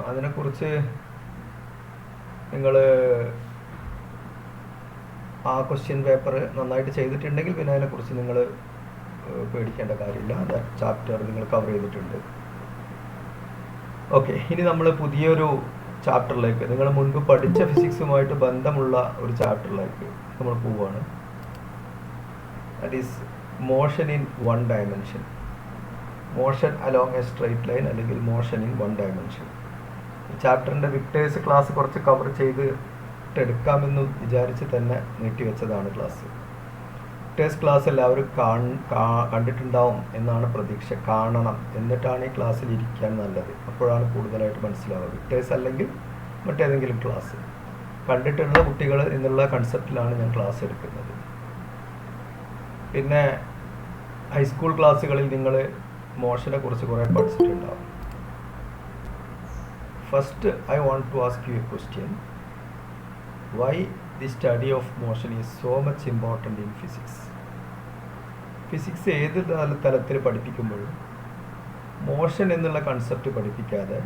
അതിനെക്കുറിച്ച് നിങ്ങൾ ആ ക്വസ്റ്റ്യൻ പേപ്പർ നന്നായിട്ട് ചെയ്തിട്ടുണ്ടെങ്കിൽ പിന്നെ അതിനെക്കുറിച്ച് നിങ്ങൾ പേടിക്കേണ്ട കാര്യമില്ല. അത് ചാപ്റ്റർ നിങ്ങൾ കവർ ചെയ്തിട്ടുണ്ട്. ഓക്കെ, ഇനി നമ്മൾ പുതിയൊരു ചാപ്റ്ററിലേക്ക്, നിങ്ങൾ മുൻപ് പഠിച്ച ഫിസിക്സുമായിട്ട് ബന്ധമുള്ള ഒരു ചാപ്റ്ററിലേക്ക് നമ്മൾ പോവുകയാണ്. That is motion in one dimension, motion along a straight line അല്ലെങ്കിൽ മോഷൻ ഇൻ വൺ ഡയമെൻഷൻ. ഈ ചാപ്റ്ററിൻ്റെ വിക്ടേഴ്സ് ക്ലാസ് കുറച്ച് കവർ ചെയ്തിട്ടെടുക്കാമെന്ന് വിചാരിച്ച് തന്നെ നീട്ടിവെച്ചതാണ് ക്ലാസ്. വിക്ടേഴ്സ് ക്ലാസ് എല്ലാവരും കണ്ടിട്ടുണ്ടാവും എന്നാണ് പ്രതീക്ഷ. കാണണം, എന്നിട്ടാണ് ഈ ക്ലാസ്സിൽ ഇരിക്കാൻ നല്ലത്. അപ്പോഴാണ് കൂടുതലായിട്ട് മനസ്സിലാവുക. വിക്ടേഴ്സ് അല്ലെങ്കിൽ മറ്റേതെങ്കിലും ക്ലാസ് കണ്ടിട്ടുള്ള കുട്ടികൾ എന്നുള്ള കൺസെപ്റ്റിലാണ് ഞാൻ ക്ലാസ് എടുക്കുന്നത്. പിന്നെ ഹൈസ്കൂൾ ക്ലാസ്സുകളിൽ നിങ്ങൾ മോഷനെ കുറിച്ച് കുറേ പഠിച്ചിട്ടുണ്ടാവും. First I want to ask you a question. Why the study of motion is so much important in physics? Physics ഏത് തലത്തിൽ പഠിപ്പിക്കുമ്പോഴും മോഷൻ എന്നുള്ള കൺസെപ്റ്റ് പഠിപ്പിക്കാതെ,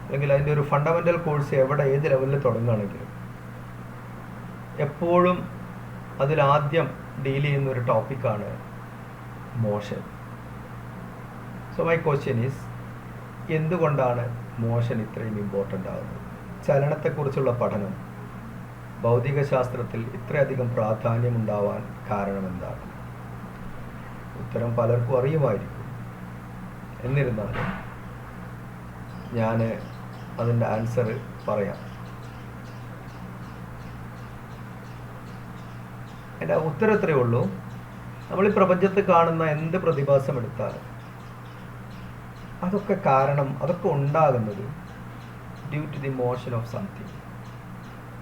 അല്ലെങ്കിൽ അതിൻ്റെ ഒരു ഫണ്ടമെൻ്റൽ കോഴ്സ് എവിടെ ഏത് ലെവലിൽ തുടങ്ങുകയാണെങ്കിലും എപ്പോഴും അതിലാദ്യം ഡീൽ ചെയ്യുന്ന ഒരു ടോപ്പിക്കാണ് motion. So my question is, എന്തുകൊണ്ടാണ് മോഷൻ ഇത്രയും ഇമ്പോർട്ടൻ്റ് ആകുന്നത്? ചലനത്തെക്കുറിച്ചുള്ള പഠനം ഭൗതിക ശാസ്ത്രത്തിൽ ഇത്രയധികം പ്രാധാന്യമുണ്ടാവാൻ കാരണം എന്താണ്? ഉത്തരം പലർക്കും അറിയുമായിരിക്കും. എന്നിരുന്നാലും ഞാൻ അതിൻ്റെ ആൻസർ പറയാം. എൻ്റെ ഉത്തരം ഇത്രയേ ഉള്ളൂ. നമ്മൾ ഈ പ്രപഞ്ചത്ത് കാണുന്ന എന്ത് പ്രതിഭാസം എടുത്താലും അതൊക്കെ അതൊക്കെ ഉണ്ടാകുന്നത് due to the motion of something.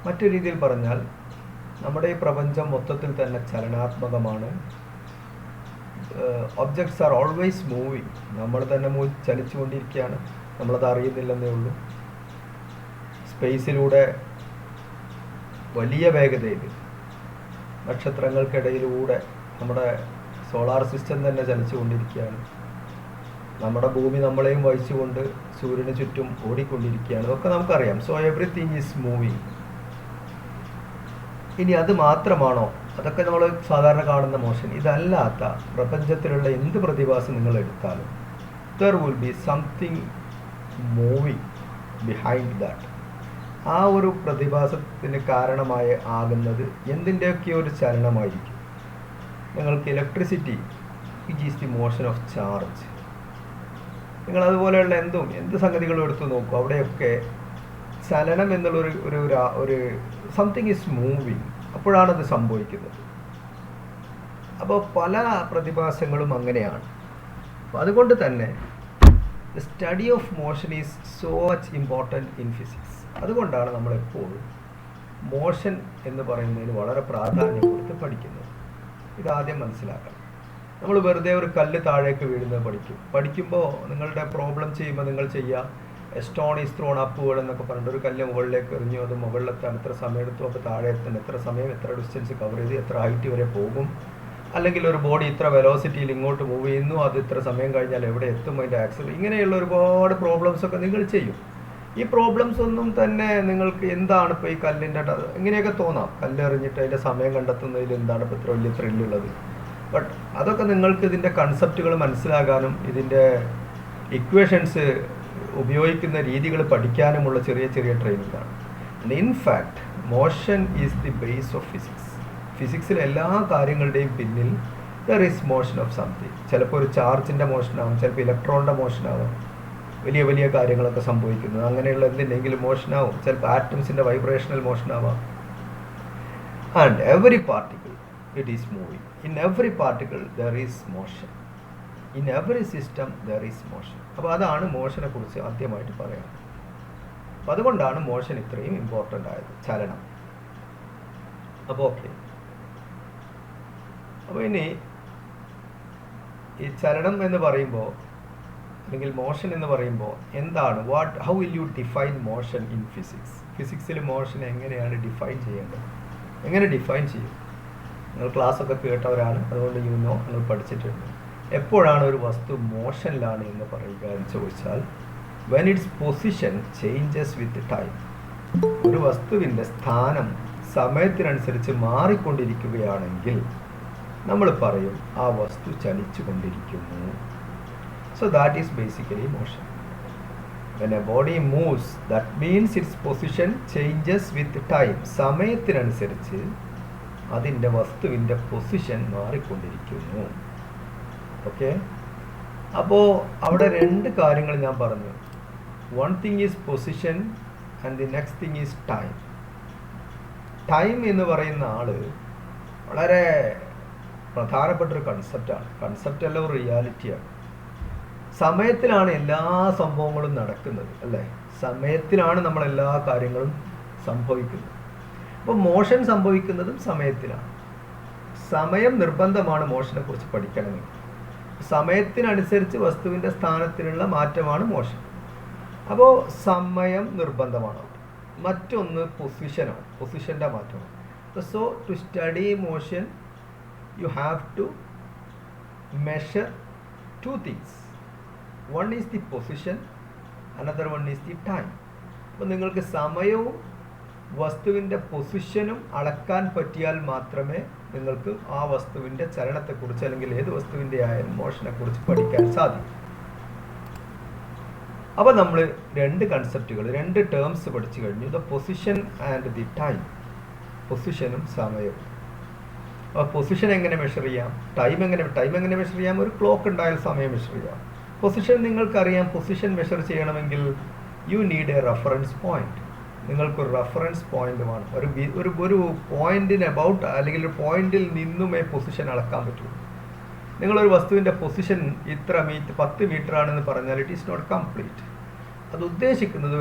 മറ്റൊരു രീതിയിൽ പറഞ്ഞാൽ നമ്മുടെ ഈ പ്രപഞ്ചം മൊത്തത്തിൽ തന്നെ ചലനാത്മകമാണ്. Objects are always moving. നമ്മൾ തന്നെ ചലിച്ചുകൊണ്ടിരിക്കുകയാണ്, നമ്മളത് അറിയുന്നില്ലെന്നേ ഉള്ളൂ. സ്പേസിലൂടെ വലിയ വേഗതയിൽ നക്ഷത്രങ്ങൾക്കിടയിലൂടെ നമ്മുടെ സോളാർ സിസ്റ്റം തന്നെ ചലിച്ചുകൊണ്ടിരിക്കുകയാണ്. നമ്മുടെ ഭൂമി നമ്മളെയും വഹിച്ചുകൊണ്ട് സൂര്യന് ചുറ്റും ഓടിക്കൊണ്ടിരിക്കുകയാണ്. ഇതൊക്കെ നമുക്കറിയാം. So everything is moving. ഇനി അത് മാത്രമാണോ? അതൊക്കെ നമ്മൾ സാധാരണ കാണുന്ന മോഷൻ. ഇതല്ലാത്ത പ്രപഞ്ചത്തിലുള്ള എന്ത് പ്രതിഭാസം നിങ്ങൾ എടുത്താലും there will be something moving behind that. ആ ഒരു പ്രതിഭാസത്തിന് കാരണമായി ആകുന്നത് എന്തിൻ്റെയൊക്കെ ഒരു ചലനമായിരിക്കും. നിങ്ങൾക്ക് electricity, which is the motion of charge. നിങ്ങളതുപോലെയുള്ള എന്ത് സംഗതികളും എടുത്തു നോക്കൂ, അവിടെയൊക്കെ ചലനം എന്നുള്ള ഒരു സംതിങ് ഈസ് മൂവിങ്. അപ്പോഴാണത് സംഭവിക്കുന്നത്. അപ്പോൾ പല പ്രതിഭാസങ്ങളും അങ്ങനെയാണ്. അപ്പോൾ അതുകൊണ്ട് തന്നെ the study of motion is so much important in physics. അതുകൊണ്ടാണ് നമ്മളെപ്പോഴും മോഷൻ എന്ന് പറയുന്നതിന് വളരെ പ്രാധാന്യം കൊടുത്ത് പഠിക്കുന്നത്. ഇതാദ്യം മനസ്സിലാക്കണം. നമ്മൾ വെറുതെ ഒരു കല്ല് താഴേക്ക് വീഴുന്നത് പഠിക്കുമ്പോൾ നിങ്ങളുടെ പ്രോബ്ലം ചെയ്യുമ്പോൾ നിങ്ങൾ ചെയ്യുക, സ്റ്റോൺ ഈസ് ത്രോൺ അപ്വേർഡ് എന്നൊക്കെ പറഞ്ഞിട്ട് ഒരു കല്ല് മുകളിലേക്ക് എറിഞ്ഞു, അത് മുകളിലെത്താൻ എത്ര സമയം എടുത്തു, അപ്പോൾ താഴെ എത്താൻ എത്ര സമയം, എത്ര ഡിസ്റ്റൻസ് കവർ ചെയ്ത്, എത്ര ഹൈറ്റ് വരെ പോകും, അല്ലെങ്കിൽ ഒരു ബോഡി ഇത്ര വെലോസിറ്റിയിൽ ഇങ്ങോട്ട് മൂവ് ചെയ്യുന്നു, അത് ഇത്ര സമയം കഴിഞ്ഞാൽ എവിടെ എത്തും, അതിൻ്റെ ആക്സിൽ, ഇങ്ങനെയുള്ള ഒരുപാട് പ്രോബ്ലംസൊക്കെ നിങ്ങൾ ചെയ്യും. ഈ പ്രോബ്ലംസ് ഒന്നും തന്നെ നിങ്ങൾക്ക് എന്താണ് ഇപ്പോൾ ഈ കല്ലിൻ്റെ ഇങ്ങനെയൊക്കെ തോന്നാം. കല്ലെറിഞ്ഞിട്ട് അതിൻ്റെ സമയം കണ്ടെത്തുന്നതിൽ എന്താണ് ഇപ്പോൾ ഇത്ര വലിയ ത്രില്ലുള്ളത്? ബട്ട് അതൊക്കെ നിങ്ങൾക്ക് ഇതിൻ്റെ കൺസെപ്റ്റുകൾ മനസ്സിലാകാനും ഇതിൻ്റെ ഇക്വേഷൻസ് ഉപയോഗിക്കുന്ന രീതികൾ പഠിക്കാനുമുള്ള ചെറിയ ചെറിയ ട്രെയിനിങ്ങാണ്. In fact motion is the base of physics. ഫിസിക്സിലെ എല്ലാ കാര്യങ്ങളുടെയും പിന്നിൽ there is motion of something. ചിലപ്പോൾ ഒരു ചാർജിൻ്റെ മോഷനാവും, ചിലപ്പോൾ ഇലക്ട്രോണിൻ്റെ മോഷനാവും, വലിയ വലിയ കാര്യങ്ങളൊക്കെ സംഭവിക്കുന്നത് അങ്ങനെയുള്ള എന്തിൻ്റെങ്കിലും മോഷനാവും, ചിലപ്പോൾ ആറ്റംസിൻ്റെ വൈബ്രേഷണൽ മോഷനാവാം. And every particle it is moving. In every particle there is motion. In every system there is motion. അപ്പോൾ അതാണ് മോഷനെ കുറിച്ച് ആദ്യമായിട്ട് പറയാം. അപ്പോൾ അതുകൊണ്ടാണ് മോഷൻ ഇത്രയും ഇമ്പോർട്ടൻ്റ് ആയത്, ചലനം. അപ്പോൾ ഓക്കെ, അപ്പോൾ ഇനി ഈ ചലനം എന്ന് പറയുമ്പോൾ അല്ലെങ്കിൽ മോഷൻ എന്ന് പറയുമ്പോൾ എന്താണ്, how will you define motion in physics? ഫിസിക്സിൽ മോഷൻ എങ്ങനെയാണ് ഡിഫൈൻ ചെയ്യേണ്ടത്? എങ്ങനെ ഡിഫൈൻ ചെയ്യും? നിങ്ങൾ ക്ലാസ്സൊക്കെ കേട്ടവരാണ്, അതുകൊണ്ട് നിങ്ങൾ പഠിച്ചിട്ടുണ്ട്. എപ്പോഴാണ് ഒരു വസ്തു മോഷനിലാണ് എന്ന് പറയുക എന്ന് ചോദിച്ചാൽ when its position changes with time. ഒരു വസ്തുവിൻ്റെ സ്ഥാനം സമയത്തിനനുസരിച്ച് മാറിക്കൊണ്ടിരിക്കുകയാണെങ്കിൽ നമ്മൾ പറയും ആ വസ്തു ചലിച്ചു കൊണ്ടിരിക്കുന്നു. So that is basically motion. When a body moves, that means its position changes with time. സമയത്തിനനുസരിച്ച് അതിൻ്റെ വസ്തുവിൻ്റെ പൊസിഷൻ മാറിക്കൊണ്ടിരിക്കുന്നു. ഓക്കെ, അപ്പോൾ അവിടെ രണ്ട് കാര്യങ്ങൾ ഞാൻ പറഞ്ഞു. One thing is position and the next thing is time. Time എന്ന് പറയുന്ന ആൾ വളരെ പ്രധാനപ്പെട്ടൊരു കൺസെപ്റ്റാണ്. കൺസെപ്റ്റ് അല്ല, ഒരു റിയാലിറ്റിയാണ്. സമയത്തിലാണ് എല്ലാ സംഭവങ്ങളും നടക്കുന്നത്, അല്ലേ? സമയത്തിലാണ് നമ്മളെല്ലാ കാര്യങ്ങളും സംഭവിക്കുന്നത്. അപ്പോൾ മോഷൻ സംഭവിക്കുന്നതും സമയത്തിലാണ്. സമയം നിർബന്ധമാണ് മോഷനെ കുറിച്ച് പഠിക്കണമെങ്കിൽ. സമയത്തിനനുസരിച്ച് വസ്തുവിൻ്റെ സ്ഥാനത്തിനുള്ള മാറ്റമാണ് മോഷൻ. അപ്പോൾ സമയം നിർബന്ധമാണ്. മറ്റൊന്ന് പൊസിഷനാണ്, പൊസിഷൻ്റെ മാറ്റമാണ്. So to study motion you have to measure two things. One is the position, another one is the time. അപ്പോൾ നിങ്ങൾക്ക് സമയവും വസ്തുവിൻ്റെ പൊസിഷനും അളക്കാൻ പറ്റിയാൽ മാത്രമേ നിങ്ങൾക്ക് ആ വസ്തുവിൻ്റെ ചലനത്തെക്കുറിച്ച് അല്ലെങ്കിൽ ഏത് വസ്തുവിൻ്റെ ആയാലും മോഷനെക്കുറിച്ച് പഠിക്കാൻ സാധിക്കും. അപ്പോൾ നമ്മൾ രണ്ട് കൺസെപ്റ്റുകൾ, രണ്ട് ടേംസ് പഠിച്ചു കഴിഞ്ഞു. The position and the time. പൊസിഷനും സമയവും. അപ്പോൾ പൊസിഷൻ എങ്ങനെ മെഷർ ചെയ്യാം, ടൈം എങ്ങനെ മെഷർ ചെയ്യാം? ഒരു ക്ലോക്ക് ഉണ്ടായാൽ സമയം മെഷർ ചെയ്യാം. പൊസിഷൻ നിങ്ങൾക്കറിയാം. പൊസിഷൻ മെഷർ ചെയ്യണമെങ്കിൽ U need a reference point. നിങ്ങൾക്കൊരു റെഫറൻസ് പോയിന്റ് വേണം. ഒരു പോയിന്റിന് അബൌട്ട് അല്ലെങ്കിൽ ഒരു പോയിന്റിൽ നിന്നുമേ പൊസിഷൻ അളക്കാൻ പറ്റുള്ളൂ. നിങ്ങളൊരു വസ്തുവിൻ്റെ പൊസിഷൻ ഇത്ര 10 മീറ്റർ ആണെന്ന് പറഞ്ഞാൽ ഇറ്റ് ഈസ് നോട്ട് കംപ്ലീറ്റ്. അത് ഉദ്ദേശിക്കുന്നത്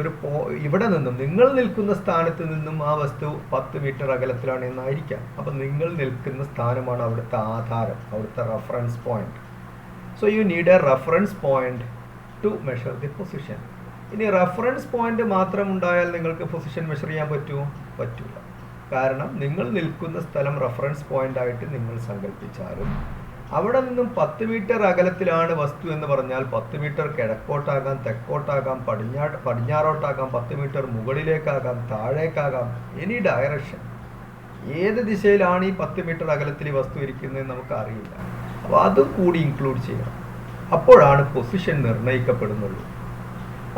ഇവിടെ നിന്നും, നിങ്ങൾ നിൽക്കുന്ന സ്ഥാനത്ത് നിന്നും ആ വസ്തു 10 മീറ്റർ അകലത്തിലാണ് എന്നായിരിക്കാം. അപ്പം നിങ്ങൾ നിൽക്കുന്ന സ്ഥാനമാണ് അവിടുത്തെ ആധാരം, അവിടുത്തെ reference point. So you need a reference point two measure the position. ഇനി റെഫറൻസ് പോയിന്റ് മാത്രം ഉണ്ടായാൽ നിങ്ങൾക്ക് പൊസിഷൻ മെഷർ ചെയ്യാൻ പറ്റുമോ? പറ്റില്ല. കാരണം നിങ്ങൾ നിൽക്കുന്ന സ്ഥലം റെഫറൻസ് പോയിന്റ് ആയിട്ട് നിങ്ങൾ സങ്കല്പിച്ചാലും അവിടെ നിന്നും 10 മീറ്റർ അകലത്തിലാണ് വസ്തു എന്ന് പറഞ്ഞാൽ 10 മീറ്റർ കിഴക്കോട്ടാകാം, തെക്കോട്ടാകാം, പടിഞ്ഞാറോട്ടാകാം, 10 മീറ്റർ മുകളിലേക്കാകാം, താഴേക്കാകാം, എനി ഡയറക്ഷൻ. ഏത് ദിശയിലാണ് ഈ 10 മീറ്റർ അകലത്തിൽ ഈ വസ്തു ഇരിക്കുന്നതെന്ന് നമുക്ക് അറിയില്ല. അപ്പോൾ അതും കൂടി ഇൻക്ലൂഡ് ചെയ്യണം. അപ്പോഴാണ് പൊസിഷൻ നിർണ്ണയിക്കപ്പെടുന്നുള്ളൂ.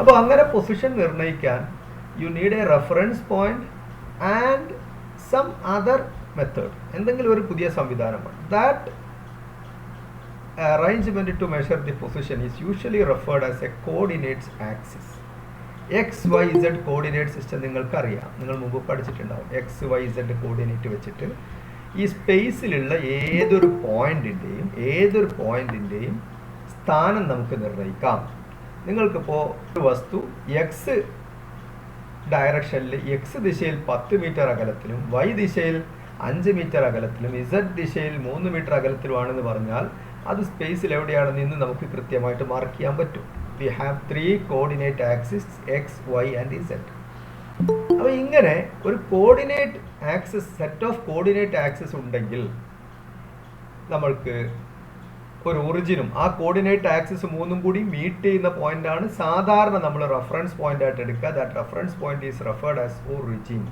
അപ്പോൾ അങ്ങനെ പൊസിഷൻ നിർണ്ണയിക്കാൻ you need a reference point and some other method. എന്തെങ്കിലും ഒരു പുതിയ സംവിധാനമാണ്. That arrangement to measure the position is usually referred as a coordinates axis. XYZ coordinate system നിങ്ങൾക്കറിയാം, നിങ്ങൾ മുമ്പ് പഠിച്ചിട്ടുണ്ടാവും. XYZ കോർഡിനേറ്റ് വെച്ചിട്ട് ഈ സ്പേസിലുള്ള ഏതൊരു പോയിന്റിൻ്റെയും സ്ഥാനം നമുക്ക് നിർണ്ണയിക്കാം. നിങ്ങൾക്കിപ്പോൾ ഒരു വസ്തു എക്സ് ഡയറക്ഷനിൽ എക്സ് ദിശയിൽ 10 മീറ്റർ അകലത്തിലും Y ദിശയിൽ 5 മീറ്റർ അകലത്തിലും Z ദിശയിൽ 3 മീറ്റർ അകലത്തിലുമാണെന്ന് പറഞ്ഞാൽ അത് സ്പേസിൽ എവിടെയാണെന്ന് ഇന്ന് നമുക്ക് കൃത്യമായിട്ട് മാർക്ക് ചെയ്യാൻ പറ്റും. We have 3 coordinate axis X, Y and Z. അപ്പോൾ ഇങ്ങനെ ഒരു coordinate axis, set of coordinate axis ഉണ്ടെങ്കിൽ നമ്മൾക്ക് ഒരു ഒറിജിനും ആ കോർഡിനേറ്റ് ആക്സിസ് 3ഉം കൂടി മീറ്റ് ചെയ്യുന്ന പോയിന്റാണ് സാധാരണ നമ്മൾ റെഫറൻസ് പോയിന്റ് ആയിട്ട് എടുക്കുക. That reference point is referred as origin.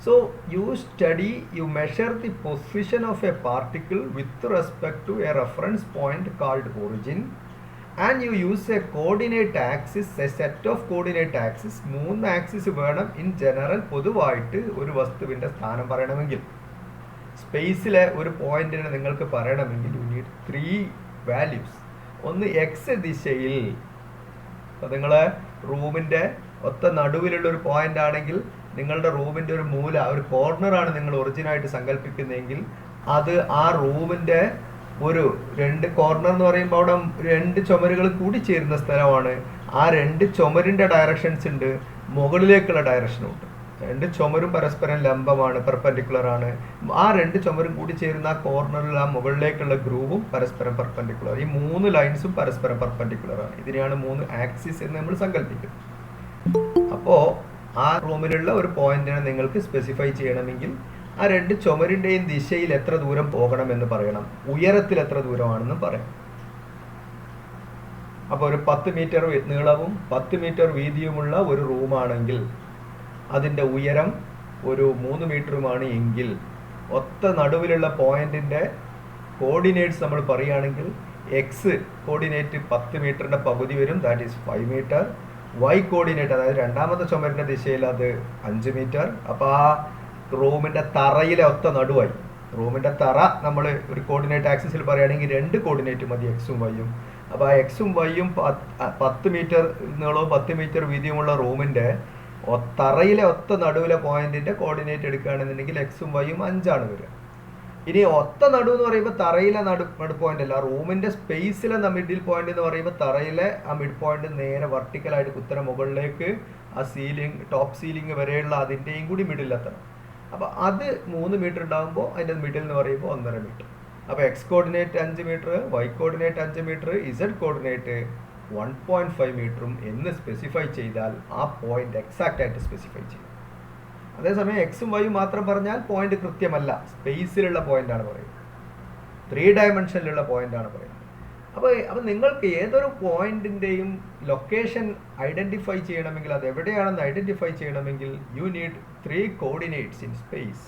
So you measure the position of a particle with respect to a reference point called origin, and you use a coordinate axis, a set of coordinate axis. 3 axis വേണം in general. പൊതുവായിട്ട് ഒരു വസ്തുവിൻ്റെ സ്ഥാനം പറയണമെങ്കിൽ, സ്പേസിലെ ഒരു പോയിന്റിനെ നിങ്ങൾക്ക് പറയണമെങ്കിൽ യു നീഡ് 3 വാല്യൂസ്. ഒന്ന് എക്സ് ദിശയിൽ, അപ്പോൾ നിങ്ങളെ റൂമിൻ്റെ ഒത്ത നടുവിലുള്ള ഒരു പോയിന്റ് ആണെങ്കിൽ നിങ്ങളുടെ റൂമിൻ്റെ ഒരു മൂല, ഒരു കോർണറാണ് നിങ്ങൾ ഒറിജിനായിട്ട് സങ്കല്പിക്കുന്നതെങ്കിൽ അത് ആ റൂമിൻ്റെ ഒരു 2 കോർണർ എന്ന് പറയുമ്പോൾ അവിടെ 2 ചുമരുകൾ കൂടി ചേരുന്ന സ്ഥലമാണ്. ആ 2 ചുമരിൻ്റെ ഡയറക്ഷൻസ് ഉണ്ട്, മുകളിലേക്കുള്ള ഡയറക്ഷനും ഉണ്ട്. 2 ചുമരും പരസ്പരം ലംബമാണ്, പെർപെൻഡിക്കുലർ ആണ്. ആ 2 ചുമരും കൂടി ചേരുന്ന ആ കോർണറിൽ ആ മുകളിലേക്കുള്ള ഗ്രൂവും പരസ്പരം പെർപെൻഡിക്കുലർ. ഈ 3 ലൈൻസും പരസ്പരം പെർപെൻഡിക്കുലർ ആണ്. ഇതിനെയാണ് 3 ആക്സിസ് എന്ന് നമ്മൾ സങ്കല്പിക്കുന്നത്. അപ്പോൾ ആ റൂമിലുള്ള ഒരു പോയിന്റിനെ നിങ്ങൾക്ക് സ്പെസിഫൈ ചെയ്യണമെങ്കിൽ ആ 2 ചുമരിൻ്റെയും ദിശയിൽ എത്ര ദൂരം പോകണമെന്ന് പറയണം, ഉയരത്തിൽ എത്ര ദൂരമാണെന്ന് പറയാം. അപ്പോൾ ഒരു 10 മീറ്റർ നീളവും 10 മീറ്റർ വീതിയുമുള്ള ഒരു റൂമാണെങ്കിൽ അതിൻ്റെ ഉയരം ഒരു 3 മീറ്ററുമാണ് എങ്കിൽ ഒത്ത നടുവിലുള്ള പോയിന്റിൻ്റെ കോർഡിനേറ്റ്സ് നമ്മൾ പറയുകയാണെങ്കിൽ എക്സ് കോർഡിനേറ്റ് 10 മീറ്ററിൻ്റെ പകുതി വരും, that is 5 metre. Y coordinate അതായത് രണ്ടാമത്തെ ചുമരിൻ്റെ ദിശയിൽ അത് 5 മീറ്റർ. അപ്പോൾ ആ റൂമിൻ്റെ തറയിലെ ഒത്ത നടുവായി. റൂമിൻ്റെ തറ നമ്മൾ ഒരു കോർഡിനേറ്റ് ആക്സിസിൽ പറയുകയാണെങ്കിൽ 2 കോർഡിനേറ്റ് മതി, എക്സും വൈയും. അപ്പോൾ ആ എക്സും വൈയും 10 മീറ്റർ നീളവും 10 മീറ്റർ വീതിയുമുള്ള റൂമിൻ്റെ തറയിലെ ഒത്ത നടുവിലെ പോയിന്റിൻ്റെ കോർഡിനേറ്റ് എടുക്കുകയാണെന്നുണ്ടെങ്കിൽ എക്സും വൈയും 5 വരിക. ഇനി ഒത്ത നടു എന്ന് പറയുമ്പോൾ തറയിലെ നടു പോയിന്റ് അല്ല, റൂമിൻ്റെ സ്പേസിലെ മിഡിൽ പോയിന്റ് എന്ന് പറയുമ്പോൾ തറയിലെ ആ മിഡ് പോയിന്റ് നേരെ വെർട്ടിക്കലായിട്ട് കുത്തനെ മുകളിലേക്ക് ആ സീലിംഗ് ടോപ്പ് സീലിംഗ് വരെയുള്ള അതിൻ്റെയും കൂടി മിഡിലെത്തണം. അപ്പോൾ അത് 3 മീറ്റർ ഉണ്ടാകുമ്പോൾ അതിൻ്റെ മിഡിൽ എന്ന് പറയുമ്പോൾ 1.5 മീറ്റർ. അപ്പോൾ X coordinate 5 metre, Y coordinate 5 metre, Z coordinate 1.5 മീറ്ററും എന്ന് സ്പെസിഫൈ ചെയ്താൽ ആ പോയിന്റ് എക്സാക്റ്റ് ആയിട്ട് സ്പെസിഫൈ ചെയ്യും. അതേസമയം എക്സും വൈയും മാത്രം പറഞ്ഞാൽ പോയിന്റ് കൃത്യമല്ല, സ്പേസിലുള്ള പോയിന്റാണ് പറയുന്നത്, 3 ഡയമെൻഷനിലുള്ള പോയിന്റാണ് പറയുന്നത്. അപ്പോൾ നിങ്ങൾക്ക് ഏതൊരു പോയിന്റിൻ്റെയും ലൊക്കേഷൻ ഐഡൻറ്റിഫൈ ചെയ്യണമെങ്കിൽ, അത് എവിടെയാണെന്ന് ഐഡൻറ്റിഫൈ ചെയ്യണമെങ്കിൽ you need 3 coordinates in space.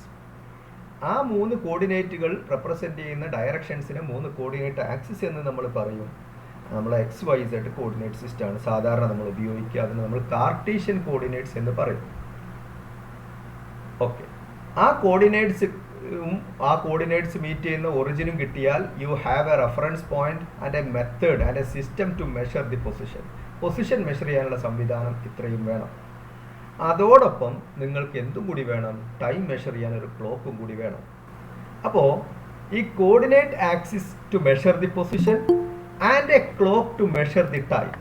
ആ 3 കോർഡിനേറ്റുകൾ റെപ്രസെൻ്റ് ചെയ്യുന്ന ഡയറക്ഷൻസിനെ 3 കോർഡിനേറ്റ് ആക്സിസ് എന്ന് നമ്മൾ പറയും. നമ്മൾ എക്സ് വൈ സെഡ് കോർഡിനേറ്റ് സിസ്റ്റമാണ് സാധാരണ നമ്മൾ ഉപയോഗിക്കുക. അതിന് നമ്മൾ കാർട്ടീഷ്യൻ കോർഡിനേറ്റ്സ് എന്ന് പറയും. ഓക്കെ, ആ കോർഡിനേറ്റ്സ് മീറ്റ് ചെയ്യുന്ന ഒറിജിനും കിട്ടിയാൽ you have a reference point and a method and a system to measure the position measure ചെയ്യാനുള്ള സംവിധാനം ഇത്രയും വേണം. അതോടൊപ്പം നിങ്ങൾക്ക് എന്തും കൂടി വേണം, ടൈം മെഷർ ചെയ്യാൻ ഒരു ക്ലോക്കും കൂടി വേണം. അപ്പോൾ ഈ coordinate axis to measure the position and a clock to measure the time,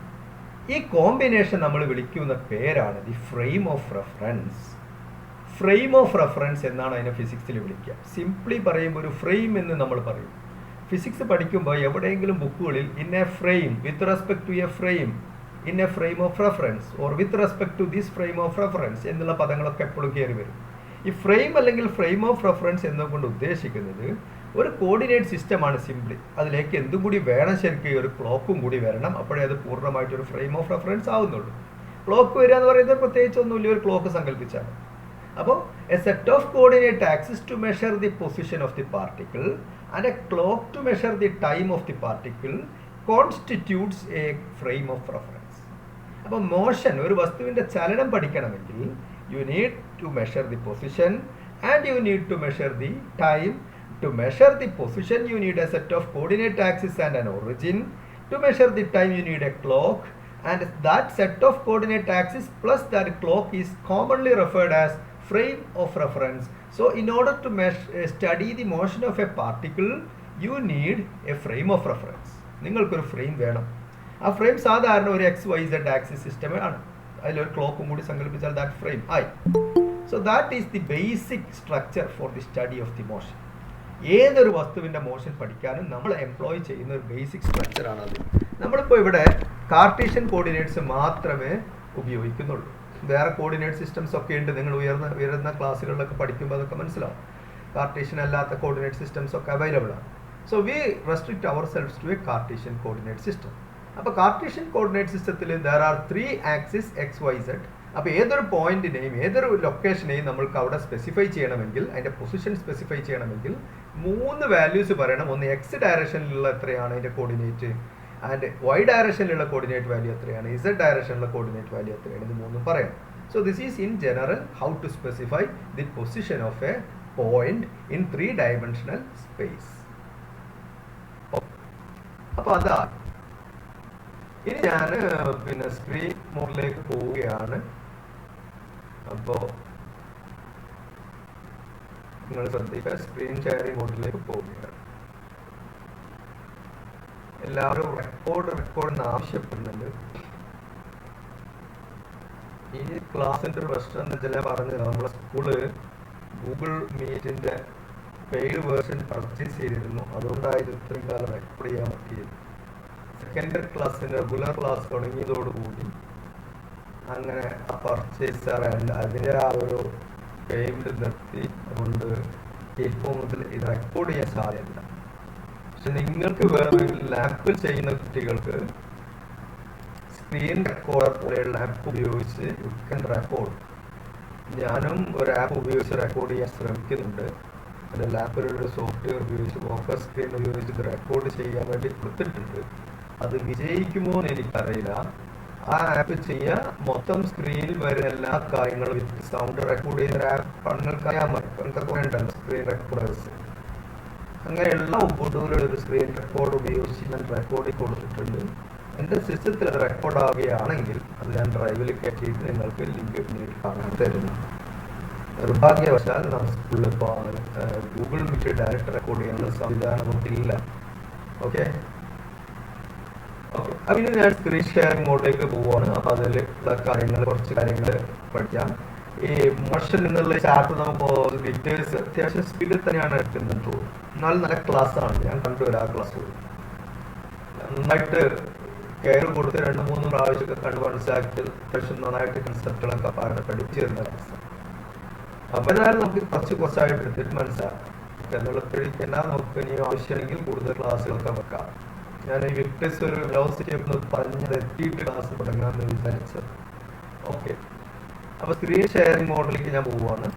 ഈ കോമ്പിനേഷൻ നമ്മൾ വിളിക്കുന്ന പേരാണ് the frame of reference. Frame of reference എന്നാണ് അതിനെ ഫിസിക്സിൽ വിളിക്കുക. സിംപ്ലി പറയുമ്പോൾ ഒരു ഫ്രെയിം എന്ന് നമ്മൾ പറയും. ഫിസിക്സ് പഠിക്കുമ്പോൾ എവിടെയെങ്കിലും ബുക്കുകളിൽ in a frame with respect to a frame, in a frame of reference or with respect to this frame of reference എന്നുള്ള പദങ്ങളൊക്കെ എപ്പോഴും കയറി വരും. ഈ ഫ്രെയിം അല്ലെങ്കിൽ ഫ്രെയിം ഓഫ് റെഫറൻസ് എന്നുകൊണ്ട് ഉദ്ദേശിക്കുന്നത് ഒരു കോർഡിനേറ്റ് സിസ്റ്റമാണ് സിംപ്ലി. അതിലേക്ക് എന്തും കൂടി വേണം, ശരിക്കും ഒരു ക്ലോക്കും കൂടി വരണം, അപ്പോഴേ അത് പൂർണ്ണമായിട്ടൊരു ഫ്രെയിം ഓഫ് റെഫറൻസ് ആവുന്നുള്ളൂ. ക്ലോക്ക് വരിക എന്ന് പറയുന്നത് പ്രത്യേകിച്ച് ഒന്നുമില്ല, ഒരു ക്ലോക്ക് സങ്കല്പിച്ചാണ്. അപ്പോൾ a set of coordinate axis to measure the position of the particle and a clock to measure the time of the particle constitutes a frame of reference. അപ്പോൾ മോഷൻ, ഒരു വസ്തുവിൻ്റെ ചലനം പഠിക്കണമെങ്കിൽ you need to measure the position and you need to measure the time. To measure the position you need a set of coordinate axis and an origin. To measure the time you need a clock, and that set of coordinate axis plus that clock is commonly referred as frame of reference. So in order to study the motion of a particle you need a frame of reference. നിങ്ങൾക്കൊരു frame വേണം. ആ frame സാധാരണ ഒരു XYZ axis system ആണ്. അതിലൊരു ക്ലോക്കും കൂടി സങ്കല്പിച്ചാൽ that frame ആയി. So that is the basic structure for the study of the motion. ഏതൊരു വസ്തുവിൻ്റെ മോഷൻ പഠിക്കാനും നമ്മൾ എംപ്ലോയ് ചെയ്യുന്ന ഒരു ബേസിക് സ്ട്രക്ചറാണ് അത്. നമ്മളിപ്പോൾ ഇവിടെ കാർട്ടീഷ്യൻ കോർഡിനേറ്റ്സ് മാത്രമേ ഉപയോഗിക്കുന്നുള്ളൂ. വേറെ കോർഡിനേറ്റ് സിസ്റ്റംസ് ഒക്കെ ഉണ്ട്, നിങ്ങൾ ഉയർന്ന ക്ലാസ്സുകളിലൊക്കെ പഠിക്കുമ്പോൾ അതൊക്കെ മനസ്സിലാവും. കാർട്ടീഷ്യൻ അല്ലാത്ത കോർഡിനേറ്റ് സിസ്റ്റംസ് ഒക്കെ അവൈലബിൾ ആണ്. So we restrict ourselves to a Cartesian coordinate system. അപ്പോൾ കാർട്ടീഷ്യൻ കോർഡിനേറ്റ് സിസ്റ്റത്തിൽ ദർ ആർ 3 ആക്സിസ് XYZ. അപ്പോൾ ഏതൊരു പോയിന്റിനെയും ഏതൊരു ലൊക്കേഷനെയും നമ്മൾക്ക് അവിടെ സ്പെസിഫൈ ചെയ്യണമെങ്കിൽ, അതിൻ്റെ പൊസിഷൻ സ്പെസിഫൈ ചെയ്യണമെങ്കിൽ 3 വാല്യൂസ് പറയണം. ഒന്ന് എക്സ് ഡയറക്ഷനിലുള്ള എത്രയാണ് അതിൻ്റെ കോർഡിനേറ്റ്, ആൻഡ് വൈ ഡയറക്ഷനിലുള്ള കോർഡിനേറ്റ് വാല്യൂ എത്രയാണ്, ഇസഡ് ഡയറക്ഷനിലുള്ള കോർഡിനേറ്റ് വാല്യൂ എത്രയാണ്, ഇത് 3 പറയണം. So this is in general how to specify the position of a point in 3 dimensional space. അപ്പോൾ അതാ ഇനി ഞാൻ സ്ക്രീൻ മോഡിലേക്ക് പോവുകയാണ്. അപ്പോൾ നിങ്ങൾ ശ്രദ്ധിക്കുക, സ്ക്രീൻ ഷെയറിംഗ് മോഡിലേക്ക് പോവുകയാണ്. എല്ലാവരും റെക്കോർഡ് ആവശ്യപ്പെടുന്നുണ്ട്. ഈ ക്ലാസ്സിൻ്റെ ഒരു പ്രശ്നം എന്ന് വെച്ചാൽ പറഞ്ഞത്, നമ്മളെ സ്കൂള് ഗൂഗിൾ മീറ്റിൻ്റെ പെയ്ഡ് വേർഷൻ പർച്ചേസ് ചെയ്തിരുന്നു. അതുകൊണ്ടായിരുന്നു ഇത്രയും കാലം റെക്കോർഡ് ചെയ്യാൻ പറ്റിയത്. സെക്കൻഡ് ക്ലാസ്സിൻ്റെ റെഗുലർ ക്ലാസ് തുടങ്ങിയതോടുകൂടി അങ്ങനെ ആ പർച്ചേസ് അതിൻ്റെ ആ ഒരു പേയ്മെൻറ്റ് നിർത്തി. അതുകൊണ്ട് ഇപ്പോൾ മുതൽ ഇത് റെക്കോർഡ് ചെയ്യാൻ സാധ്യതയില്ല. പക്ഷെ നിങ്ങൾക്ക് വേണമെങ്കിൽ ലാപ്പിൽ ചെയ്യുന്ന കുട്ടികൾക്ക് സ്ക്രീൻ റെക്കോർഡർ പോലെയുള്ള ആപ്പ് ഉപയോഗിച്ച് യു ക്യാൻ റെക്കോർഡ്. ഞാനും ഒരു ആപ്പ് ഉപയോഗിച്ച് റെക്കോർഡ് ചെയ്യാൻ ശ്രമിക്കുന്നുണ്ട്. എൻ്റെ ലാപ്പിലൊരു സോഫ്റ്റ്വെയർ ഉപയോഗിച്ച് ഫോക്കസ് സ്ക്രീൻ ഉപയോഗിച്ച് ഇത് റെക്കോർഡ് ചെയ്യാൻ വേണ്ടി കൊടുത്തിട്ടുണ്ട്. അത് വിജയിക്കുമോ എന്ന് എനിക്കറിയില്ല. ആ ആപ്പ് ചെയ്യുക, മൊത്തം സ്ക്രീനിൽ വരുന്ന എല്ലാ കാര്യങ്ങളും വിത്ത് സൗണ്ട് റെക്കോർഡ് ചെയ്യുന്ന ആപ്പ് നിങ്ങൾക്ക് അറിയാൻ പറ്റും. നിങ്ങൾക്ക് വേണ്ടല്ലോ സ്ക്രീൻ റെക്കോർഡേഴ്സ്. അങ്ങനെയുള്ള ഉപകരണങ്ങളുടെ ഒരു സ്ക്രീൻ റെക്കോർഡ് ഉപയോഗിച്ച് ഞാൻ റെക്കോർഡ് കൊടുത്തിട്ടുണ്ട്. എൻ്റെ സിസ്റ്റത്തിൽ അത് റെക്കോർഡ് ആവുകയാണെങ്കിൽ അത് ഞാൻ ഡ്രൈവിൽ കയറ്റിയിട്ട് നിങ്ങൾക്ക് ലിങ്ക് പിന്നീട് കാണാൻ തരുന്നു. നിർഭാഗ്യവശാൽ നമ്മുടെ സ്കൂളിൽ ഇപ്പോൾ ഗൂഗിൾ മീറ്റ് ഡയറക്റ്റ് റെക്കോർഡ് ചെയ്യാനുള്ള സംവിധാനം നമുക്കില്ല. ഓക്കെ ഓക്കെ അതിന് ഞാൻ സ്ക്രീൻ ഷെയറിംഗ് മോഡിലേക്ക് പോവുകയാണ്. അപ്പോൾ അതിൽ കുറച്ച് കാര്യങ്ങൾ പഠിക്കാം. ഈ മോഷൻ എന്നുള്ള ചാപ്റ്റർ നമുക്ക് ഡീറ്റെയിൽസ് അത്യാവശ്യം സ്പീഡിൽ തന്നെയാണ് എടുക്കുന്നത് തോന്നുന്നു. എന്നാലും നല്ല ക്ലാസ്സാണ്. ഞാൻ കണ്ടുവരാം ആ ക്ലാസ് നന്നായിട്ട് കെയർ കൊടുത്ത് 2-3 പ്രാവശ്യമൊക്കെ കണ്ട് മനസ്സിലാക്കി അത്യാവശ്യം നന്നായിട്ട് കൺസെപ്റ്റുകളൊക്കെ പഠിച്ചിരുന്ന ക്ലാസ്സാണ്. അപ്പോൾ ഏതായാലും നമുക്ക് കുറച്ചായിട്ട് എടുത്തിട്ട് മനസ്സിലാക്കാം എന്നുള്ളപ്പോഴേക്ക് എന്നാൽ നമുക്ക് ഇനി ആവശ്യമെങ്കിൽ കൂടുതൽ ക്ലാസ്സുകളൊക്കെ വെക്കാം. ഞാൻ ഈ വിക്ടേഴ്സ് ഒരു വെലോസിറ്റി ഒന്ന് പറഞ്ഞത് എത്തിയിട്ട് ക്ലാസ് തുടങ്ങാമെന്ന് വിചാരിച്ചത്. ഓക്കെ, അപ്പോൾ സ്ക്രീൻ ഷെയറിംഗ് മോഡിലേക്ക് ഞാൻ പോവുകയാണ്.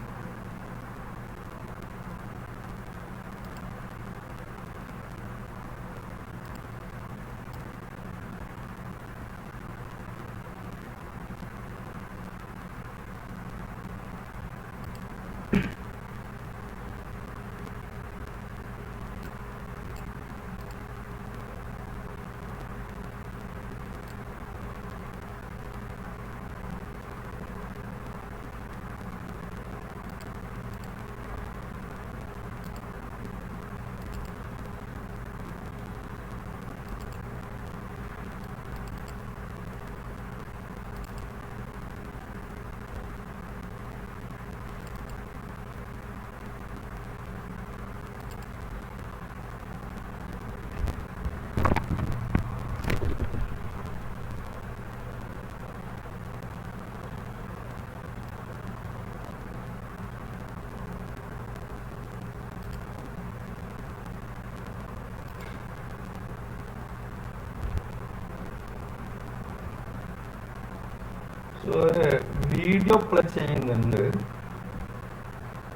വീഡിയോ പ്ലേ ചെയ്യുന്നുണ്ട്.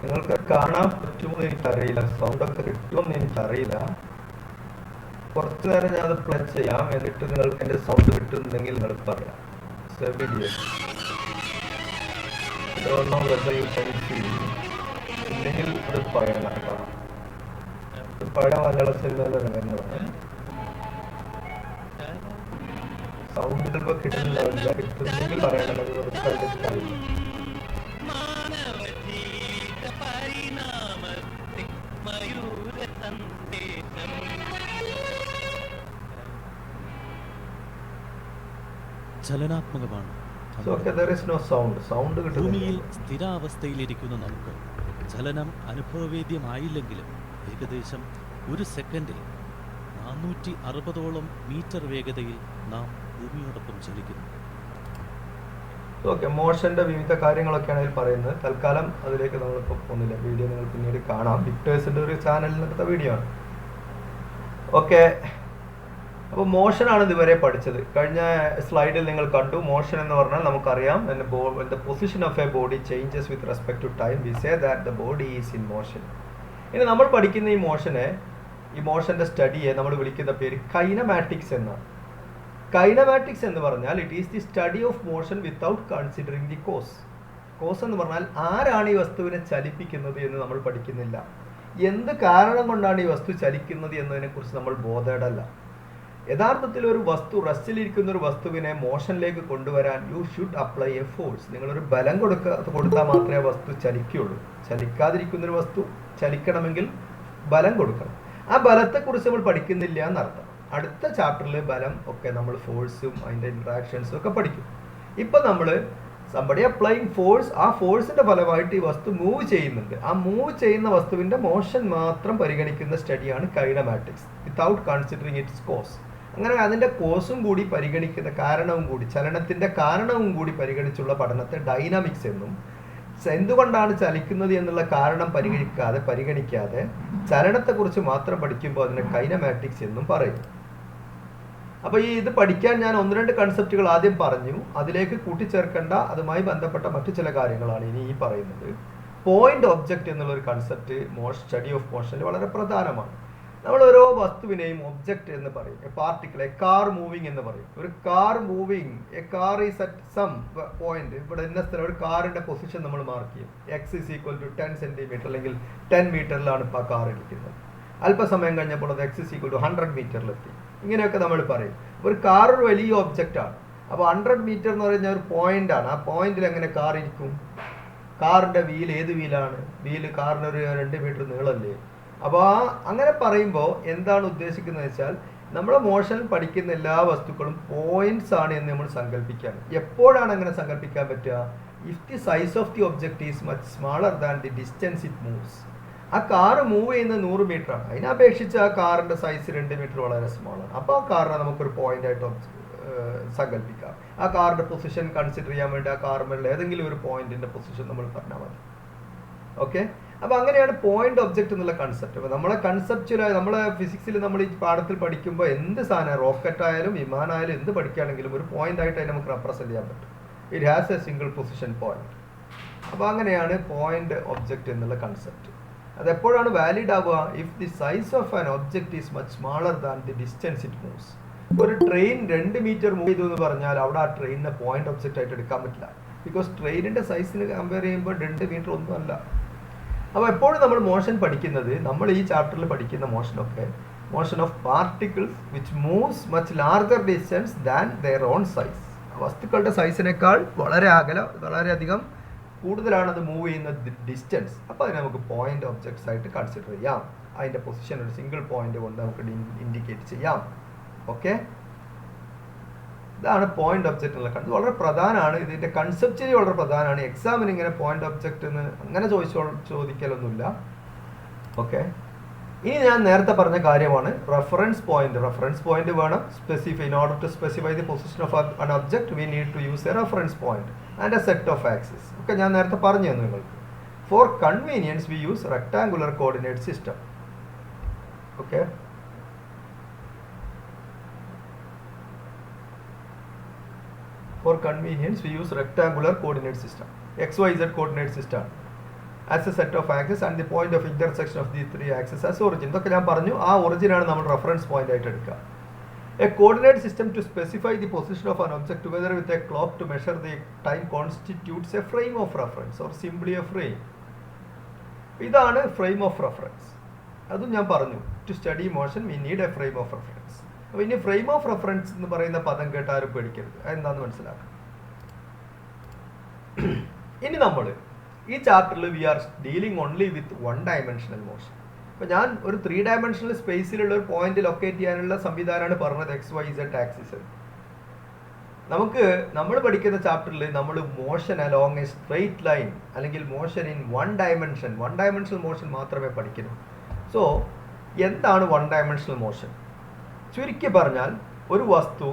നിങ്ങൾക്ക് കാണാൻ പറ്റുമോ എന്ന് എനിക്കറിയില്ല. സൗണ്ടൊക്കെ കിട്ടുമെന്ന് എനിക്കറിയില്ല. കുറച്ചു നേരം ഞാൻ അത് പ്ലേ ചെയ്യാം. എന്നിട്ട് നിങ്ങൾക്ക് എൻ്റെ സൗണ്ട് കിട്ടുന്നുണ്ടെങ്കിൽ നിങ്ങൾ പറയാം. ഇല്ലെങ്കിൽ അത് പറയണം കേട്ടോ. പഴയ മലയാള സിനിമയിലെ രംഗങ്ങളാണ്. സൗണ്ട് ചിലപ്പോൾ കിട്ടുന്നില്ല. കിട്ടുന്നെങ്കിൽ പറയണത് കണ്ടിട്ടില്ല. ചലനാത്മകമാണ്. ഭൂമിയിൽ സ്ഥിരാവസ്ഥയിലിരിക്കുന്ന നമുക്ക് ചലനം അനുഭവവേദ്യമായില്ലെങ്കിലും ഏകദേശം 1 സെക്കൻഡിൽ 460ഓളം മീറ്റർ വേഗതയിൽ നാം ഭൂമിയോടൊപ്പം ചലിക്കുന്നു. ഓക്കെ, മോഷന്റെ വിവിധ കാര്യങ്ങളൊക്കെയാണ് ഇതിൽ പറയുന്നത്. തൽക്കാലം അതിലേക്ക് നമ്മളിപ്പോൾ പോകുന്നില്ല. വീഡിയോ നിങ്ങൾ പിന്നീട് കാണാം. വിക്ടേഴ്സിന്റെ ഒരു ചാനലിനടുത്ത വീഡിയോ ആണ്. ഓക്കെ, അപ്പോൾ മോഷനാണ് ഇതുവരെ പഠിച്ചത്. കഴിഞ്ഞ സ്ലൈഡിൽ നിങ്ങൾ കണ്ടു. മോഷൻ എന്ന് പറഞ്ഞാൽ നമുക്കറിയാം, the position of a body changes with respect to time. We say that the body is in motion. ഇനി നമ്മൾ പഠിക്കുന്ന ഈ മോഷന്റെ സ്റ്റഡിയെ നമ്മൾ വിളിക്കുന്ന പേര് കൈനമാറ്റിക്സ് എന്നാണ്. കൈനമാറ്റിക്സ് എന്ന് പറഞ്ഞാൽ it is the study of motion without considering the cause. Cause എന്ന് പറഞ്ഞാൽ ആരാണ് ഈ വസ്തുവിനെ ചലിപ്പിക്കുന്നത് എന്ന് നമ്മൾ പഠിക്കുന്നില്ല. എന്ത് കാരണം കൊണ്ടാണ് ഈ വസ്തു ചലിക്കുന്നത് എന്നതിനെക്കുറിച്ച് നമ്മൾ ബോധേഡല്ല. യഥാർത്ഥത്തിൽ ഒരു വസ്തു റെസ്റ്റിലിരിക്കുന്ന ഒരു വസ്തുവിനെ മോഷനിലേക്ക് കൊണ്ടുവരാൻ you should apply A force. നിങ്ങളൊരു ബലം കൊടുത്താൽ മാത്രമേ വസ്തു ചലിക്കുകയുള്ളൂ. ചലിക്കാതിരിക്കുന്നൊരു വസ്തു ചലിക്കണമെങ്കിൽ ബലം കൊടുക്കണം. ആ ബലത്തെക്കുറിച്ച് നമ്മൾ പഠിക്കുന്നില്ല എന്നർത്ഥം. അടുത്ത ചാപ്റ്ററിൽ ബലം ഒക്കെ നമ്മൾ ഫോഴ്സും അതിൻ്റെ ഇൻട്രാക്ഷൻസും ഒക്കെ പഠിക്കും. ഇപ്പം നമ്മൾ somebody applying ഫോഴ്സ്, ആ ഫോഴ്സിന്റെ ഫലമായിട്ട് ഈ വസ്തു മൂവ് ചെയ്യുന്നുണ്ട്. ആ മൂവ് ചെയ്യുന്ന വസ്തുവിന്റെ മോഷൻ മാത്രം പരിഗണിക്കുന്ന സ്റ്റഡിയാണ് kinematics without considering its cause. അങ്ങനെ അതിന്റെ കോസും കൂടി പരിഗണിക്കുന്ന കാരണവും കൂടി, ചലനത്തിന്റെ കാരണവും കൂടി പരിഗണിച്ചുള്ള പഠനത്തെ ഡൈനാമിക്സ് എന്നും, എന്തുകൊണ്ടാണ് ചലിക്കുന്നത് എന്നുള്ള കാരണം പരിഗണിക്കാതെ ചലനത്തെക്കുറിച്ച് മാത്രം പഠിക്കുമ്പോൾ അതിനെ കൈനമാറ്റിക്സ് എന്നും പറയും. അപ്പോൾ ഇത് പഠിക്കാൻ ഞാൻ ഒന്ന് രണ്ട് കൺസെപ്റ്റുകൾ ആദ്യം പറഞ്ഞു. അതിലേക്ക് കൂട്ടിച്ചേർക്കേണ്ട അതുമായി ബന്ധപ്പെട്ട മറ്റു ചില കാര്യങ്ങളാണ് ഇനി ഈ പറയുന്നത്. പോയിന്റ് ഒബ്ജക്റ്റ് എന്നുള്ളൊരു കൺസെപ്റ്റ് സ്റ്റഡി ഓഫ് മോഷനിൽ വളരെ പ്രധാനമാണ്. നമ്മൾ ഓരോ വസ്തുവിനെയും ഒബ്ജക്റ്റ് എന്ന് പറയും. A particle, a car moving എന്ന് പറയും. ഒരു car moving, a car is at some point. ഇവിടെ ഇന്ന സ്ഥലം ഒരു കാറിന്റെ പൊസിഷൻ നമ്മൾ മാർക്ക് ചെയ്യും. X is equal to 10 centimetre അല്ലെങ്കിൽ 10 മീറ്ററിലാണ് ഇപ്പോൾ ആ കാർ ഇരിക്കുന്നത്. അല്പസമയം കഴിഞ്ഞപ്പോൾ അത് എക്സ് ഈസ് ഈക്വൽ ടു 100 മീറ്ററിലെത്തി. ഇങ്ങനെയൊക്കെ നമ്മൾ പറയും. ഒരു കാർ ഒരു വലിയ ഒബ്ജക്റ്റ് ആണ്. അപ്പോൾ 100 മീറ്റർ എന്ന് പറഞ്ഞാൽ ഒരു പോയിന്റ് ആണ്. ആ പോയിന്റിൽ എങ്ങനെ കാർ ഇരിക്കും? കാറിന്റെ വീൽ ഏത് വീലാണ്? വീല് കാറിന് ഒരു 2 മീറ്റർ നീളല്ലേ? അപ്പോൾ അങ്ങനെ പറയുമ്പോൾ എന്താണ് ഉദ്ദേശിക്കുന്നത് വെച്ചാൽ നമ്മുടെ മോഷൻ പഠിക്കുന്ന എല്ലാ വസ്തുക്കളും പോയിന്റ്സ് ആണ് എന്ന് നമ്മൾ സങ്കല്പിക്കുകയാണ്. എപ്പോഴാണ് അങ്ങനെ സങ്കല്പിക്കാൻ പറ്റുക? If the size of the object is much smaller than the distance it moves. ആ കാറ് മൂവ് ചെയ്യുന്നത് 100 മീറ്റർ ആണ്. അതിനപേക്ഷിച്ച് ആ കാറിന്റെ സൈസ് 2 മീറ്റർ വളരെ സ്മാളാണ്. അപ്പോൾ ആ കാറിനെ നമുക്കൊരു പോയിന്റ് ആയിട്ട് സങ്കല്പിക്കാം. ആ കാറിന്റെ പൊസിഷൻ കൺസിഡർ ചെയ്യാൻ വേണ്ടി ആ കാറിനുള്ള ഏതെങ്കിലും ഒരു പോയിന്റിന്റെ പൊസിഷൻ നമ്മൾ പറഞ്ഞാൽ മതി. ഓക്കെ, അപ്പോൾ അങ്ങനെയാണ് പോയിന്റ് ഒബ്ജക്റ്റ് എന്നുള്ള കൺസെപ്റ്റ്. അപ്പോൾ നമ്മളെ കൺസെപ്റ്റുവലായി നമ്മളെ ഫിസിക്സിൽ നമ്മൾ ഈ പാഠത്തിൽ പഠിക്കുമ്പോൾ എന്ത് സാധനം, റോക്കറ്റ് ആയാലും വിമാനമായാലും എന്ത് പഠിക്കുകയാണെങ്കിലും ഒരു പോയിന്റ് ആയിട്ട് അതിനെ നമുക്ക് റെപ്രസെന്റ് ചെയ്യാൻ പറ്റും. It has A single position point. അപ്പോൾ അങ്ങനെയാണ് പോയിന്റ് ഒബ്ജക്റ്റ് എന്നുള്ള കൺസെപ്റ്റ്. അതെപ്പോഴാണ് വാലിഡ് ആവുക? If the size of an object is much smaller than the distance it moves. ഒരു ട്രെയിൻ 2 മീറ്റർ മൂവ് ചെയ്തു എന്ന് പറഞ്ഞാൽ അവിടെ ആ ട്രെയിനിനെ പോയിന്റ് ഒബ്ജക്റ്റ് ആയിട്ട് എടുക്കാൻ പറ്റില്ല. ബിക്കോസ് ട്രെയിനിന്റെ സൈസിന് കമ്പയർ ചെയ്യുമ്പോൾ 2 മീറ്റർ ഒന്നും അല്ല. അപ്പോൾ എപ്പോഴും നമ്മൾ മോഷൻ പഠിക്കുന്നത്, നമ്മൾ ഈ ചാപ്റ്ററിൽ പഠിക്കുന്ന മോഷനൊക്കെ motion of particles which moves much larger distance than their own size. വസ്തുക്കളുടെ സൈസിനേക്കാൾ വളരെയധികം കൂടുതലാണ് അത് മൂവ് ചെയ്യുന്ന ഡിസ്റ്റൻസ്. അപ്പോൾ അതിനെ നമുക്ക് പോയിന്റ് ഒബ്ജക്ട്സ് ആയിട്ട് കൺസിഡർ ചെയ്യാം. അതിൻ്റെ പൊസിഷൻ ഒരു സിംഗിൾ പോയിന്റ് കൊണ്ട് നമുക്ക് ഇൻഡിക്കേറ്റ് ചെയ്യാം. ഓക്കെ, ഇതാണ് പോയിന്റ് ഒബ്ജക്റ്റ് എന്നുള്ള കൺസെപ്റ്റ്. വളരെ പ്രധാനമാണ്. ഇതിൻ്റെ കൺസെപ്റ്റിന് വളരെ പ്രധാനമാണ്. എക്സാമിന് ഇങ്ങനെ പോയിന്റ് ഒബ്ജക്റ്റ് എന്ന് അങ്ങനെ ചോദിക്കലൊന്നുമില്ല. ഓക്കെ, ഇനി ഞാൻ നേരത്തെ പറഞ്ഞ കാര്യമാണ് റെഫറൻസ് പോയിന്റ്. റെഫറൻസ് പോയിന്റ് വേണം specify. In order to specify the position of an object we need to use a reference point and a set of axes. ഒക്കെ ഞാൻ നേരത്തെ പറഞ്ഞു തന്നു നിങ്ങൾക്ക്. For convenience we use rectangular coordinate system. Okay, for convenience we use rectangular coordinate system, xyz coordinate system as a set of axes and the point of intersection of the 3 axes as origin. ഇതൊക്കെ ഞാൻ പറഞ്ഞു. ആ origin ആണ് നമ്മൾ reference point ആയിട്ട് എടുക്കുക. A coordinate system to specify the position of an object together with a clock to measure the time constitutes a frame of reference or simply a frame. ഇതാണ് frame of reference. അതും ഞാൻ പറഞ്ഞു. To study motion we need a frame of reference. അപ്പോൾ ഇനി frame of reference എന്ന് പറയുന്ന പദം കേട്ട് ആരും പേടിക്കരുത്. അതെന്താണെന്ന് മനസ്സിലാക്കാം. ഇനി നമ്മൾ ഈ ചാപ്റ്ററിൽ we are dealing only with 1 dimensional motion. അപ്പോൾ ഞാൻ ഒരു 3 ഡയമെൻഷണൽ സ്പേസിലുള്ള ഒരു പോയിന്റ് ലൊക്കേറ്റ് ചെയ്യാനുള്ള സംവിധാനമാണ് പറഞ്ഞത് XYZ ആക്സിസ്. നമ്മൾ പഠിക്കുന്ന ചാപ്റ്ററിൽ നമ്മൾ motion along a straight line അല്ലെങ്കിൽ മോഷൻ ഇൻ 1 ഡയമെൻഷണൽ മോഷൻ മാത്രമേ പഠിക്കുന്നു. സോ എന്താണ് 1 ഡയമെൻഷണൽ മോഷൻ? ചുരുക്കി പറഞ്ഞാൽ ഒരു വസ്തു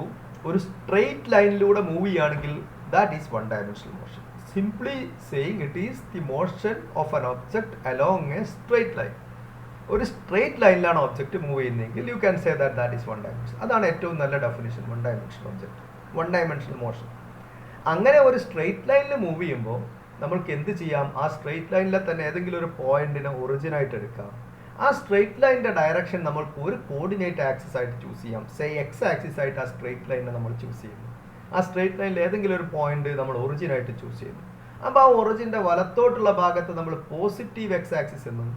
ഒരു സ്ട്രെയിറ്റ് ലൈനിലൂടെ മൂവ് ചെയ്യുകയാണെങ്കിൽ that is 1 dimensional motion. Simply saying it is the motion of an object along a straight line. ഒരു സ്ട്രെയിറ്റ് ലൈനിലാണ് ഒബ്ജക്റ്റ് മൂവ് ചെയ്യുന്നതെങ്കിൽ you can say that is 1 dimension. അതാണ് ഏറ്റവും നല്ല definition. 1 dimensional object, 1 dimensional motion. അങ്ങനെ ഒരു straight ലൈനിൽ move ചെയ്യുമ്പോൾ നമ്മൾക്ക് എന്ത് ചെയ്യാം? ആ സ്ട്രെയിറ്റ് ലൈനിലെ തന്നെ ഏതെങ്കിലും ഒരു പോയിന്റിനെ ഒറിജിനായിട്ട് എടുക്കാം. ആ സ്ട്രെയിറ്റ് ലൈനിൻ്റെ ഡയറക്ഷൻ നമ്മൾക്ക് ഒരു കോർഡിനേറ്റ് ആക്സിസ് ആയിട്ട് ചൂസ് ചെയ്യാം. സേ എക്സ് ആക്സിസ് ആയിട്ട് ആ സ്ട്രെയിറ്റ് ലൈനിനെ നമ്മൾ ചൂസ് ചെയ്യുന്നു. ആ സ്ട്രെയിറ്റ് ലൈനിൽ ഏതെങ്കിലും ഒരു പോയിന്റ് നമ്മൾ ഒറിജിനായിട്ട് ചൂസ് ചെയ്യുന്നു. അപ്പോൾ ആ ഒറിജിൻ്റെ വലത്തോട്ടുള്ള ഭാഗത്ത് നമ്മൾ പോസിറ്റീവ് എക്സ് ആക്സിസ് എന്നും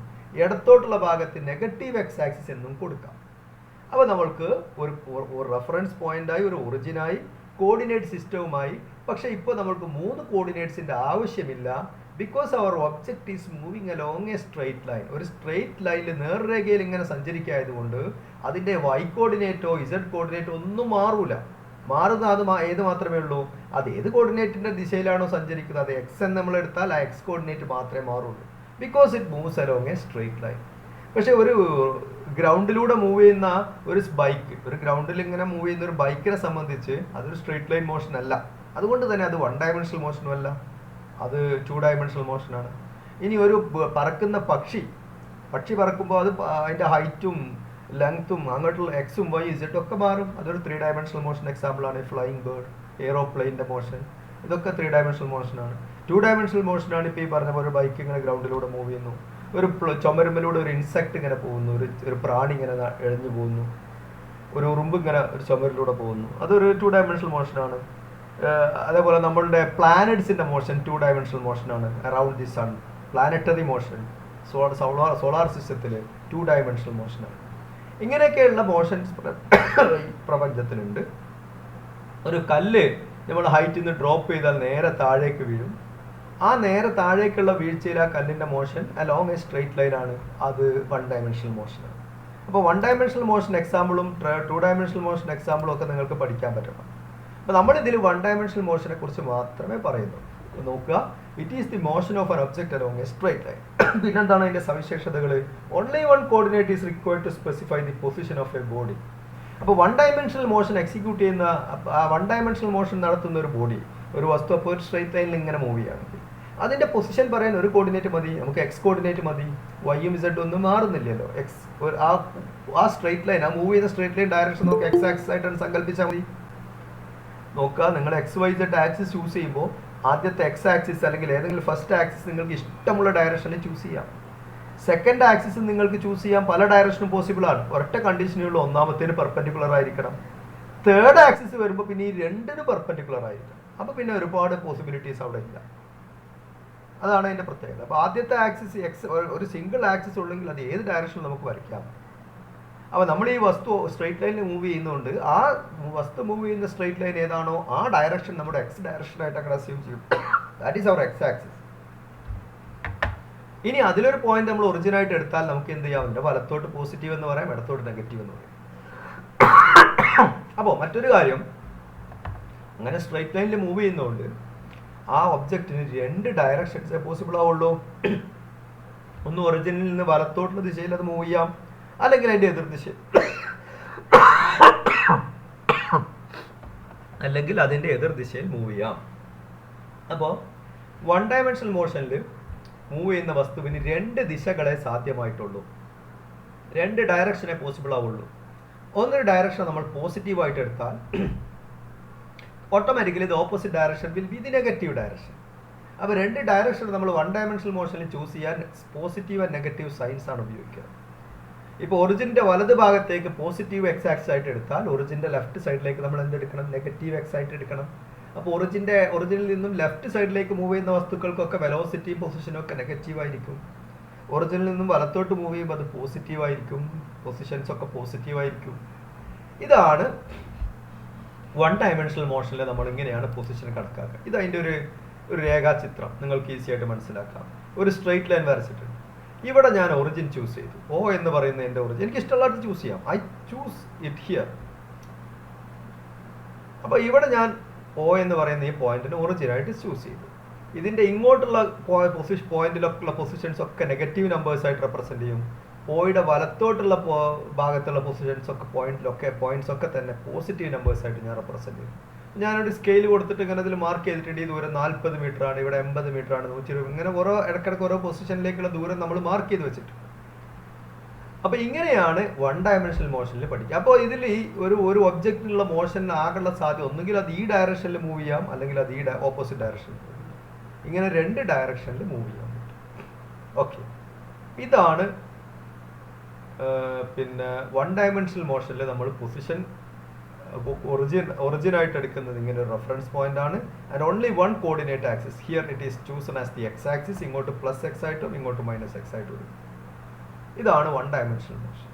ഇടത്തോട്ടുള്ള ഭാഗത്ത് നെഗറ്റീവ് എക്സ് ആക്സിസ് എന്നും കൊടുക്കാം. അപ്പോൾ നമ്മൾക്ക് ഒരു റെഫറൻസ് പോയിന്റായി, ഒരു ഒറിജിനായി, കോർഡിനേറ്റ് സിസ്റ്റവുമായി. പക്ഷേ ഇപ്പോൾ നമ്മൾക്ക് 3 കോർഡിനേറ്റ്സിൻ്റെ ആവശ്യമില്ല. Because our object is moving along a straight line. ഒരു സ്ട്രെയിറ്റ് ലൈനിൽ നേർരേഖയിൽ ഇങ്ങനെ സഞ്ചരിക്കായതുകൊണ്ട് അതിൻ്റെ Y കോർഡിനേറ്റോ Z കോർഡിനേറ്റോ ഒന്നും മാറൂല. മാറുന്ന അത് ഏത് മാത്രമേ ഉള്ളൂ? അത് ഏത് കോർഡിനേറ്റിൻ്റെ ദിശയിലാണോ സഞ്ചരിക്കുന്നത്, അത് X എന്ന് നമ്മൾ എടുത്താൽ ആ X കോർഡിനേറ്റ് മാത്രമേ മാറുള്ളൂ. Because it moves along a straight line. പക്ഷേ ഒരു ഗ്രൗണ്ടിലൂടെ മൂവ് ചെയ്യുന്ന ഒരു ഗ്രൗണ്ടിൽ ഇങ്ങനെ മൂവ് ചെയ്യുന്ന ഒരു ബൈക്കിനെ സംബന്ധിച്ച് അതൊരു സ്ട്രെയിറ്റ് ലൈൻ മോഷൻ അല്ല. അതുകൊണ്ട് തന്നെ അത് 1 ഡയമെൻഷണൽ മോഷനും അല്ല, അത് 2 ഡയമെൻഷണൽ മോഷനാണ്. ഇനി ഒരു പറക്കുന്ന പക്ഷി പറക്കുമ്പോൾ അത് അതിൻ്റെ ഹൈറ്റും ലെങ്ത്തും അങ്ങോട്ടുള്ള എക്സും വൈ ഇസഡ് ഒക്കെ മാറും. അതൊരു 3 ഡയമെൻഷണൽ മോഷൻ എക്സാമ്പിളാണ്. ഫ്ലൈയിങ് ബേർഡ്, എയ്റോപ്ലെയിൻ്റെ മോഷൻ, ഇതൊക്കെ 3 ഡയമെൻഷണൽ മോഷനാണ്. 2 ഡയമെൻഷണൽ മോഷനാണ് ഇപ്പോൾ ഈ പറഞ്ഞ പോലെ ബൈക്ക് ഇങ്ങനെ ഗ്രൗണ്ടിലൂടെ മൂവ് ചെയ്യുന്നു, ഒരു ചുമരുമ്പിലൂടെ ഒരു ഇൻസെക്ട് ഇങ്ങനെ പോകുന്നു, ഒരു പ്രാണി ഇങ്ങനെ എഴഞ്ഞു പോകുന്നു, ഒരു ഉറുമ്പ് ഇങ്ങനെ ഒരു ചുമരിലൂടെ പോകുന്നു, അതൊരു 2 ഡയമെൻഷണൽ മോഷനാണ്. അതേപോലെ നമ്മളുടെ പ്ലാനറ്റ്സിൻ്റെ മോഷൻ 2 ഡയമെൻഷണൽ മോഷനാണ്. Around the sun, planetary motion solar സിസ്റ്റത്തിൽ 2 ഡയമെൻഷണൽ മോഷനാണ്. ഇങ്ങനെയൊക്കെയുള്ള മോഷൻസ് പ്രപഞ്ചത്തിലുണ്ട്. ഒരു കല്ല് നമ്മൾ ഹൈറ്റിൽ നിന്ന് ഡ്രോപ്പ് ചെയ്താൽ നേരെ താഴേക്ക് വീഴും. ആ നേരെ താഴേക്കുള്ള വീഴ്ചയിൽ ആ കല്ലിൻ്റെ motion along a straight line ആണ്. അത് 1 ഡയമെൻഷണൽ മോഷനാണ്. അപ്പോൾ 1 ഡയമെൻഷണൽ മോഷൻ എക്സാമ്പിളും 2 ഡയമെൻഷണൽ മോഷൻ എക്സാമ്പിളും ഒക്കെ നിങ്ങൾക്ക് പഠിക്കാൻ പറ്റണം. അപ്പോൾ നമ്മളിതിൽ 1 ഡയമെൻഷണൽ മോഷനെ കുറിച്ച് മാത്രമേ പറയുന്നു. നോക്കുക, it is the motion of an object along a straight line. പിന്നെന്താണ് അതിൻ്റെ സവിശേഷതകൾ? Only 1 coordinate is required to specify the position of a body. അപ്പോൾ 1 ഡയമെൻഷണൽ മോഷൻ എക്സിക്യൂട്ട് ചെയ്യുന്ന, 1 ഡയമെൻഷണൽ മോഷൻ നടത്തുന്ന ഒരു ബോഡി, ഒരു വസ്തു അപ്പോൾ ഒരു സ്ട്രെയിറ്റ് ലൈനിൽ ഇങ്ങനെ മൂവ് ചെയ്യുകയാണെങ്കിൽ അതിൻ്റെ പൊസിഷൻ പറയാൻ ഒരു കോർഡിനേറ്റ് മതി. നമുക്ക് എക്സ് കോർഡിനേറ്റ് മതി. വൈയും ഇസഡും ഒന്നും മാറുന്നില്ലല്ലോ. ആ സ്ട്രെയിറ്റ് ലൈൻ, ആ മൂവ് ചെയ്യുന്ന സ്ട്രെയിറ്റ് ലൈൻ ഡയറക്ഷൻ നമുക്ക് എക്സ് ആക്സിസ് ആയിട്ടാണ് സങ്കല്പിച്ചാൽ മതി. നോക്കുക, നിങ്ങൾ X Y Z axis choose ചെയ്യുമ്പോൾ ആദ്യത്തെ എക്സ് ആക്സിസ് അല്ലെങ്കിൽ ഏതെങ്കിലും ഫസ്റ്റ് ആക്സിസ് നിങ്ങൾക്ക് ഇഷ്ടമുള്ള ഡയറക്ഷനിൽ ചൂസ് ചെയ്യാം. സെക്കൻഡ് ആക്സിസ് നിങ്ങൾക്ക് ചൂസ് ചെയ്യാൻ പല ഡയറക്ഷനും പോസിബിൾ ആണ്. ഒരൊറ്റ കണ്ടീഷനുള്ള ഒന്നാമത്തേന് പെർപെൻഡിക്കുലർ ആയിരിക്കണം. തേർഡ് ആക്സിസ് വരുമ്പോൾ പിന്നെ ഈ രണ്ടിന് പെർപെൻഡിക്കുലർ ആയിരിക്കണം. അപ്പോൾ പിന്നെ ഒരുപാട് പോസിബിലിറ്റീസ് അവിടെ ഇല്ല. അതാണ് അതിൻ്റെ പ്രത്യേകത. അപ്പോൾ ആദ്യത്തെ ആക്സിസ് എക്സ്, ഒരു സിംഗിൾ ആക്സിസ് ഉള്ളെങ്കിൽ അത് ഏത് ഡയറക്ഷനിൽ നമുക്ക് വരയ്ക്കാം. അപ്പോൾ നമ്മൾ ഈ വസ്തു സ്ട്രെയിറ്റ് ലൈനിൽ മൂവ് ചെയ്യുന്നതുകൊണ്ട് ആ വസ്തു മൂവ് ചെയ്യുന്ന സ്ട്രെയിറ്റ് ലൈൻ ഏതാണോ ആ ഡയറക്ഷൻ നമ്മുടെ എക്സ് ഡയറക്ഷനായിട്ട് അങ്ങനെ അസ്യൂം ചെയ്യും. That is our X axis. ഇനി അതിലൊരു പോയിന്റ് നമ്മൾ ഒറിജിനായിട്ട് എടുത്താൽ നമുക്ക് എന്ത് ചെയ്യാം? അതിൻ്റെ വലത്തോട്ട് പോസിറ്റീവ് എന്ന് പറയാം, ഇടത്തോട്ട് നെഗറ്റീവ് എന്ന് പറയും. അപ്പോൾ മറ്റൊരു കാര്യം, അങ്ങനെ സ്ട്രെയിറ്റ് ലൈനിൽ മൂവ് ചെയ്യുന്നതുകൊണ്ട് ആ ഒബ്ജക്റ്റിന് 2 ഡയറക്ഷൻസേ പോസിബിൾ ആവുള്ളൂ. ഒന്ന് ഒറിജിനിൽ നിന്ന് വലത്തോട്ടുള്ള ദിശയിൽ അത് മൂവ് ചെയ്യാം, അല്ലെങ്കിൽ അതിൻ്റെ എതിർദിശ, അല്ലെങ്കിൽ അതിൻ്റെ എതിർദിശയിൽ മൂവ് ചെയ്യാം. അപ്പോൾ 1 ഡയമെൻഷണൽ മോഷനിൽ മൂവ് ചെയ്യുന്ന വസ്തുവിന് 2 ദിശകളെ സാധ്യമായിട്ടുള്ളൂ, 2 ഡയറക്ഷനെ പോസിബിൾ ആവുള്ളൂ. ഒന്നൊരു ഡയറക്ഷൻ നമ്മൾ പോസിറ്റീവായിട്ട് എടുത്താൽ ഓട്ടോമാറ്റിക്കലി ഇത് opposite direction will be the negative direction. അപ്പോൾ 2 ഡയറക്ഷൻ നമ്മൾ 1 ഡയമെൻഷണൽ മോഷനിൽ ചൂസ് ചെയ്യാൻ പോസിറ്റീവ് ആൻഡ് നെഗറ്റീവ് സൈൻസ് ആണ് ഉപയോഗിക്കുക. ഇപ്പോൾ ഒറിജിൻ്റെ വലത് ഭാഗത്തേക്ക് പോസിറ്റീവ് എക്സ് ആക്സിസ് ആയിട്ട് എടുത്താൽ ഒറിജിൻ്റെ ലെഫ്റ്റ് സൈഡിലേക്ക് നമ്മൾ എന്തെടുക്കണം? നെഗറ്റീവ് എക്സ് ആയിട്ട് എടുക്കണം. അപ്പോൾ ഒറിജിനിൽ നിന്നും ലെഫ്റ്റ് സൈഡിലേക്ക് മൂവ് ചെയ്യുന്ന വസ്തുക്കൾക്കൊക്കെ വെലോസിറ്റിയും പൊസിഷനും ഒക്കെ നെഗറ്റീവ് ആയിരിക്കും. ഒറിജിനിൽ നിന്നും വലത്തോട്ട് മൂവ് ചെയ്യുമ്പോൾ അത് പോസിറ്റീവ് ആയിരിക്കും, പൊസിഷൻസ് ഒക്കെ പോസിറ്റീവ് ആയിരിക്കും. ഇതാണ് 1 ഡയമെൻഷണൽ മോഷനിൽ നമ്മൾ ഇങ്ങനെയാണ് പൊസിഷൻ കണക്കാക്കുക. ഇത് അതിൻ്റെ ഒരു രേഖാചിത്രം നിങ്ങൾക്ക് ഈസി ആയിട്ട് മനസ്സിലാക്കാം. ഒരു സ്ട്രെയിറ്റ് ലൈൻ വരച്ചിട്ടുണ്ട്. ഇവിടെ ഞാൻ ഒറിജിൻ ചൂസ് ചെയ്തു. ഓ എന്ന് പറയുന്ന എൻ്റെ ഒറിജിൻ എനിക്ക് ഇഷ്ടമുള്ളത് ചൂസ് ചെയ്യാം. I choose it here. അപ്പോൾ ഇവിടെ ഞാൻ ഓ എന്ന് പറയുന്ന ഈ പോയിന്റിന് ഒറിജിനായിട്ട് ചൂസ് ചെയ്തു. ഇതിൻ്റെ ഇങ്ങോട്ടുള്ള പോയിന്റിലൊക്കെയുള്ള പൊസിഷൻസ് ഒക്കെ നെഗറ്റീവ് നമ്പേഴ്സായിട്ട് റെപ്രസെൻറ്റ് ചെയ്യും. ഓയുടെ വലത്തോട്ടുള്ള ഭാഗത്തുള്ള പൊസിഷൻസ് ഒക്കെ പോയിന്റ്സ് ഒക്കെ തന്നെ പോസിറ്റീവ് നമ്പേഴ്സായിട്ട് ഞാൻ റെപ്രസെൻറ്റ് ചെയ്യും. ഞാനൊരു സ്കെയിൽ കൊടുത്തിട്ട് ഇങ്ങനെ ഇതിൽ മാർക്ക് ചെയ്തിട്ടുണ്ട്. ഈ ദൂരം 40 മീറ്റർ ആണ്, ഇവിടെ 80 മീറ്റർ ആണ്, 120, ഇങ്ങനെ ഇടയ്ക്കിടയ്ക്ക് ഓരോ പൊസിഷനിലേക്കുള്ള ദൂരം നമ്മൾ മാർക്ക് ചെയ്ത് വെച്ചിട്ടുണ്ട്. അപ്പോൾ ഇങ്ങനെയാണ് 1 ഡയമെൻഷണൽ മോഷനിൽ പഠിക്കുക. അപ്പോൾ ഇതിൽ ഈ ഒരു ഒബ്ജക്റ്റിലുള്ള മോഷന് ആകെയുള്ള സാധ്യത ഒന്നുകിൽ അത് ഈ ഡയറക്ഷനിൽ മൂവ് ചെയ്യാം, അല്ലെങ്കിൽ അത് ഈ ഓപ്പോസിറ്റ് ഡയറക്ഷനിൽ മൂവ് ചെയ്യാം. ഇങ്ങനെ 2 ഡയറക്ഷനിൽ മൂവ് ചെയ്യാൻ പറ്റും. ഓക്കെ, ഇതാണ് പിന്നെ 1 ഡയമെൻഷണൽ മോഷനിൽ നമ്മൾ പൊസിഷൻ ഒറിജിനായിട്ട് എടുക്കുന്നത് ഇങ്ങനെ ഒരു റെഫറൻസ് പോയിന്റ് ആണ്. And only 1 coordinate axis. Here it is chosen as the X axis. ഇങ്ങോട്ട് പ്ലസ് എക്സ് ആയിട്ടും ഇങ്ങോട്ട് മൈനസ് എക്സ് ആയിട്ടും വരും. ഇതാണ് 1 ഡയമെൻഷണൽ മോഷൻ.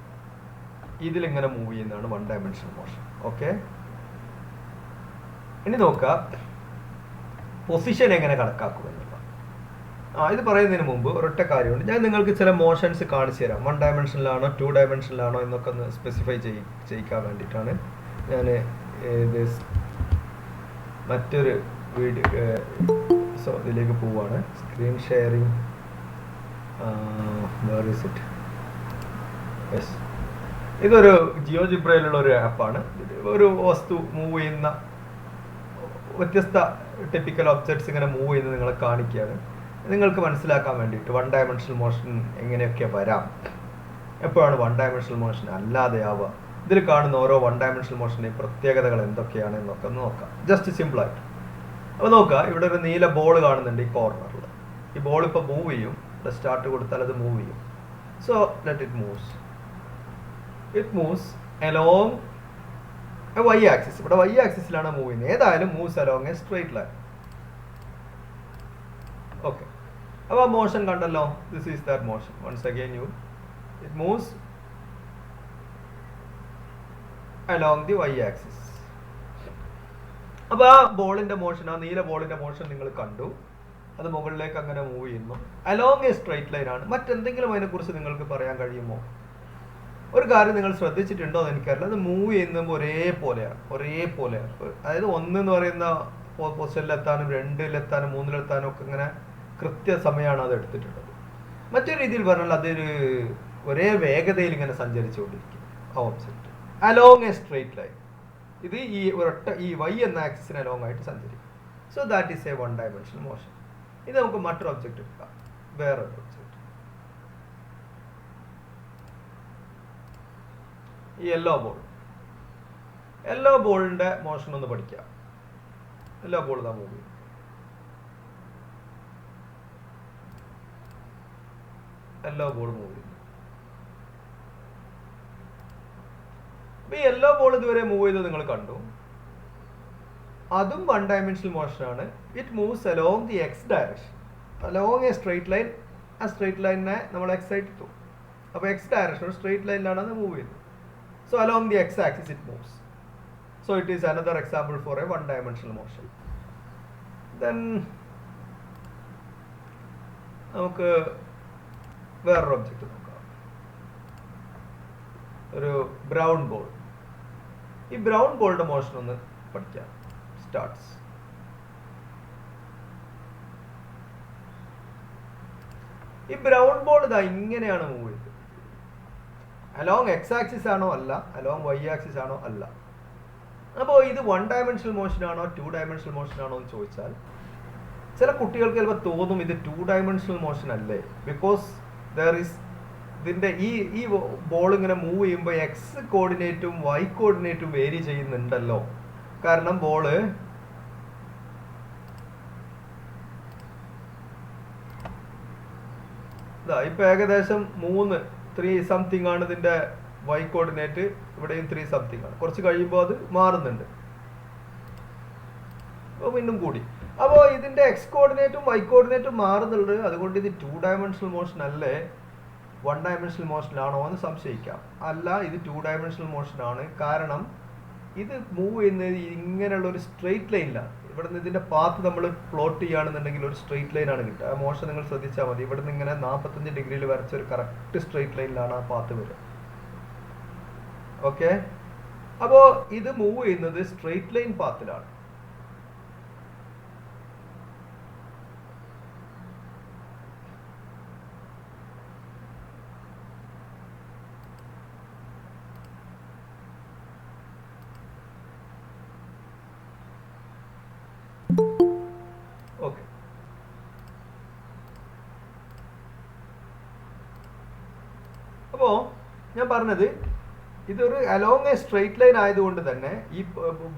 ഇതിലിങ്ങനെ മൂവ് ചെയ്യുന്നതാണ് 1 ഡയമെൻഷണൽ മോഷൻ. ഓക്കെ, ഇനി നോക്കാം പൊസിഷൻ എങ്ങനെ കണക്കാക്കുക എന്നുള്ള. ഇത് പറയുന്നതിന് മുമ്പ് ഒരൊറ്റ കാര്യമുണ്ട്. ഞാൻ നിങ്ങൾക്ക് ചില മോഷൻസ് കാണിച്ചു തരാം. 1 ഡയമെൻഷനിലാണോ 2 ഡയമെൻഷനിലാണോ എന്നൊക്കെ ഒന്ന് സ്പെസിഫൈ ചെയ്യിക്കാൻ വേണ്ടിയിട്ടാണ് ഞാൻ മറ്റൊരു ഇതിലേക്ക് പോവാണ്. Screen sharing, where is it? Yes, ഇതൊരു ജിയോജിബ്രയിലുള്ള ഒരു ആപ്പാണ്. ഒരു വസ്തു മൂവ് ചെയ്യുന്ന വ്യത്യസ്ത ടിപ്പിക്കൽ ഒബ്ജക്ട്സ് ഇങ്ങനെ മൂവ് ചെയ്യുന്നത് നിങ്ങളെ കാണിക്കുകയാണ്. നിങ്ങൾക്ക് മനസ്സിലാക്കാൻ വേണ്ടിയിട്ട് 1 ഡയമെൻഷണൽ മോഷൻ എങ്ങനെയൊക്കെ വരാം എപ്പോഴാണ് വൺ ഡയമെൻഷണൽ മോഷൻ അല്ലാതെയാവുക? ഇതിൽ കാണുന്ന ഓരോ വൺ ഡയമെൻഷണൽ മോഷൻ്റെയും പ്രത്യേകതകൾ എന്തൊക്കെയാണ് എന്നൊക്കെ നോക്കാം, ജസ്റ്റ് സിമ്പിളായിട്ട്. അപ്പോൾ നോക്കുക, ഇവിടെ ഒരു നീല ബോൾ കാണുന്നുണ്ട് ഈ കോർണറിൽ. ഈ ബോൾ ഇപ്പോൾ മൂവ് ചെയ്യും. സ്റ്റാർട്ട് കൊടുത്താൽ അത് മൂവ് ചെയ്യും. So let it moves along Y axis. ഇവിടെ വൈ ആക്സിസിലാണ് മൂവ് ചെയ്യുന്നത്. ഏതായാലും moves along a straight line. Okay, അപ്പോൾ മോഷൻ കണ്ടല്ലോ. This is that motion. Once again it moves along the Y axis. അപ്പോൾ ആ ബോളിന്റെ മോഷൻ, ആ നീല ബോളിന്റെ മോഷൻ നിങ്ങൾ കണ്ടു. അത് മുകളിലേക്ക് അങ്ങനെ മൂവ് ചെയ്യുന്നു. അലോങ് എ സ്ട്രെയിറ്റ് ലൈൻ ആണ്. മറ്റെന്തെങ്കിലും അതിനെക്കുറിച്ച് നിങ്ങൾക്ക് പറയാൻ കഴിയുമോ? ഒരു കാര്യം നിങ്ങൾ ശ്രദ്ധിച്ചിട്ടുണ്ടോ എന്ന് എനിക്കറിയില്ല, അത് മൂവ് ചെയ്യുമ്പോൾ ഒരേപോലെയാണ്. അതായത് 1 എന്ന് പറയുന്ന പൊസിഷനിലെത്താനും 2-ലെത്താനും 3-ലെത്താനും ഒക്കെ ഇങ്ങനെ കൃത്യസമയമാണ് അത് എടുത്തിട്ടുള്ളത്. മറ്റൊരു രീതിയിൽ പറഞ്ഞാൽ അതൊരു ഒരേ വേഗതയിൽ ഇങ്ങനെ സഞ്ചരിച്ചുകൊണ്ടിരിക്കും ആ object along a straight line. ഇത് ഈ വൈ എന്ന ആക്സിസിന് അലോങ് ആയിട്ട് സഞ്ചരിക്കും. So that is A one dimensional motion. ഇത് നമുക്ക് മറ്റൊരു ഒബ്ജക്റ്റ് എടുക്കാം, വേറൊരു ഒബ്ജക്റ്റ്. ഈ യെല്ലോ ബോളിന്റെ മോഷൻ ഒന്ന് പഠിക്കാം. യെല്ലോ ബോൾ ഇതാ മൂവ് ചെയ്യും. യെല്ലോ ബോൾ മൂവ് ചെയ്യുന്നു. ഈ യെല്ലോ ബോൾ ഇതുവരെ മൂവ് ചെയ്ത് നിങ്ങൾ കണ്ടു. അതും വൺ ഡയമെൻഷണൽ മോഷനാണ്. It moves along the X direction, along a straight line. ആ സ്ട്രെയിറ്റ് ലൈനിനെ നമ്മൾ എക്സ് ആയിട്ട് ഇട്ടു. അപ്പോൾ എക്സ് ഡയറക്ഷൻ സ്ട്രെയിറ്റ് ലൈനിലാണ് അത് മൂവ് ചെയ്യുന്നത്. So along the x-axis it moves. So it is another example for a one-dimensional motion. Then നമുക്ക് വേറൊരു ഒബ്ജക്റ്റ് നോക്കാം, ഒരു ബ്രൗൺ ബോൾ. ഈ ബ്രൗൺ ബോളിന്റെ മോഷൻ ഒന്ന് പഠിക്കാം. സ്റ്റാർട്ട്സ്. ഈ ബ്രൗൺ ബോൾ ഇതാ ഇങ്ങനെയാണ് മൂവ് ചെയ്തത്. അലോങ് എക്സ് ആക്സിസ് ആണോ? അല്ല. അലോങ് വൈ ആക്സിസ് ആണോ? അല്ല. അപ്പോൾ ഇത് വൺ ഡയമെൻഷണൽ മോഷൻ ആണോ 2 ഡയമെൻഷണൽ മോഷൻ ആണോ എന്ന് ചോദിച്ചാൽ ചില കുട്ടികൾക്ക് ചിലപ്പോൾ തോന്നും ഇത് 2 ഡയമെൻഷണൽ മോഷൻ അല്ലേ. ബിക്കോസ് ഇതിന്റെ ഈ ബോൾ ഇങ്ങനെ മൂവ് ചെയ്യുമ്പോൾ എക്സ് കോർഡിനേറ്റും വൈ കോർഡിനേറ്റും വേരി ചെയ്യുന്നുണ്ടല്ലോ. കാരണം ബോള് ഇപ്പൊ ഏകദേശം 3 സംതിങ് ആണ് ഇതിന്റെ വൈ കോർഡിനേറ്റ്. ഇവിടെയും 3 സംതിങ് ആണ്. കുറച്ച് കഴിയുമ്പോൾ അത് മാറുന്നുണ്ട്, വീണ്ടും കൂടി. അപ്പോൾ ഇതിന്റെ എക്സ് കോർഡിനേറ്റും വൈ കോർഡിനേറ്റും മാറുന്നുണ്ട്. അതുകൊണ്ട് ഇത് 2 ഡയമെൻഷണൽ മോഷൻ അല്ലേ 1 ഡയമെൻഷണൽ മോഷൻ ആണോ എന്ന് സംശയിക്കാം. അല്ല, ഇത് 2 ഡയമെൻഷണൽ മോഷൻ ആണ്. കാരണം ഇത് മൂവ് ചെയ്യുന്നത് ഇങ്ങനെയുള്ള ഒരു സ്ട്രെയിറ്റ് ലൈനിലാണ്. ഇവിടെ നിന്ന് ഇതിന്റെ പാത്ത് നമ്മൾ പ്ലോട്ട് ചെയ്യുകയാണെന്നുണ്ടെങ്കിൽ ഒരു സ്ട്രെയിറ്റ് ലൈനാണ് കിട്ടുക. ആ മോഷൻ നിങ്ങൾ ശ്രദ്ധിച്ചാൽ മതി. ഇവിടെ നിന്ന് ഇങ്ങനെ 45 ഡിഗ്രിയിൽ വരച്ച ഒരു കറക്റ്റ് സ്ട്രെയിറ്റ് ലൈനിലാണ് ആ പാത്ത് വരിക. ഓക്കെ, അപ്പോൾ ഇത് മൂവ് ചെയ്യുന്നത് സ്ട്രെയിറ്റ് ലൈൻ പാത്തിലാണ്. ഓക്കെ, അപ്പോൾ ഞാൻ പറഞ്ഞത് ഇതൊരു അലോങ് എ സ്ട്രെയിറ്റ് ലൈൻ ആയതുകൊണ്ട് തന്നെ ഈ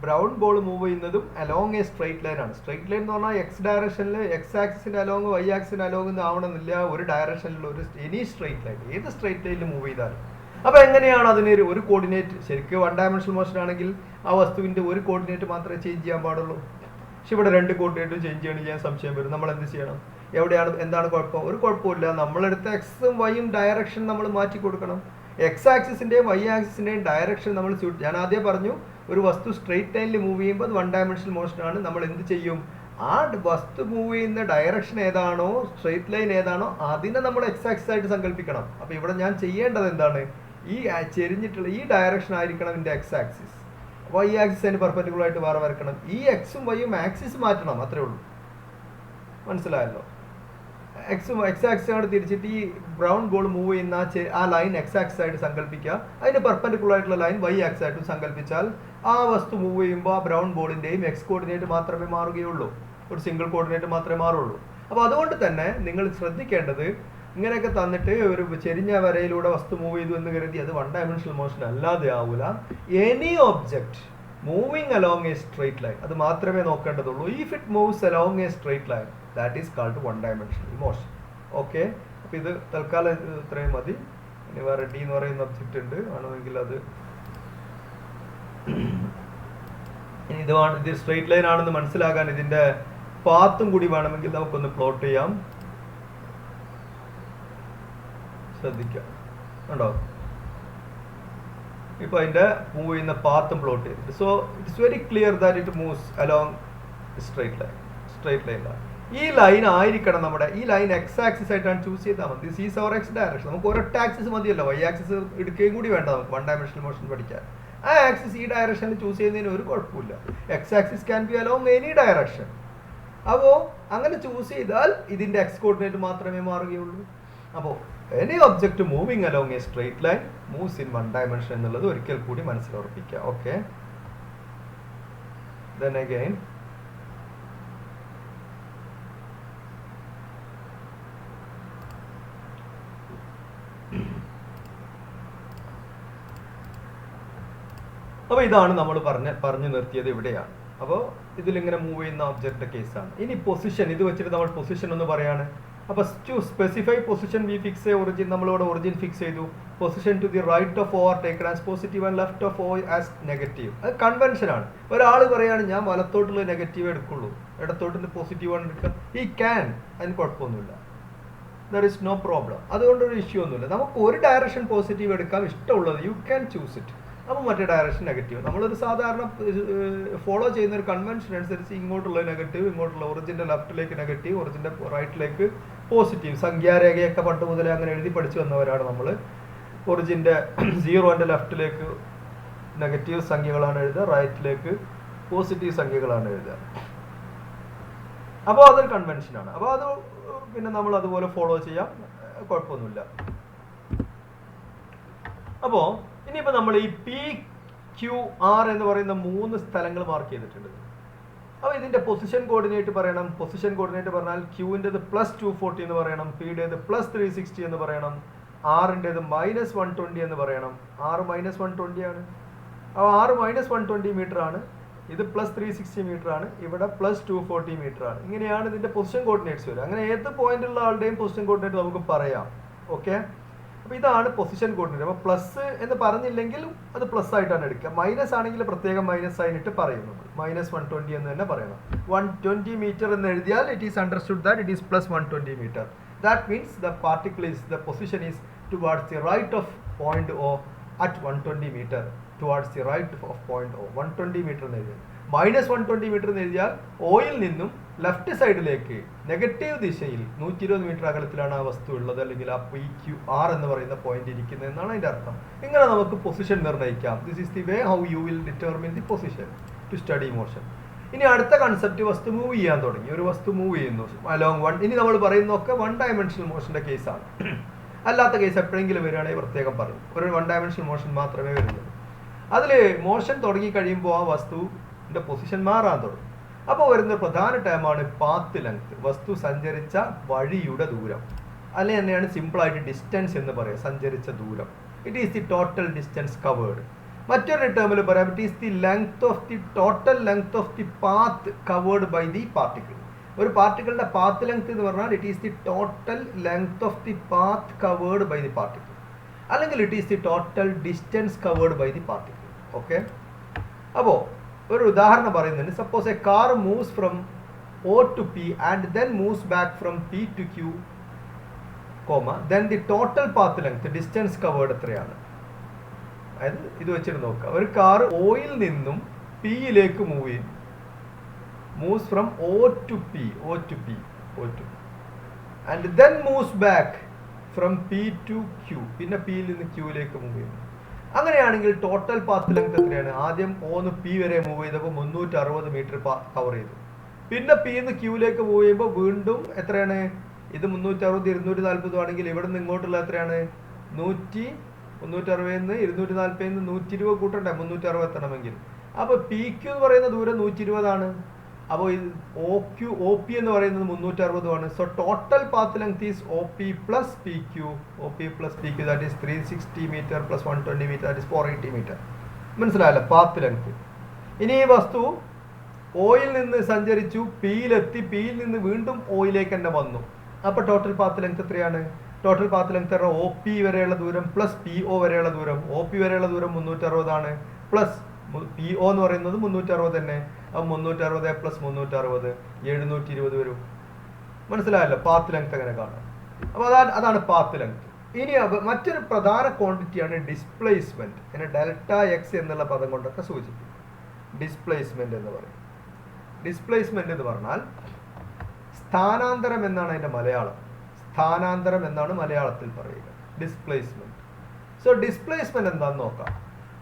ബ്രൗൺ ബോൾ മൂവ് ചെയ്യുന്നതും അലോങ് എ സ്ട്രെയിറ്റ് ലൈൻ ആണ്. സ്ട്രെയിറ്റ് ലൈൻ എന്ന് പറഞ്ഞാൽ എക്സ് ഡയറക്ഷനിൽ എക്സ് ആക്സിസിന്റെ അലോങ് വൈ ആക്സിസിന്റെ അലോങ് എന്ന് ആവണമെന്നില്ല. ഒരു ഡയറക്ഷനിൽ ഒരു എനി സ്ട്രെയിറ്റ് ലൈൻ, ഏത് സ്ട്രെയിറ്റ് ലൈനിൽ മൂവ് ചെയ്താലും. അപ്പോൾ എങ്ങനെയാണ് അതിന് ഒരു കോർഡിനേറ്റ്? ശരിക്കും 1 ഡയമെൻഷണൽ മോഷൻ ആണെങ്കിൽ ആ വസ്തുവിന്റെ ഒരു കോർഡിനേറ്റ് മാത്രമേ ചേഞ്ച് ചെയ്യാൻ പാടുള്ളൂ. പക്ഷെ ഇവിടെ 2 കോർഡിനേറ്റും ചേഞ്ച് ചെയ്യാൻ സംശയം വരും. നമ്മൾ എന്ത് ചെയ്യണം? എന്താണ് കുഴപ്പം? ഒരു കുഴപ്പമില്ല. നമ്മളെടുത്ത എക്സും വൈയും ഡയറക്ഷൻ നമ്മൾ മാറ്റി കൊടുക്കണം. എക്സ് ആക്സിസിന്റെയും വൈ ആക്സിസിന്റെയും ഡയറക്ഷൻ നമ്മൾ ഞാൻ ആദ്യം പറഞ്ഞു, ഒരു വസ്തു സ്ട്രെയിറ്റ് ലൈനിൽ മൂവ് ചെയ്യുമ്പോൾ അത് 1 ഡയമെൻഷണൽ മോഷൻ ആണ്. നമ്മൾ എന്ത് ചെയ്യും? ആ വസ്തു മൂവ് ചെയ്യുന്ന ഡയറക്ഷൻ ഏതാണോ, സ്ട്രെയിറ്റ് ലൈൻ ഏതാണോ, അതിനെ നമ്മൾ എക്സ് ആക്സിസ് ആയിട്ട് സങ്കല്പിക്കണം. അപ്പൊ ഇവിടെ ഞാൻ ചെയ്യേണ്ടത് എന്താണ്? ഈ ചെരിഞ്ഞിട്ടുള്ള ഈ ഡയറക്ഷൻ ആയിരിക്കണം എൻ്റെ എക്സ് ആക്സിസ്. വൈ ആക്സിസ് അതിന് പെർപെൻഡിക്കുലർ ആയിട്ട് വേറെ വരക്കണം. ഈ എക്സും വൈയും ആക്സിസ് മാറ്റണം, അത്രേ ഉള്ളൂ. മനസ്സിലായല്ലോ? എക്സ് ആക്സിസ് ആണ് തിരിച്ചിട്ട് ഈ ബ്രൗൺ ബോൾ മൂവ് ചെയ്യുന്ന ആ ലൈൻ എക്സ് ആക്സിസ് ആയിട്ട് സങ്കല്പിക്കുക. അതിന് പെർപെൻഡിക്കുലർ ആയിട്ടുള്ള ലൈൻ വൈ ആക്സിസ് ആയിട്ടും സങ്കല്പിച്ചാൽ ആ വസ്തു മൂവ് ചെയ്യുമ്പോൾ ആ ബ്രൗൺ ബോളിന്റെയും എക്സ് കോർഡിനേറ്റ് മാത്രമേ മാറുകയുള്ളൂ. ഒരു സിംഗിൾ കോർഡിനേറ്റ് മാത്രമേ മാറുള്ളൂ. അപ്പോൾ അതുകൊണ്ട് തന്നെ നിങ്ങൾ ശ്രദ്ധിക്കേണ്ടത് ഇങ്ങനെയൊക്കെ തന്നിട്ട് ഒരു ചെരിഞ്ഞ വരയിലൂടെ വസ്തു മൂവ് ചെയ്തു എന്ന് കരുതി അത് വൺ ഡയമെൻഷണൽ മോഷൻ അല്ലാതെ ആവൂല. Any object moving along a straight line അത് മാത്രമേ നോക്കേണ്ടതുള്ളൂ. If it moves along a straight line that is called one dimensional motion. Okay, അപ്പോൾ ഇത് തൽക്കാലം ഇത്രയും മതി. ഇനി വേറെ ഡി എന്ന് പറയുന്ന ഒബ്ജക്റ്റ് ഉണ്ട്, ആണെങ്കിൽ അത് ഇത് സ്ട്രെയിറ്റ് ലൈൻ ആണെന്ന് മനസ്സിലാക്കാൻ ഇതിന്റെ പാത്തും കൂടി വേണമെങ്കിൽ നമുക്കൊന്ന് പ്ലോട്ട് ചെയ്യാം. ശ്രദ്ധിക്കാം, കണ്ടോ? ഇപ്പൊ അതിന്റെ മൂവ് ചെയ്യുന്ന പാത്തും പ്ലോട്ട് ചെയ്തിട്ട്. So it's very clear that it moves along straight line. ഈ ലൈൻ ആയിരിക്കണം നമ്മുടെ, ഈ ലൈൻ എക്സ് ആക്സിസ് ആയിട്ടാണ് ചൂസ് ചെയ്താൽ മതി. This is our X direction. നമുക്ക് ഒരൊറ്റ ആക്സിസ് മതിയല്ലോ, വൈ ആക്സിസ് എടുക്കുകയും കൂടി വേണ്ട നമുക്ക് വൺ ഡയമെൻഷണൽ മോഷൻ പഠിക്കാൻ. ആ ആക്സിസ് ഈ ഡയറക്ഷനിൽ ചൂസ് ചെയ്യുന്നതിന് ഒരു കുഴപ്പമില്ല. X axis can be along any direction. അപ്പോൾ അങ്ങനെ ചൂസ് ചെയ്താൽ ഇതിന്റെ എക്സ് കോർഡിനേറ്റ് മാത്രമേ മാറുകയുള്ളൂ. അപ്പോൾ any object moving along a straight line moves in one dimension എന്നുള്ളത് ഒരിക്കൽ കൂടി മനസ്സിലുറപ്പിക്കുക. ഓക്കെ, then again അപ്പോൾ ഇതാണ് നമ്മൾ പറഞ്ഞു നിർത്തിയത് ഇവിടെയാണ്. അപ്പോൾ ഇതിലിങ്ങനെ മൂവ് ചെയ്യുന്ന ഒബ്ജക്റ്റിന്റെ കേസാണ്. ഇനി പൊസിഷൻ, ഇത് വെച്ചിട്ട് നമ്മൾ പൊസിഷൻ എന്ന് പറയാണ്. അപ്പോൾ to specify position we fix a origin, നമ്മളിവിടെ ഒറിജിൻ ഫിക്സ് ചെയ്തു. Position to the right of or taken as positive and left of O as negative. അത് കൺവെൻഷൻ ആണ്. ഒരാൾ പറയാണ് ഞാൻ വലത്തോട്ടുള്ള നെഗറ്റീവ് എടുക്കുള്ളൂ, ഇടത്തോട്ടിന്റെ പോസിറ്റീവ് ആണ് എടുക്കുക. ഈ ക്യാൻ, അതിന് കുഴപ്പമൊന്നുമില്ല, ദർ ഇസ് നോ പ്രോബ്ലം. അതുകൊണ്ടൊരു ഇഷ്യൂ ഒന്നുമില്ല. നമുക്ക് ഒരു ഡയറക്ഷൻ പോസിറ്റീവ് എടുക്കാം, ഇഷ്ടമുള്ളത് യു ക്യാൻ ചൂസ് ഇറ്റ്. അപ്പോൾ മറ്റേ ഡയറക്ഷൻ നെഗറ്റീവ്. നമ്മളൊരു സാധാരണ ഫോളോ ചെയ്യുന്ന ഒരു കൺവെൻഷൻ അനുസരിച്ച് ഇങ്ങോട്ടുള്ള നെഗറ്റീവ്, ഇങ്ങോട്ടുള്ള ഒറിജിൻ്റെ ലെഫ്റ്റിലേക്ക് നെഗറ്റീവ്, ഒറിജിൻ്റെ റൈറ്റിലേക്ക് പോസിറ്റീവ്. സംഖ്യാരേഖയൊക്കെ പണ്ട് മുതലേ അങ്ങനെ എഴുതി പഠിച്ചു വന്നവരാണ് നമ്മൾ. ഒറിജിൻ്റെ സീറോൻ്റെ ലെഫ്റ്റിലേക്ക് നെഗറ്റീവ് സംഖ്യകളാണ് എഴുതുക, റൈറ്റിലേക്ക് പോസിറ്റീവ് സംഖ്യകളാണ് എഴുതുക. അപ്പോൾ അതൊരു കൺവെൻഷനാണ്. അപ്പോൾ അത് പിന്നെ നമ്മൾ അതുപോലെ ഫോളോ ചെയ്യാം, കുഴപ്പമൊന്നുമില്ല. അപ്പോൾ ഇനിയിപ്പോൾ നമ്മൾ ഈ പി ക്യു ആർ എന്ന് പറയുന്ന 3 സ്ഥലങ്ങൾ മാർക്ക് ചെയ്തിട്ടുണ്ട്. അപ്പോൾ ഇതിന്റെ പൊസിഷൻ കോർഡിനേറ്റ് പറയണം. പൊസിഷൻ കോർഡിനേറ്റ് പറഞ്ഞാൽ ക്യൂവിൻ്റെത് +240 എന്ന് പറയണം, പിയുടേത് +360 എന്ന് പറയണം, ആറിൻ്റെത് -120 എന്ന് പറയണം. 6 -120 ആണ്. അപ്പോൾ 6 -120 മീറ്റർ ആണ്, ഇത് +360 മീറ്റർ ആണ്, ഇവിടെ +240 മീറ്റർ ആണ്. ഇങ്ങനെയാണ് ഇതിന്റെ പൊസിഷൻ കോർഡിനേറ്റ്സ് വരിക. അങ്ങനെ ഏത് പോയിന്റുള്ള ആളുടെയും പൊസിഷൻ കോർഡിനേറ്റ് നമുക്ക് പറയാം. ഓക്കെ, അപ്പോൾ ഇതാണ് പൊസിഷൻ കോർഡിനേറ്റ്. അപ്പോൾ പ്ലസ് എന്ന് പറഞ്ഞില്ലെങ്കിൽ അത് പ്ലസ് ആയിട്ടാണ് എടുക്കുക. മൈനസ് ആണെങ്കിൽ പ്രത്യേകം മൈനസ് ആയിട്ട് പറയും. നമ്മൾ -120 എന്ന് തന്നെ പറയണം. 120 മീറ്റർ എന്ന് എഴുതിയാൽ it is understood that it is +120 metre. That means the particle is the position is towards the right of point O at 120 metre. Towards the right of point O 120 metre എന്ന് എഴുതിയാൽ. -120 metre എന്ന് എഴുതിയാൽ oil നിന്നും left സൈഡിലേക്ക് negative ദിശയിൽ 120 metre അകലത്തിലാണ് ആ വസ്തു ഉള്ളത്, അല്ലെങ്കിൽ ആ PQR എന്ന് പറയുന്ന പോയിന്റ് ഇരിക്കുന്നത് എന്നാണ് അതിന്റെ അർത്ഥം. ഇങ്ങനെ നമുക്ക് പൊസിഷൻ നിർണ്ണയിക്കാം. This is the way how you will determine the position to study motion. ഇനി അടുത്ത കൺസെപ്റ്റ്, വസ്തു മൂവ് ചെയ്യാൻ തുടങ്ങി. ഒരു വസ്തു മൂവ് ചെയ്യുന്നു അലോങ് വൺ. ഇനി നമ്മൾ പറയുന്നതൊക്കെ വൺ ഡയമെൻഷണൽ മോഷന്റെ കേസാണ്. അല്ലാത്ത കേസ് എപ്പോഴെങ്കിലും വരികയാണെങ്കിൽ പ്രത്യേകം പറയും. ഒരു വൺ ഡയമെൻഷണൽ മോഷൻ മാത്രമേ വരുന്നുള്ളൂ. അതിൽ മോഷൻ തുടങ്ങി കഴിയുമ്പോൾ ആ വസ്തുവിന്റെ പൊസിഷൻ മാറാൻ തുടങ്ങും. അപ്പോൾ വരുന്ന പ്രധാന ടേമാണ് പാത്ത് ലെങ്ത്, വസ്തു സഞ്ചരിച്ച വഴിയുടെ ദൂരം. അല്ലെ തന്നെയാണ് സിമ്പിളായിട്ട് ഡിസ്റ്റൻസ് എന്ന് പറയാം, സഞ്ചരിച്ച ദൂരം. It is the total distance covered. മറ്റൊരു ടേമിൽ പറയാം it is the length of the total length of the path covered by the particle. ഒരു പാർട്ടിക്കിളിന്റെ പാത്ത് ലെങ്ത് എന്ന് പറഞ്ഞാൽ it is the total length of the path covered by the particle, അല്ലെങ്കിൽ it is the total distance covered by the particle. Okay, അപ്പോൾ ഒരു ഉദാഹരണം പറയുന്നുണ്ട്. Suppose a car moves from O to P and then moves back from P to Q, then the total path length distance covered എത്രയാണ്? അതായത് ഇത് വെച്ചിട്ട് നോക്കുക. ഒരു കാർ ഓയിൽ നിന്നും പിയിലേക്ക് മൂവ് ചെയ്യും, moves from O to P and then moves back from P to Q, പിന്നെ പിയിൽ നിന്ന് ക്യൂയിലേക്ക് മൂവ് ചെയ്യുന്നു. അങ്ങനെയാണെങ്കിൽ ടോട്ടൽ പാത്ത് ലെങ്ത് എത്രയാണ്? ആദ്യം O P വരെ മൂവ് ചെയ്തപ്പോൾ 360 മീറ്റർ കവർ ചെയ്തു. പിന്നെ P നിന്ന് ക്യൂയിലേക്ക് മൂവ് ചെയ്യുമ്പോൾ വീണ്ടും എത്രയാണ്? ഇത് 360 240 ആണെങ്കിൽ ഇവിടെ നിന്ന് ഇങ്ങോട്ടുള്ള എത്രയാണ്? 360 240 120 കൂട്ടണ്ടേ 360 എത്തണമെങ്കിൽ. അപ്പോൾ PQ എന്ന് പറയുന്ന ദൂരം 120 ആണ്. അപ്പോൾ ഇത് ഒ പി എന്ന് പറയുന്നത് 360 so total path length is O P plus P Q that is 360 metre plus 120 metre that is 480 metre. മനസ്സിലായല്ലോ പാത്ത് ലെങ്ത്. ഇനി ഈ വസ്തു ഓയിൽ നിന്ന് സഞ്ചരിച്ചു, പിയിലെത്തി, പിയിൽ നിന്ന് വീണ്ടും ഓയിലേക്ക് തന്നെ വന്നു. അപ്പോൾ ടോട്ടൽ പാത്ത് ലെങ്ത് എത്രയാണ്? Total path length O P വരെയുള്ള ദൂരം പ്ലസ് പി ഒ വരെയുള്ള ദൂരം. ഒ പി വരെയുള്ള ദൂരം 360 പ്ലസ് പി ഒ എന്ന് പറയുന്നത് 360 തന്നെ. അപ്പോൾ 360 പ്ലസ് 360 720 വരും. മനസ്സിലായല്ലോ പാത്ത് ലെങ്ത് എങ്ങനെ കാണാം. അപ്പോൾ അതാണ് പാത്ത് ലെങ്ത്. ഇനി മറ്റൊരു പ്രധാന ക്വാണ്ടിറ്റിയാണ് ഡിസ്പ്ലേസ്മെന്റ്. ഇങ്ങനെ ഡെൽറ്റ എക്സ് എന്നുള്ള പദം കൊണ്ടൊക്കെ സൂചിപ്പിക്കും. ഡിസ്പ്ലേസ്മെന്റ് എന്ന് പറയും. ഡിസ്പ്ലേസ്മെന്റ് എന്ന് പറഞ്ഞാൽ സ്ഥാനാന്തരം എന്നാണ് അതിന്റെ മലയാളം. സ്ഥാനാന്തരം എന്നാണ് മലയാളത്തിൽ പറയുക ഡിസ്പ്ലേസ്മെന്റ്. സോ ഡിസ്പ്ലേസ്മെന്റ് എന്താണെന്ന് നോക്കാം.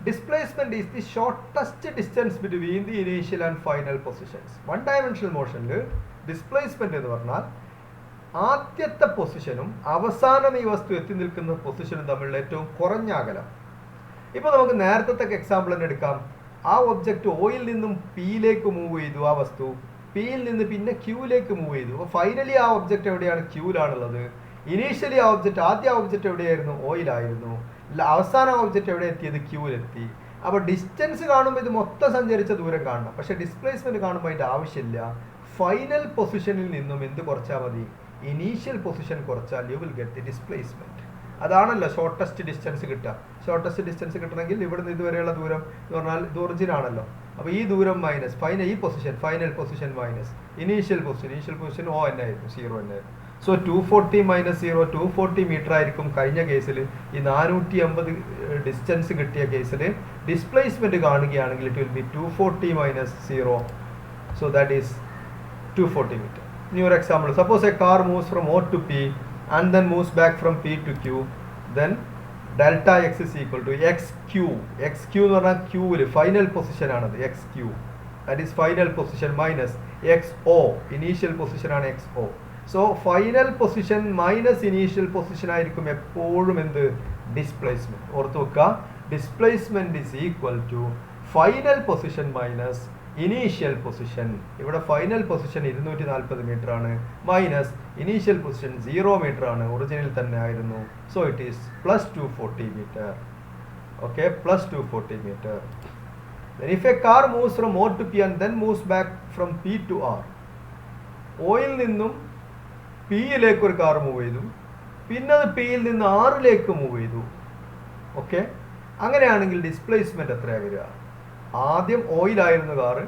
Displacement is the shortest distance between the initial and final positions. One dimensional മോഷനിൽ ഡിസ്പ്ലേസ്മെന്റ് എന്ന് പറഞ്ഞാൽ ആദ്യത്തെ പൊസിഷനും അവസാനം ഈ വസ്തു എത്തി നിൽക്കുന്ന പൊസിഷനും തമ്മിലുള്ള ഏറ്റവും കുറഞ്ഞ അകലം. ഇപ്പൊ നമുക്ക് നേരത്തെ എക്സാമ്പിൾ തന്നെ എടുക്കാം. ആ ഒബ്ജക്റ്റ് ഓയിൽ നിന്നും പിയിലേക്ക് മൂവ് ചെയ്തു, ആ വസ്തു പിയിൽ നിന്ന് പിന്നെ ക്യൂയിലേക്ക് മൂവ് ചെയ്തു. അപ്പോൾ ഫൈനലി ആ ഒബ്ജക്റ്റ് എവിടെയാണ്? ക്യൂവിലാണുള്ളത്. ഇനീഷ്യലി ആ ഒബ്ജക്റ്റ് എവിടെയായിരുന്നു? ഓയിലായിരുന്നു. അവസാന ഒബ്ജക്റ്റ് എവിടെ എത്തിയത്? ക്യൂവിലെത്തി. അപ്പോൾ ഡിസ്റ്റൻസ് കാണുമ്പോൾ ഇത് മൊത്തം സഞ്ചരിച്ച ദൂരം കാണണം. പക്ഷെ ഡിസ്പ്ലേസ്മെന്റ് കാണുമ്പോൾ അതിന്റെ ആവശ്യമില്ല. ഫൈനൽ പൊസിഷനിൽ നിന്നും എന്ത് കുറച്ചാൽ മതി? ഇനീഷ്യൽ പൊസിഷൻ കുറച്ചാൽ U will get the displacement. അതാണല്ലോ ഷോർട്ടസ്റ്റ് ഡിസ്റ്റൻസ് കിട്ടുക. ഷോർട്ടസ്റ്റ് ഡിസ്റ്റൻസ് കിട്ടണമെങ്കിൽ ഇവിടുന്ന് ഇതുവരെയുള്ള ദൂരം എന്ന് പറഞ്ഞാൽ ഇത് ഒറിജിൻ ആണല്ലോ. അപ്പോൾ ഈ ദൂരം minus final position minus initial position O തന്നെ ആയിരുന്നു, 0 തന്നെ ആയിരുന്നു. സോ 240 മൈനസ് 0 240 മീറ്റർ ആയിരിക്കും കഴിഞ്ഞ കേസിൽ. ഈ 450 ഡിസ്റ്റൻസ് കിട്ടിയ കേസിൽ ഡിസ്പ്ലേസ്മെന്റ് കാണുകയാണെങ്കിൽ it will be 240 minus 0. So that is 240 metre. ഇനി ഒരു example. Suppose a car moves from O to P and then moves back from P to Q, then delta x is equal to xq. xq എന്ന് പറഞ്ഞാൽ ക്യൂവിൽ final position ആണത്. xq that is final position minus xo, initial position ആണ് xo. So final position minus initial position ആയിരിക്കും എപ്പോഴും എന്ത്? Displacement. ഓർത്ത് വെക്കുക, displacement is equal to final position minus initial position. ഇവിടെ ഫൈനൽ പൊസിഷൻ 240 മീറ്റർ ആണ്, minus initial position 0 metre ആണ്, ഒറിജിനിൽ തന്നെ ആയിരുന്നു. So it is plus 240 metre. Okay, plus 240 metre. If a car moves from O to P and then moves back from P to R, oil നിന്നും പിയിലേക്ക് ഒരു car move ചെയ്തു, പിന്നെ അത് പിയിൽ നിന്ന് ആറിലേക്ക് മൂവ് ചെയ്തു. ഓക്കെ, അങ്ങനെയാണെങ്കിൽ ഡിസ്പ്ലേസ്മെന്റ് എത്രയാണ് വരിക? ആദ്യം ഓയിലായിരുന്നു കാറ്,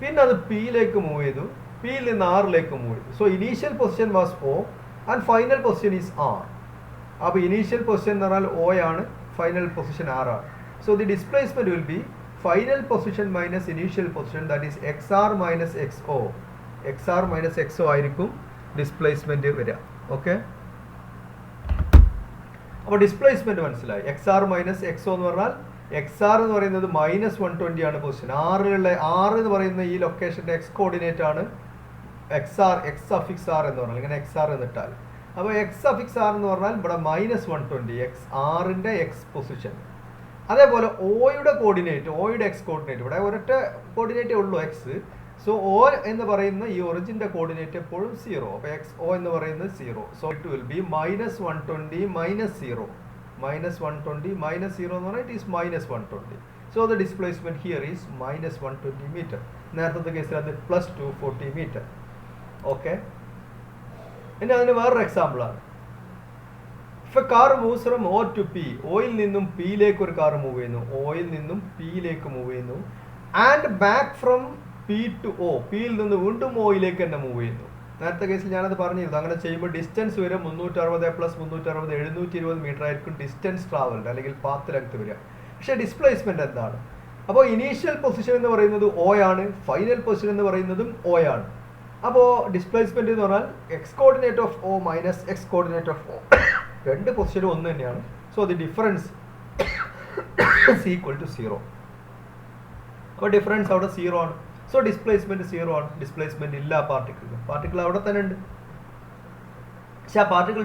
പിന്നെ അത് പിയിലേക്ക് മൂവ് ചെയ്തു, പിയിൽ നിന്ന് ആറിലേക്ക് മൂവ് ചെയ്തു. So initial position was O and final position is R. അപ്പോൾ ഇനീഷ്യൽ പൊസിഷൻ എന്ന് പറഞ്ഞാൽ O ആണ്, ഫൈനൽ പൊസിഷൻ R ആണ്. So the displacement will be final position minus initial position, that is XR minus XO. XR minus XO ആയിരിക്കും displacement വരിക. Okay, അപ്പോൾ displacement മനസ്സിലായി. XR minus XO എന്ന് പറഞ്ഞാൽ XR എന്ന് പറയുന്നത് മൈനസ് 120 ആണ് പൊസിഷൻ. R എന്ന് പറയുന്ന ഈ ലൊക്കേഷന്റെ X കോർഡിനേറ്റ് ആണ് XR, X സഫിക്സ് R എന്ന് പറഞ്ഞാൽ ഇങ്ങനെ XR എന്നിട്ടാൽ. അപ്പോൾ X സഫിക്സ് R എന്ന് പറഞ്ഞാൽ ഇവിടെ മൈനസ് 120 XRന്റെ X പൊസിഷൻ. അതേപോലെ ഓയുടെ കോർഡിനേറ്റ്, ഓയുടെ X കോർഡിനേറ്റ്, ഇവിടെ ഒരൊറ്റ കോർഡിനേറ്റേ ഉള്ളൂ X. സോ O എന്ന് പറയുന്ന ഈ ഒറിജിന്റെ കോർഡിനേറ്റ് എപ്പോഴും 0. അപ്പോൾ XO എന്ന് പറയുന്നത് 0. So it will B minus 120 minus 0. minus 120 minus 0 എന്ന് പറഞ്ഞാൽ it is minus 120. So the displacement here is minus 120 meter. നേരത്തെ കേസിൽ അത് plus 240 meter. ഓക്കെ, ഇനി അതിന് വേറൊരു എക്സാമ്പിൾ ആണ്. If a car moves from O to P, oil നിന്നും പിയിലേക്ക് ഒരു കാർ മൂവ് ചെയ്യുന്നു, ഓയിൽ നിന്നും പിയിലേക്ക് മൂവ് ചെയ്യുന്നു, and back from P to O, പിയിൽ നിന്ന് വീണ്ടും ഓയിലേക്ക് തന്നെ മൂവ് ചെയ്യുന്നു. നേരത്തെ കേസിൽ ഞാനത് പറഞ്ഞിരുന്നു. അങ്ങനെ ചെയ്യുമ്പോൾ ഡിസ്റ്റൻസ് വരെ 360 പ്ലസ് 360 720 മീറ്റർ ആയിരിക്കും ഡിസ്റ്റൻസ് ട്രാവൽഡ് അല്ലെങ്കിൽ പാത്ത് ലെങ്ത് വരിക. പക്ഷേ ഡിസ്പ്ലേസ്മെന്റ് എന്താണ്? അപ്പോൾ ഇനീഷ്യൽ പൊസിഷൻ എന്ന് പറയുന്നത് O ആണ്, ഫൈനൽ പൊസിഷൻ എന്ന് പറയുന്നതും O ആണ്. അപ്പോൾ ഡിസ്പ്ലേസ്മെന്റ് എന്ന് പറഞ്ഞാൽ X coordinate of O minus X coordinate of O, രണ്ട് പൊസിഷനും ഒന്ന് തന്നെയാണ്. So the difference is equal to 0. അപ്പോൾ ഡിഫറൻസ് അവിടെ 0 ആണ്. സോ ഡിസ്പ്ലേസ്മെന്റ് 0 ആണ്. ഡിസ്പ്ലേസ്മെന്റ് ഇല്ല പാർട്ടിക്കിൾ അവിടെ തന്നെ ഉണ്ട്. പക്ഷെ ആ പാർട്ടിക്കിൾ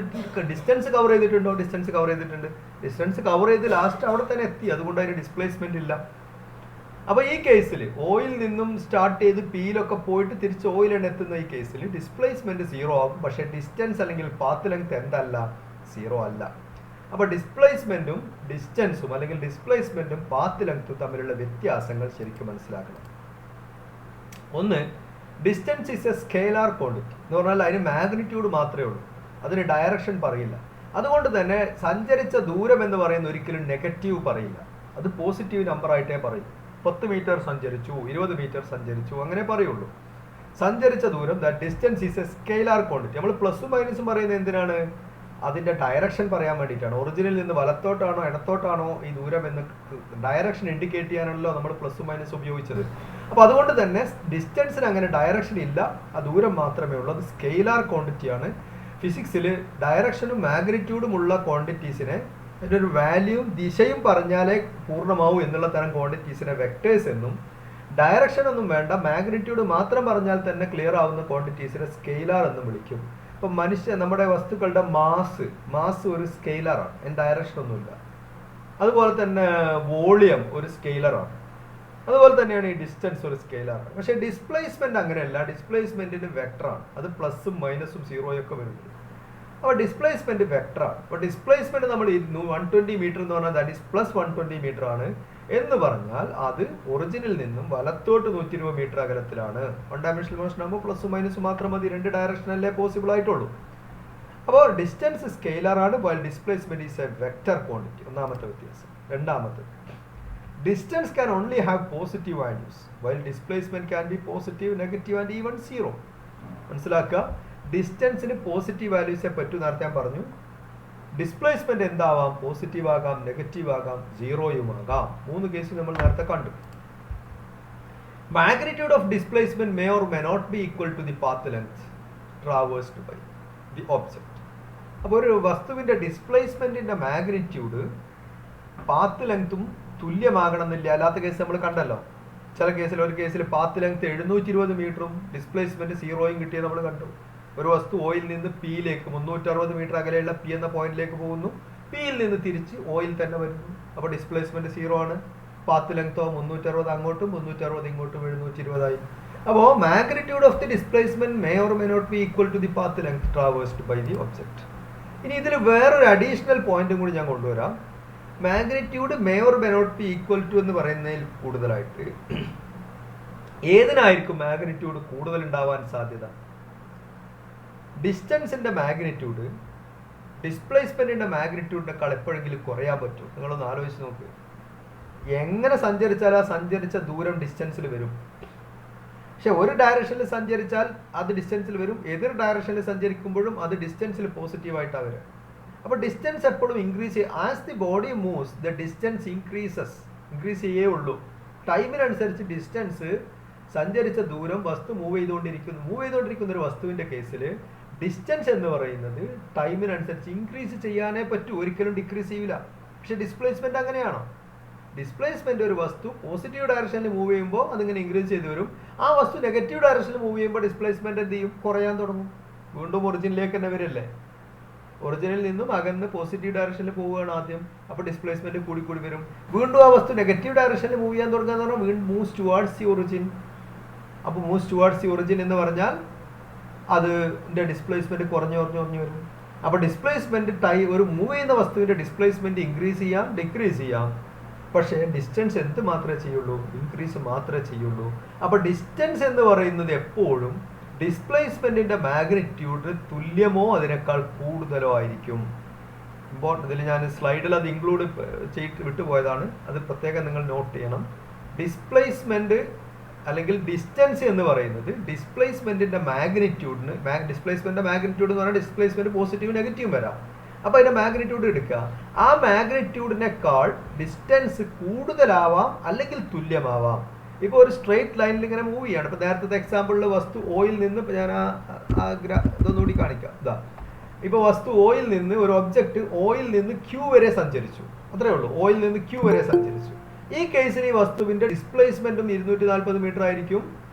ഡിസ്റ്റൻസ് കവർ ചെയ്തിട്ടുണ്ടോ? ഡിസ്റ്റൻസ് കവർ ചെയ്തിട്ടുണ്ട്. ഡിസ്റ്റൻസ് കവർ ചെയ്ത് ലാസ്റ്റ് അവിടെ തന്നെ എത്തി, അതുകൊണ്ട് അതിന് ഡിസ്പ്ലേസ്മെന്റ് ഇല്ല. അപ്പോൾ ഈ കേസിൽ ഓയിൽ നിന്നും സ്റ്റാർട്ട് ചെയ്ത് പിയിലൊക്കെ പോയിട്ട് തിരിച്ച് ഓയിലാണ് എത്തുന്ന ഈ കേസിൽ ഡിസ്പ്ലേസ്മെന്റ് 0 ആകും. പക്ഷേ ഡിസ്റ്റൻസ് അല്ലെങ്കിൽ പാത്ത് ലെങ്ത് എന്തല്ല, 0 അല്ല. അപ്പോൾ ഡിസ്പ്ലേസ്മെന്റും ഡിസ്റ്റൻസും അല്ലെങ്കിൽ ഡിസ്പ്ലേസ്മെന്റും പാത്ത് ലെങ്ത്തും തമ്മിലുള്ള വ്യത്യാസങ്ങൾ ശരിക്കും മനസ്സിലാക്കണം. ഒന്ന്, distance is A scalar quantity എന്ന് പറഞ്ഞാൽ അതിന് മാഗ്നിറ്റ്യൂഡ് മാത്രമേ ഉള്ളൂ, അതിന് ഡയറക്ഷൻ പറയില്ല. അതുകൊണ്ട് തന്നെ സഞ്ചരിച്ച ദൂരം എന്ന് പറയുന്ന ഒരിക്കലും നെഗറ്റീവ് പറയില്ല, അത് പോസിറ്റീവ് നമ്പർ ആയിട്ടേ പറയും. 10 മീറ്റർ സഞ്ചരിച്ചു, 20 മീറ്റർ സഞ്ചരിച്ചു, അങ്ങനെ പറയുള്ളൂ. സഞ്ചരിച്ച ദൂരം, that distance is A scalar quantity. നമ്മൾ പ്ലസും മൈനസും പറയുന്നത് എന്തിനാണ്? അതിൻ്റെ ഡയറക്ഷൻ പറയാൻ വേണ്ടിയിട്ടാണ്. ഒറിജിനിൽ നിന്ന് വലത്തോട്ടാണോ ഇടത്തോട്ടാണോ ഈ ദൂരം എന്ന് ഡയറക്ഷൻ ഇൻഡിക്കേറ്റ് ചെയ്യാനാണല്ലോ നമ്മൾ പ്ലസും മൈനസും ഉപയോഗിച്ചത്. അപ്പോൾ അതുകൊണ്ട് തന്നെ ഡിസ്റ്റൻസിന് അങ്ങനെ ഡയറക്ഷൻ ഇല്ല, ആ ദൂരം മാത്രമേ ഉള്ളൂ. അത് സ്കെയിലാർ ക്വാണ്ടിറ്റിയാണ്. ഫിസിക്സിൽ ഡയറക്ഷനും മാഗ്നിറ്റ്യൂഡും ഉള്ള ക്വാണ്ടിറ്റീസിനെ അതിൻ്റെ ഒരു വാല്യൂവും ദിശയും പറഞ്ഞാലേ പൂർണ്ണമാവും എന്നുള്ള തരം ക്വാണ്ടിറ്റീസിനെ വെക്ടേഴ്സ് എന്നും, ഡയറക്ഷൻ ഒന്നും വേണ്ട മാഗ്നിറ്റ്യൂഡ് മാത്രം പറഞ്ഞാൽ തന്നെ ക്ലിയർ ആവുന്ന ക്വാണ്ടിറ്റീസിനെ സ്കെയിലാർ എന്നും വിളിക്കും. ഇപ്പം നമ്മുടെ വസ്തുക്കളുടെ മാസ് ഒരു സ്കെയിലറാണ്, അതിന് ഡയറക്ഷൻ ഒന്നുമില്ല. അതുപോലെ തന്നെ വോളിയം ഒരു സ്കെയിലറാണ്. അതുപോലെ തന്നെയാണ് ഈ ഡിസ്റ്റൻസ് ഒരു സ്കെയിലറാണ്. പക്ഷേ ഡിസ്പ്ലേസ്മെന്റ് അങ്ങനെയല്ല, ഡിസ്പ്ലേസ്മെന്റിന് വെക്ടറാണ്. അത് പ്ലസും മൈനസും 0 ഒക്കെ വരുന്നത്. അപ്പോൾ ഡിസ്പ്ലേസ്മെന്റ് വെക്ടറാണ്. അപ്പോൾ ഡിസ്പ്ലേസ്മെന്റ് നമ്മൾ 120 മീറ്റർ എന്ന് പറഞ്ഞാൽ ദാറ്റ് ഈസ് പ്ലസ് 120 മീറ്റർ ആണ് എന്ന് പറഞ്ഞാൽ അത് ഒറിജിനിൽ നിന്നും വലത്തോട്ട് 120 മീറ്റർ അകലത്തിലാണ്. 1 ഡയമെൻഷണൽ മോഷൻ ആകുമ്പോൾ പ്ലസും മൈനസും മാത്രം മതി, 2 ഡയറക്ഷനല്ലേ പോസിബിൾ ആയിട്ടുള്ളൂ. അപ്പോൾ ഡിസ്റ്റൻസ് സ്കെയിലർ ആണ്, while displacement is A vector quantity. ഒന്നാമത്തെ വ്യത്യാസം. രണ്ടാമത്തെ, distance can only have positive values while displacement can be positive, negative and even 0. മനസ്സിലാക്കുക, ഡിസ്റ്റൻസിന് പോസിറ്റീവ് വാല്യൂസേ പറ്റൂ. നേരത്തെ ഞാൻ പറഞ്ഞു ഡിസ്പ്ലേസ്മെന്റ് എന്താവാം, പോസിറ്റീവ് ആകാം, നെഗറ്റീവ് ആകാം, 0യും ആകാം. 3 കേസ് നമ്മൾ നേരത്തെ കണ്ടു. Magnitude of displacement may or may not be equal to the path length traversed by the object. അപ്പോൾ ഒരു വസ്തുവിന്റെ ഡിസ്പ്ലേസ്മെന്റിന്റെ മാഗ്നിറ്റ്യൂഡ് പാത്ത് ലെങ്ത്തും തുല്യമാകണം എന്നില്ല. അല്ലാത്ത കേസ് നമ്മൾ കണ്ടല്ലോ. ചില കേസിൽ ഒരു കേസിൽ പാത്ത് ലെങ്ത് 720 മീറ്ററും ഡിസ്പ്ലേസ്മെന്റ് 0യും കിട്ടിയത് നമ്മൾ കണ്ടു. ഒരു വസ്തു ഓയിൽ നിന്ന് പിയിലേക്ക് 360 മീറ്റർ അകലെയുള്ള പി എന്ന പോയിന്റിലേക്ക് പോകുന്നു, പിയിൽ നിന്ന് തിരിച്ച് ഓയിൽ തന്നെ വരുന്നു. അപ്പോൾ ഡിസ്പ്ലേസ്മെന്റ് 0 ആണ്, പാത്ത് ലെങ്തോ 360 അങ്ങോട്ടും 360 ഇങ്ങോട്ടും 720 ആയി. അപ്പോൾ magnitude of the displacement may or may not be equal to the path length traversed by the object. ഇനി ഇതിൽ വേറൊരു അഡീഷണൽ പോയിന്റും കൂടി ഞാൻ കൊണ്ടുവരാം. Magnitude may or may not be equal to എന്ന് പറയുന്നതിൽ കൂടുതലായിട്ട് ഏതിനായിരിക്കും മാഗ്നിറ്റ്യൂഡ് കൂടുതൽ ഉണ്ടാവാൻ സാധ്യത? ഡിസ്റ്റൻസിന്റെ മാഗ്നിറ്റ്യൂഡ് ഡിസ്പ്ലേസ്മെന്റിന്റെ മാഗ്നിറ്റ്യൂഡിനേക്കാൾ എപ്പോഴെങ്കിലും കുറയാൻ പറ്റും? നിങ്ങളൊന്ന് ആലോചിച്ച് നോക്ക്. എങ്ങനെ സഞ്ചരിച്ചാൽ ആ സഞ്ചരിച്ച ദൂരം ഡിസ്റ്റൻസിൽ വരും. പക്ഷെ ഒരു ഡയറക്ഷനിൽ സഞ്ചരിച്ചാൽ അത് ഡിസ്റ്റൻസിൽ വരും, എതിർ ഡയറക്ഷനിൽ സഞ്ചരിക്കുമ്പോഴും അത് ഡിസ്റ്റൻസിൽ പോസിറ്റീവായിട്ടാണ് വരിക. അപ്പോൾ ഡിസ്റ്റൻസ് എപ്പോഴും ഇൻക്രീസ് ചെയ്യും. As the body moves the distance increase ചെയ്യേ ഉള്ളൂ. ടൈമിനനുസരിച്ച് ഡിസ്റ്റൻസ്, സഞ്ചരിച്ച ദൂരം, വസ്തു മൂവ് ചെയ്തുകൊണ്ടിരിക്കുന്ന ഒരു വസ്തുവിൻ്റെ കേസിൽ ഡിസ്റ്റൻസ് എന്ന് പറയുന്നത് ടൈമിനനുസരിച്ച് ഇൻക്രീസ് ചെയ്യാനേ പറ്റൂ, ഒരിക്കലും ഡിക്രീസ് ചെയ്യില്ല. പക്ഷെ ഡിസ്പ്ലേസ്മെന്റ് അങ്ങനെയാണോ? ഡിസ്പ്ലേസ്മെന്റ് ഒരു വസ്തു പോസിറ്റീവ് ഡയറക്ഷനിൽ മൂവ് ചെയ്യുമ്പോൾ അതിങ്ങനെ ഇൻക്രീസ് ചെയ്ത് വരും. ആ വസ്തു നെഗറ്റീവ് ഡയറക്ഷനിൽ മൂവ് ചെയ്യുമ്പോൾ ഡിസ്പ്ലേസ്മെന്റ് എന്ത് ചെയ്യും? കുറയാൻ തുടങ്ങും. വീണ്ടും ഒറിജിനിലേക്ക് തന്നെ വരില്ലേ. ഒറിജിനിൽ നിന്നും അകന്ന് പോസിറ്റീവ് ഡയറക്ഷനിൽ പോവുകയാണ് ആദ്യം. അപ്പോൾ ഡിസ്പ്ലേസ്മെന്റ് കൂടി വരും. വീണ്ടും ആ വസ്തു നെഗറ്റീവ് ഡയറക്ഷനിൽ മൂവ് ചെയ്യാൻ തുടങ്ങുക എന്ന് പറഞ്ഞാൽ വീണ്ടും മൂവ്സ് ടുവാർഡ്സ് ദി ഒറിജിൻ. അപ്പോൾ മൂവ്സ് ടുവാർഡ്സ് ദി ഒറിജിൻ എന്ന് പറഞ്ഞാൽ അതിൻ്റെ ഡിസ്പ്ലേസ്മെന്റ് കുറഞ്ഞു വരും. അപ്പോൾ ഡിസ്പ്ലേസ്മെന്റ് ഒരു മൂവ് ചെയ്യുന്ന വസ്തുവിന്റെ ഡിസ്പ്ലേസ്മെന്റ് ഇൻക്രീസ് ചെയ്യാം, ഡിക്രീസ് ചെയ്യാം. പക്ഷേ ഡിസ്റ്റൻസ് എന്ത് മാത്രമേ ചെയ്യുള്ളൂ? ഇൻക്രീസ് മാത്രമേ ചെയ്യുള്ളൂ. അപ്പോൾ ഡിസ്റ്റൻസ് എന്ന് പറയുന്നത് എപ്പോഴും ഡിസ്പ്ലേസ്മെന്റിന്റെ മാഗ്നിറ്റ്യൂഡ് തുല്യമോ അതിനേക്കാൾ കൂടുതലോ ആയിരിക്കും. ഇതിൽ ഞാൻ സ്ലൈഡിൽ അത് ഇൻക്ലൂഡ് ചെയ്ത് വിട്ടുപോയതാണ്, അത് പ്രത്യേകം നിങ്ങൾ നോട്ട് ചെയ്യണം. ഡിസ്പ്ലേസ്മെന്റ് അല്ലെങ്കിൽ ഡിസ്റ്റൻസ് എന്ന് പറയുന്നത് ഡിസ്പ്ലേസ്മെന്റിന്റെ മാഗ്നിറ്റ്യൂഡിന്, ഡിസ്പ്ലേസ്മെന്റിന്റെ മാഗ്നിറ്റ്യൂഡ് എന്ന് പറഞ്ഞാൽ ഡിസ്പ്ലേസ്മെന്റ് പോസിറ്റീവ് നെഗറ്റീവും വരാം. അപ്പോൾ അതിന്റെ മാഗ്നിറ്റ്യൂഡ് എടുക്കുക. ആ മാഗ്നിറ്റ്യൂഡിനേക്കാൾ ഡിസ്റ്റൻസ് കൂടുതലാവാം അല്ലെങ്കിൽ തുല്യമാവാം. ഇപ്പോൾ ഒരു സ്ട്രെയിറ്റ് ലൈനിൽ ഇങ്ങനെ മൂവ് ചെയ്യാണ്. ഇപ്പോൾ നേരത്തെ എക്സാമ്പിളിൽ വസ്തു ഓയിൽ നിന്ന്, ഇപ്പോൾ ഞാൻ ഇതൊന്നുകൂടി കാണിക്കാം. ഇപ്പോൾ വസ്തു ഓയിൽ നിന്ന്, ഒരു ഒബ്ജക്റ്റ് ഓയിൽ നിന്ന് ക്യൂ വരെ സഞ്ചരിച്ചു, അത്രേ ഉള്ളൂ. ഓയിൽ നിന്ന് ക്യൂ വരെ സഞ്ചരിച്ചു. ഈ കേസിൽ ഈ വസ്തുവിന്റെ ഡിസ്പ്ലേസ്മെന്റും 240 മീറ്റർ ആയിരിക്കും,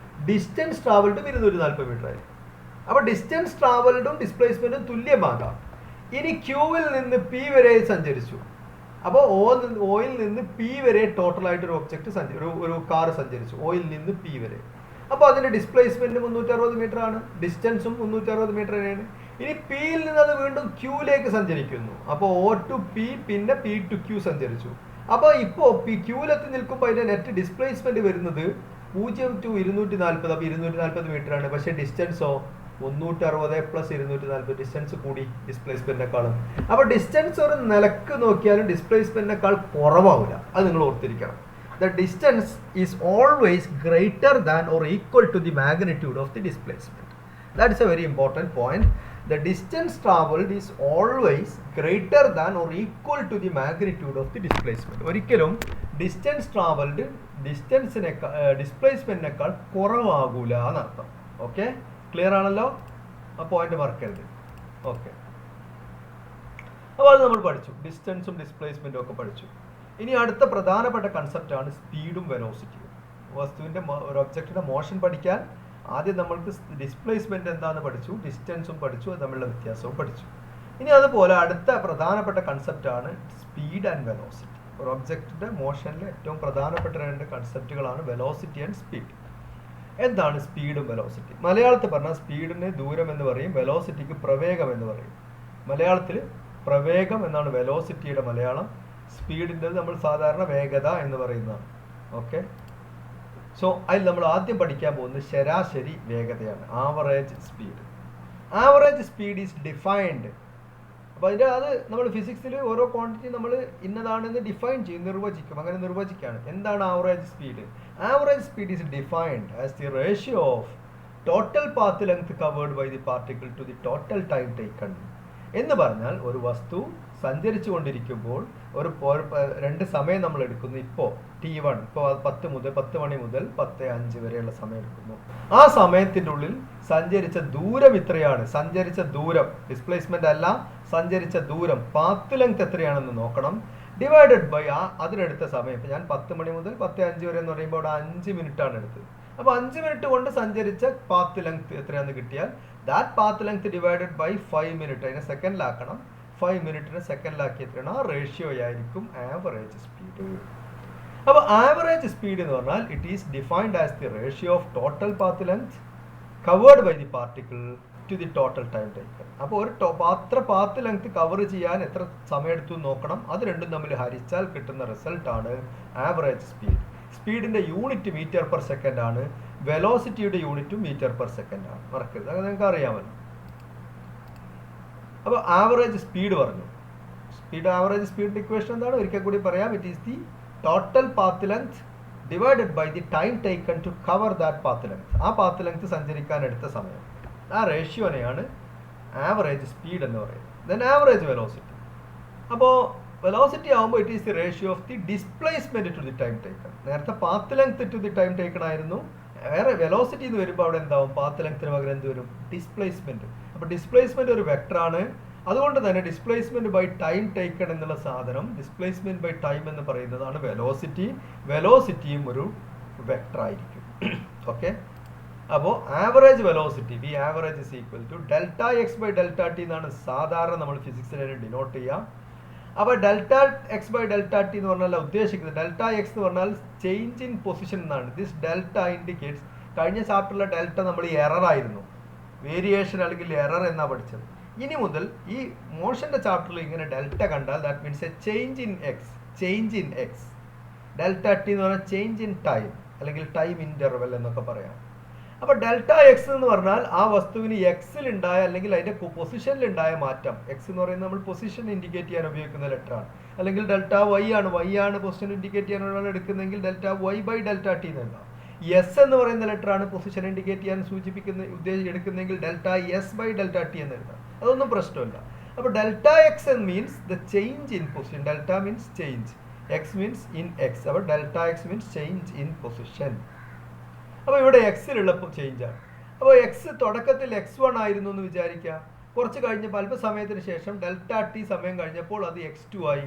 ഡിസ്റ്റൻസ് ട്രാവൽഡും 240 മീറ്റർ ആയിരിക്കും. അപ്പോൾ ഡിസ്റ്റൻസ് ട്രാവൽഡും ഡിസ്പ്ലേസ്മെന്റും തുല്യമാകാം. ഇനി ക്യൂവിൽ നിന്ന് പി വരെ സഞ്ചരിച്ചു. അപ്പോൾ ഓയിൽ നിന്ന് പി വരെ ടോട്ടലായിട്ട് ഒരു ഒബ്ജക്റ്റ് ഒരു കാർ സഞ്ചരിച്ചു, ഓയിൽ നിന്ന് പി വരെ. അപ്പോൾ അതിന്റെ ഡിസ്പ്ലേസ്മെന്റ് 360 മീറ്റർ ആണ്, ഡിസ്റ്റൻസും 360 മീറ്റർ തന്നെയാണ്. ഇനി പിയിൽ നിന്ന് അത് വീണ്ടും ക്യൂയിലേക്ക് സഞ്ചരിക്കുന്നു. അപ്പോൾ ഒ ടു പി പിന്നെ പി ടു ക്യൂ സഞ്ചരിച്ചു. അപ്പോൾ ഇപ്പോൾ ക്യൂവിലെത്തി നിൽക്കുമ്പോൾ അതിന്റെ നെറ്റ് ഡിസ്പ്ലേസ്മെന്റ് വരുന്നത് 0 to 240. അപ്പോൾ 240 മീറ്റർ ആണ്. പക്ഷേ ഡിസ്റ്റൻസോ 360 പ്ലസ് 240, ഡിസ്റ്റൻസ് കൂടി ഡിസ്പ്ലേസ്മെന്റിനേക്കാളും. അപ്പോൾ ഡിസ്റ്റൻസ് ഒരു നിലക്ക് നോക്കിയാലും ഡിസ്പ്ലേസ്മെന്റിനേക്കാൾ കുറവാവില്ല, അത് നിങ്ങൾ ഓർത്തിരിക്കണം. The distance is always greater than or equal to the magnitude of the displacement. That is a very important point. The distance traveled is always greater than or equal to the magnitude of the displacement. ഒരിക്കലും distance travelled ഡിസ്പ്ലേസ്മെന്റിനേക്കാൾ കുറവാകൂല എന്നർത്ഥം. Okay, clear ആണല്ലോ? ആ point മറക്കരുത്. Okay, അപ്പോൾ അത് നമ്മൾ പഠിച്ചു, ഡിസ്റ്റൻസും ഡിസ്പ്ലേസ്മെന്റും ഒക്കെ പഠിച്ചു. ഇനി അടുത്ത പ്രധാനപ്പെട്ട കൺസെപ്റ്റ് ആണ് സ്പീഡും വെലോസിറ്റിയും. വസ്തുവിന്റെ ഒരു ഒബ്ജക്റ്റിന്റെ മോഷൻ പഠിക്കാൻ ആദ്യം നമ്മൾക്ക് ഡിസ്പ്ലേസ്മെന്റ് എന്താണെന്ന് പഠിച്ചു, ഡിസ്റ്റൻസും പഠിച്ചു, അത് തമ്മിലുള്ള വ്യത്യാസവും പഠിച്ചു. ഇനി അതുപോലെ അടുത്ത പ്രധാനപ്പെട്ട കൺസെപ്റ്റ് ആണ് സ്പീഡ് ആൻഡ് വെലോസിറ്റി. ഒരു ഒബ്ജക്റ്റിന്റെ മോഷനിലെ ഏറ്റവും പ്രധാനപ്പെട്ട രണ്ട് കൺസെപ്റ്റുകളാണ് വെലോസിറ്റി ആൻഡ് സ്പീഡ്. എന്താണ് സ്പീഡും വെലോസിറ്റി? മലയാളത്തിൽ പറഞ്ഞാൽ സ്പീഡിന് ദൂരം എന്ന് പറയും, വെലോസിറ്റിക്ക് പ്രവേഗം എന്ന് പറയും. മലയാളത്തിൽ പ്രവേഗം എന്നാണ് വെലോസിറ്റിയുടെ മലയാളം, സ്പീഡിൻ്റെ നമ്മൾ സാധാരണ വേഗത എന്ന് പറയുന്നതാണ്. ഓക്കെ, സോ അതിൽ നമ്മൾ ആദ്യം പഠിക്കാൻ പോകുന്നത് ശരാശരി വേഗതയാണ്, average speed. Average speed is defined. അപ്പോൾ അത് നമ്മൾ ഫിസിക്സിൽ ഓരോ ക്വാണ്ടിറ്റി നമ്മൾ ഇന്നതാണെന്ന് ഡിഫൈൻ ചെയ്യും, നിർവചിക്കും. അങ്ങനെ നിർവചിക്കുകയാണ് എന്താണ് average speed. Average speed is defined as the ratio of total path length covered by the particle to the total time taken. എന്ന് പറഞ്ഞാൽ ഒരു വസ്തു സഞ്ചരിച്ചു കൊണ്ടിരിക്കുമ്പോൾ രണ്ട് സമയം നമ്മൾ എടുക്കുന്നു. ഇപ്പോൾ T1, ഇപ്പോൾ 10 മണി മുതൽ 10:05 വരെയുള്ള സമയം എടുക്കുന്നു. ആ സമയത്തിൻ്റെ ഉള്ളിൽ സഞ്ചരിച്ച ദൂരം ഇത്രയാണ്. സഞ്ചരിച്ച ദൂരം, ഡിസ്പ്ലേസ്മെന്റ് അല്ല, സഞ്ചരിച്ച ദൂരം, പാത്ത് ലെങ്ത് എത്രയാണെന്ന് നോക്കണം. ഡിവൈഡഡ് ബൈ അതിനെടുത്ത സമയം. ഇപ്പം ഞാൻ 10 മണി മുതൽ 10:05 വരെ എന്ന് പറയുമ്പോൾ അവിടെ 5 മിനിറ്റാണ് എടുത്തത്. അപ്പോൾ 5 മിനിറ്റ് കൊണ്ട് സഞ്ചരിച്ച പാത്ത് ലെങ്ത് എത്രയാണെന്ന് കിട്ടിയാൽ that path length divided by 5 minute, അതിനെ സെക്കൻഡിലാക്കണം. 5 മിനിറ്റിനെ സെക്കൻഡിലാക്കി എത്രയാണ്? ആ റേഷ്യോ ആയിരിക്കും ആവറേജ് സ്പീഡ്. അപ്പോൾ ആവറേജ് സ്പീഡ് എന്ന് പറഞ്ഞാൽ it is defined as the ratio of total path length covered by the particle to the total time taken. അപ്പോൾ ഒരു പാത്ത് ലെങ്ത് കവർ ചെയ്യാൻ എത്ര സമയം എടുത്തു നോക്കണം. അത് രണ്ടും തമ്മിൽ ഹരിച്ചാൽ കിട്ടുന്ന റിസൾട്ടാണ് ആവറേജ് സ്പീഡ്. സ്പീഡിന്റെ യൂണിറ്റ് മീറ്റർ പെർ സെക്കൻഡ് ആണ്, വെലോസിറ്റിയുടെ യൂണിറ്റും മീറ്റർ പെർ സെക്കൻഡ് ആണ്. മറക്കരുത്, അത് നിങ്ങൾക്ക് അറിയാമല്ലോ. അപ്പോൾ ആവറേജ് സ്പീഡ് പറഞ്ഞു. ആവറേജ് സ്പീഡിന്റെ ഇക്വേഷൻ എന്താണ്? ഒരിക്കൽ കൂടി പറയാം. It is the total path length divided by the time taken to cover that path length. ആ പാത്ത് ലെങ്ത് സഞ്ചരിക്കാൻ എടുത്ത സമയം, ആ റേഷ്യോനെയാണ് ആവറേജ് സ്പീഡ് എന്ന് പറയുന്നത്. Then average velocity. അപ്പോൾ വെലോസിറ്റി ആകുമ്പോൾ it is the ratio of the displacement to the time taken. നേരത്തെ path length to the time taken ആയിരുന്നു. വേറെ വെലോസിറ്റി എന്ന് വരുമ്പോൾ അവിടെ എന്താവും? പാത്ത് ലെങ്ത്തിന് പകരം എന്ത് വരും? ഡിസ്പ്ലേസ്മെന്റ്. അപ്പോൾ ഡിസ്പ്ലേസ്മെന്റ് ഒരു വെക്ടറാണ്. അതുകൊണ്ട് തന്നെ ഡിസ്പ്ലേസ്മെന്റ് ബൈ ടൈം ടേക്കൺ എന്നുള്ള സാധനം, ഡിസ്പ്ലേസ്മെന്റ് ബൈ ടൈം എന്ന് പറയുന്നതാണ് വെലോസിറ്റി. വെലോസിറ്റിയും ഒരു വെക്ടർ ആയിരിക്കും. ഓക്കെ, അപ്പോൾ average velocity V average is equal to delta X by delta T എന്നാണ് സാധാരണ നമ്മൾ ഫിസിക്സിൽ ഡിനോട്ട് ചെയ്യാം. അപ്പോൾ delta X by delta T എന്ന് പറഞ്ഞാൽ ഉദ്ദേശിക്കുന്നത്, ഡെൽറ്റ എക്സ് എന്ന് പറഞ്ഞാൽ ചേഞ്ച് ഇൻ പൊസിഷൻ എന്നാണ്. ദിസ് ഡെൽറ്റ ഇൻഡിക്കേറ്റ്സ്, കഴിഞ്ഞ ചാപ്റ്ററിലെ ഡെൽറ്റ നമ്മൾ എറർ ആയിരുന്നു, വേരിയേഷൻ അല്ലെങ്കിൽ എറർ എന്നാണ് പഠിച്ചത്. ഇനി മുതൽ ഈ മോഷന്റെ ചാപ്റ്ററിൽ ഇങ്ങനെ ഡെൽറ്റ കണ്ടാൽ that means A change in X. Change in X. Delta T എന്ന് പറഞ്ഞാൽ ചേഞ്ച് ഇൻ ടൈം അല്ലെങ്കിൽ ടൈം ഇന്റർവെൽ എന്നൊക്കെ പറയാം. അപ്പോൾ ഡെൽറ്റ എക്സ് എന്ന് പറഞ്ഞാൽ ആ വസ്തുവിന് എക്സിൽ ഉണ്ടായ അല്ലെങ്കിൽ അതിന്റെ പൊസിഷനിൽ ഉണ്ടായ മാറ്റം. എക്സ് എന്ന് പറയുന്നത് നമ്മൾ പൊസിഷൻ ഇൻഡിക്കേറ്റ് ചെയ്യാൻ ഉപയോഗിക്കുന്ന ലെറ്ററാണ്. അല്ലെങ്കിൽ ഡെൽറ്റ വൈ ആണ്, വൈ ആണ് പൊസിഷൻ ഇൻഡിക്കേറ്റ് ചെയ്യാനുള്ള എടുക്കുന്നതെങ്കിൽ delta Y by delta T എന്നുണ്ടാവും. എസ് എന്ന് പറയുന്ന ലെറ്ററാണ് പൊസിഷൻ ഇൻഡിക്കേറ്റ് ചെയ്യാൻ എടുക്കുന്നതെങ്കിൽ delta S by delta T എന്ന് എഴുതാം. അതൊന്നും പ്രശ്നമില്ല. അപ്പോൾ delta X means the change in position. Delta means change, X means in X. അപ്പോൾ delta X means change in position. അപ്പോൾ ഇവിടെ എക്സിലുള്ള ചേഞ്ചാണ്. അപ്പോൾ എക്സ് തുടക്കത്തിൽ x1 ആയിരുന്നു എന്ന് വിചാരിക്കുക. കുറച്ച് കഴിഞ്ഞപ്പോൾ അല്പസമയത്തിന് ശേഷം ഡെൽറ്റ ടി സമയം കഴിഞ്ഞപ്പോൾ അത് x2 ആയി.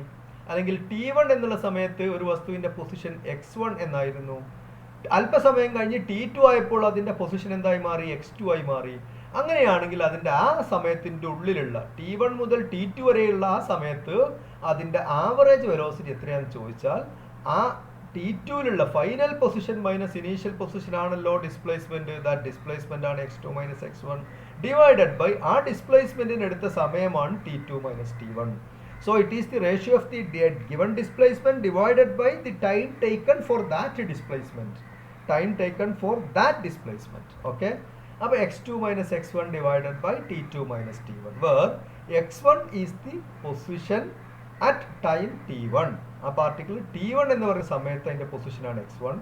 അല്ലെങ്കിൽ T1 എന്നുള്ള സമയത്ത് ഒരു വസ്തുവിൻ്റെ പൊസിഷൻ x1 എന്നായിരുന്നു. അല്പസമയം കഴിഞ്ഞ് T2 ആയപ്പോൾ അതിൻ്റെ പൊസിഷൻ എന്തായി മാറി? x2 ആയി മാറി. അങ്ങനെയാണെങ്കിൽ അതിൻ്റെ ആ സമയത്തിൻ്റെ ഉള്ളിലുള്ള T1 മുതൽ T2 വരെയുള്ള ആ സമയത്ത് അതിൻ്റെ ആവറേജ് വെലോസിറ്റി എത്രയാണെന്ന് ചോദിച്ചാൽ ആ T2ലുള്ള final position minus initial position ആണല്ലോ ഡിസ്പ്ലേസ്മെന്റ്. ദാറ്റ് ഡിസ്പ്ലേസ്മെന്റ് ആണ് x2 minus x1 divided by ആ ഡിസ്പ്ലേസ്മെന്റിന് എടുത്ത സമയമാണ് T2 minus T1. So it is the ratio of the given displacement divided by the time taken for that displacement. Time taken for that displacement. Okay. Now x2 minus x1 divided by T2 minus T1, where x1 is the position at time T1. ആ particle T1 എന്ന് പറയുന്ന സമയത്ത് അതിൻ്റെ പൊസിഷനാണ് x1,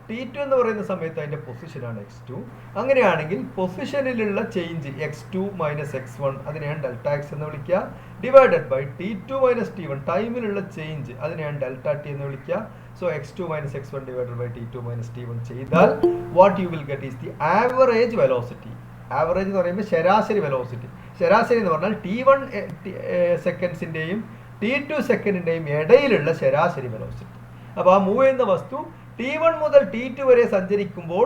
T2 എന്ന് പറയുന്ന സമയത്ത് അതിൻ്റെ പൊസിഷനാണ് x2. അങ്ങനെയാണെങ്കിൽ പൊസിഷനിലുള്ള ചേഞ്ച് x2 മൈനസ് x1 അതിനെയാണ് ഡെൽറ്റ എക്സ് എന്ന് വിളിക്കുക, divided by T2 minus T1 ടൈമിലുള്ള ചേഞ്ച് അതിനെയാണ് ഡെൽറ്റ ടി എന്ന് വിളിക്കുക. So x2 minus x1 divided by T2 minus T1 ചെയ്താൽ what you will get is the average velocity. Average എന്ന് പറയുമ്പോൾ ശരാശരി വെലോസിറ്റി. ശരാശരി എന്ന് പറഞ്ഞാൽ T1 സെക്കൻഡ്സിൻ്റെയും T2 സെക്കൻഡിൻ്റെയും ഇടയിലുള്ള ശരാശരി വെലോസിറ്റി. അപ്പോൾ ആ മൂവ് ചെയ്യുന്ന വസ്തു T1 മുതൽ T2 വരെ സഞ്ചരിക്കുമ്പോൾ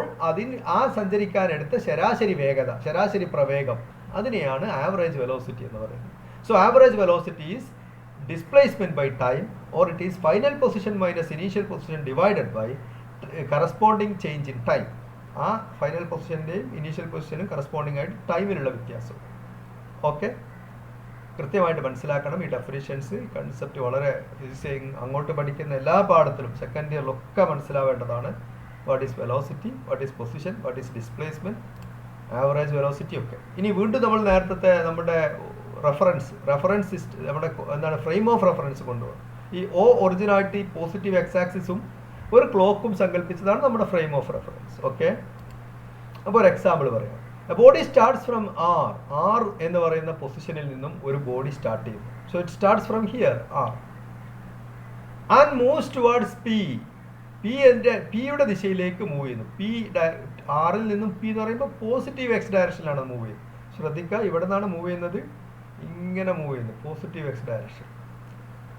ആ സഞ്ചരിക്കാൻ എടുത്ത ശരാശരി വേഗത, ശരാശരി പ്രവേഗം, അതിനെയാണ് ആവറേജ് വെലോസിറ്റി എന്ന് പറയുന്നത്. So average velocity is displacement by time, or it is final position minus initial position divided by corresponding change in time. ആ ഫൈനൽ പൊസിഷൻ്റെയും ഇനീഷ്യൽ പൊസിഷനും കറസ്പോണ്ടിങ് ആയിട്ട് ടൈമിലുള്ള വ്യത്യാസം. ഓക്കെ, കൃത്യമായിട്ട് മനസ്സിലാക്കണം ഈ ഡെഫിനിഷൻസ്. കൺസെപ്റ്റ് വളരെ അങ്ങോട്ട് പഠിക്കുന്ന എല്ലാ പാഠത്തിലും സെക്കൻഡ് ഇയറിലൊക്കെ മനസ്സിലാവേണ്ടതാണ്. What is velocity, what is position, what is displacement, average velocity ഒക്കെ. ഇനി വീണ്ടും നമ്മൾ നേരത്തെ നമ്മുടെ റെഫറൻസ് നമ്മുടെ എന്താണ് ഫ്രെയിം ഓഫ് റെഫറൻസ് കൊണ്ടുപോകും. ഈ ഒറിജിനാലിറ്റി പോസിറ്റീവ് എക്സ് ആക്സിസും ഒരു ക്ലോക്കും സങ്കല്പിച്ചതാണ് നമ്മുടെ ഫ്രെയിം ഓഫ് റെഫറൻസ്. ഓക്കെ, അപ്പോൾ ഒരു എക്സാമ്പിൾ പറയാം. A body starts from R എന്ന് പറയുന്ന പൊസിഷനിൽ നിന്നും ഒരു ബോഡി സ്റ്റാർട്ട് ചെയ്യുന്നു. So it starts from here, R, and moves towards P. Pയുടെ ദിശയിലേക്ക് മൂവ് ചെയ്യുന്നു. Rൽ നിന്നും P എന്ന് പറയുമ്പോൾ പോസിറ്റീവ് എക്സ് ഡയറക്ഷനിലാണ് മൂവ് ചെയ്യുന്നത്. ശ്രദ്ധിക്കുക, ഇവിടെ നിന്നാണ് മൂവ് ചെയ്യുന്നത്, ഇങ്ങനെ മൂവ് ചെയ്യുന്നു, പോസിറ്റീവ് എക്സ് ഡയറക്ഷൻ.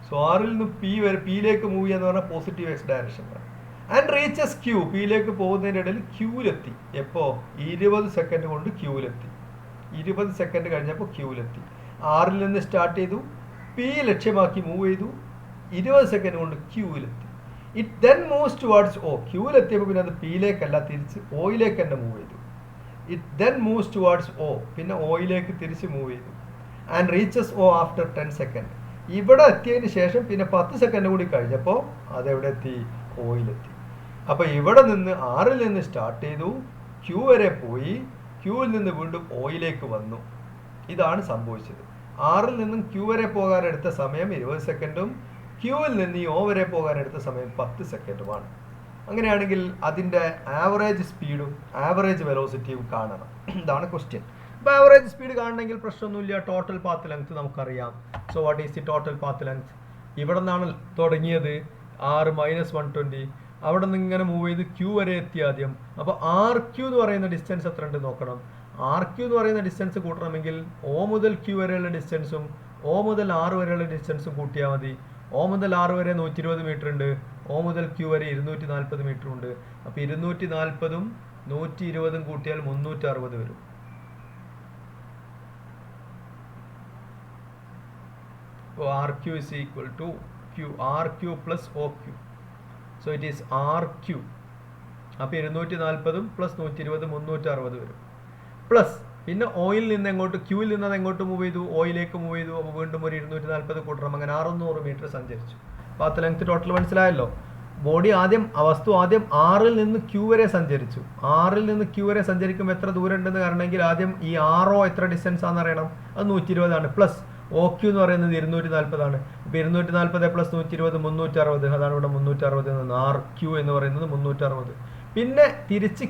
സോ Rൽ നിന്നും Pയിലേക്ക് മൂവ് ചെയ്യുക എന്ന് പറഞ്ഞാൽ പോസിറ്റീവ് എക്സ് ഡയറക്ഷനാണ്. ആൻഡ് റീച്ചസ് ക്യൂ, പിയിലേക്ക് പോകുന്നതിൻ്റെ ഇടയിൽ ക്യൂവിലെത്തി. എപ്പോൾ? 20 സെക്കൻഡ് കൊണ്ട് ക്യൂവിലെത്തി. 20 സെക്കൻഡ് കഴിഞ്ഞപ്പോൾ ക്യൂവിലെത്തി. ആറിൽ നിന്ന് സ്റ്റാർട്ട് ചെയ്തു, പി ലക്ഷ്യമാക്കി മൂവ് ചെയ്തു, 20 സെക്കൻഡ് കൊണ്ട് ക്യൂവിലെത്തി. It then moves towards O. ക്യൂവിലെത്തിയപ്പോൾ പിന്നെ അത് പിയിലേക്കല്ല, തിരിച്ച് ഓയിലേക്ക് തന്നെ മൂവ് ചെയ്തു. It then moves towards O, പിന്നെ ഓയിലേക്ക് തിരിച്ച് മൂവ് ചെയ്തു. And reaches O after 10 second. ഇവിടെ എത്തിയതിന് ശേഷം പിന്നെ 10 സെക്കൻഡ് കൂടി കഴിഞ്ഞപ്പോൾ അതെവിടെ എത്തി? ഓയിലെത്തി. അപ്പോൾ ഇവിടെ നിന്ന് ആറിൽ നിന്ന് സ്റ്റാർട്ട് ചെയ്തു, ക്യൂ വരെ പോയി, ക്യൂവിൽ നിന്ന് വീണ്ടും ഓയിലേക്ക് വന്നു. ഇതാണ് സംഭവിച്ചത്. ആറിൽ നിന്നും ക്യൂ വരെ പോകാനെടുത്ത സമയം 20 സെക്കൻഡും ക്യൂവിൽ നിന്ന് ഈ O വരെ പോകാനെടുത്ത സമയം 10 സെക്കൻഡുമാണ്. അങ്ങനെയാണെങ്കിൽ അതിൻ്റെ ആവറേജ് സ്പീഡും ആവറേജ് വെലോസിറ്റിയും കാണണം. ഇതാണ് ക്വസ്റ്റ്യൻ. അപ്പോൾ ആവറേജ് സ്പീഡ് കാണണമെങ്കിൽ പ്രശ്നമൊന്നുമില്ല. ടോട്ടൽ പാത്ത് ലെങ്ത് നമുക്കറിയാം. So what is the total path length? ഇവിടെ നിന്നാണ് തുടങ്ങിയത്, R - 120. അവിടെ നിന്ന് ഇങ്ങനെ മൂവ് ചെയ്ത് ക്യൂ വരെ എത്തി ആദ്യം. അപ്പോൾ RQ എന്ന് പറയുന്ന ഡിസ്റ്റൻസ് എത്ര ഉണ്ട് നോക്കണം. RQ എന്ന് പറയുന്ന ഡിസ്റ്റൻസ് കൂട്ടണമെങ്കിൽ O മുതൽ Q വരെയുള്ള ഡിസ്റ്റൻസും O മുതൽ R വരെയുള്ള ഡിസ്റ്റൻസും കൂട്ടിയാൽ മതി. O മുതൽ R വരെ 120 മീറ്റർ ഉണ്ട്, O മുതൽ Q വരെ 240 മീറ്റർ ഉണ്ട്. അപ്പോൾ 240ഉം 120ഉം കൂട്ടിയാൽ 360 വരും. അപ്പോൾ RQ is equal to RQ plus OQ. So it is RQ. അപ്പോൾ 240ഉം പ്ലസ് 120 360 വരും. പ്ലസ് പിന്നെ ഓയിൽ നിന്ന് എങ്ങോട്ട്, ക്യൂവിൽ നിന്ന് അത് എങ്ങോട്ട് മൂവ് ചെയ്തു? ഓയിലേക്ക് മൂവ് ചെയ്തു. അപ്പോൾ വീണ്ടും ഒരു 240 കൂട്ടണം. അങ്ങനെ 600 മീറ്റർ സഞ്ചരിച്ചു. പാത്ത് ലെങ്ത് ടോട്ടൽ മനസ്സിലായല്ലോ. ബോഡി വസ്തു ആദ്യം ആറിൽ നിന്ന് ക്യൂ വരെ സഞ്ചരിച്ചു. ആറിൽ നിന്ന് ക്യൂ വരെ സഞ്ചരിക്കുമ്പോൾ എത്ര ദൂരം ഉണ്ടെന്ന് അറിയണമെങ്കിൽ ആദ്യം ഈ RO എത്ര ഡിസ്റ്റൻസ് ആണെന്ന് അറിയണം. അത് 120 ആണ്. പ്ലസ് OQ എന്ന് പറയുന്നത് 240 ആണ്. അപ്പോൾ 240 പ്ലസ് 120 360. അതാണ് ഇവിടെ 360 നിന്ന് RQ എന്ന് പറയുന്നത് 360. പിന്നെ തിരിച്ച്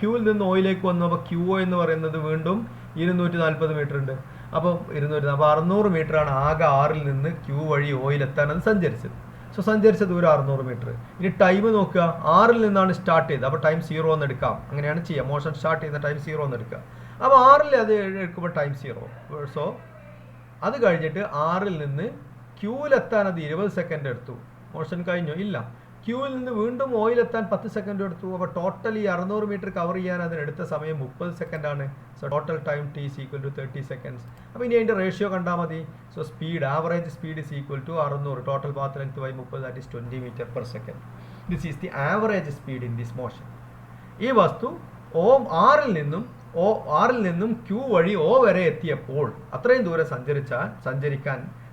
ക്യൂവിൽ നിന്ന് ഓയിലേക്ക് വന്നു. അപ്പോൾ QO എന്ന് പറയുന്നത് വീണ്ടും 240 മീറ്റർ ഉണ്ട്. അപ്പോൾ 600 മീറ്റർ ആണ് ആകെ ആറിൽ നിന്ന് ക്യൂ വഴി ഓയിലെത്താൻ അത് സഞ്ചരിച്ചത്. സോ സഞ്ചരിച്ച ദൂരം 600 മീറ്റർ. ഇനി ടൈം നോക്കുക. ആറിൽ നിന്നാണ് സ്റ്റാർട്ട് ചെയ്തത്. അപ്പോൾ ടൈം 0 എന്ന് എടുക്കാം. അങ്ങനെയാണ് ചെയ്യുക. മോഷൻ സ്റ്റാർട്ട് ചെയ്യുന്ന ടൈം 0 എന്ന് എടുക്കുക. അപ്പോൾ ആറിൽ അത് എടുക്കുമ്പോൾ ടൈം 0. സോ അത് കഴിഞ്ഞിട്ട് ആറിൽ നിന്ന് ക്യൂവിലെത്താൻ അത് 20 സെക്കൻഡ് എടുത്തു. മോഷൻ കഴിഞ്ഞോ? ഇല്ല. ക്യൂവിൽ നിന്ന് വീണ്ടും ഓയിലെത്താൻ 10 സെക്കൻഡ് എടുത്തു. അപ്പോൾ ടോട്ടൽ ഈ 600 മീറ്റർ കവർ ചെയ്യാൻ അതിനെടുത്ത സമയം 30 സെക്കൻഡാണ്. So total time T is equal to 30 seconds. അപ്പോൾ ഇനി അതിൻ്റെ റേഷ്യോ കണ്ടാൽ മതി. So speed, average speed is equal to 600 total path length by 30, that is 20 metre per second. This is the average speed in this motion. ഈ വസ്തു ആറിൽ നിന്നും Q വഴി O വരെ എത്തിയപ്പോൾ, അത്രയും ദൂരം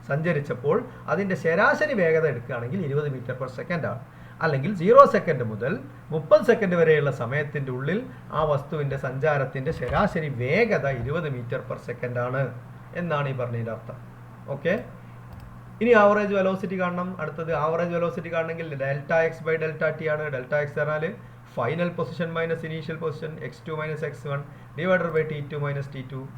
സഞ്ചരിച്ചപ്പോൾ അതിൻ്റെ ശരാശരി വേഗത എടുക്കുകയാണെങ്കിൽ 20 മീറ്റർ പെർ സെക്കൻഡ് ആണ്. അല്ലെങ്കിൽ 0 സെക്കൻഡ് മുതൽ 30 സെക്കൻഡ് വരെയുള്ള സമയത്തിൻ്റെ ഉള്ളിൽ ആ വസ്തുവിൻ്റെ സഞ്ചാരത്തിൻ്റെ ശരാശരി വേഗത 20 മീറ്റർ പെർ സെക്കൻഡ് ആണ് എന്നാണ് ഈ പറഞ്ഞതിൻ്റെ അർത്ഥം. ഓക്കെ, ഇനി ആവറേജ് വെലോസിറ്റി കാണണം. അടുത്തത് ആവറേജ് വെലോസിറ്റി കാണണമെങ്കിൽ delta X by delta t ആണ്. ഡെൽറ്റ എക്സ് പറഞ്ഞാൽ final position minus initial position x2 minus x1 divided by t2 minus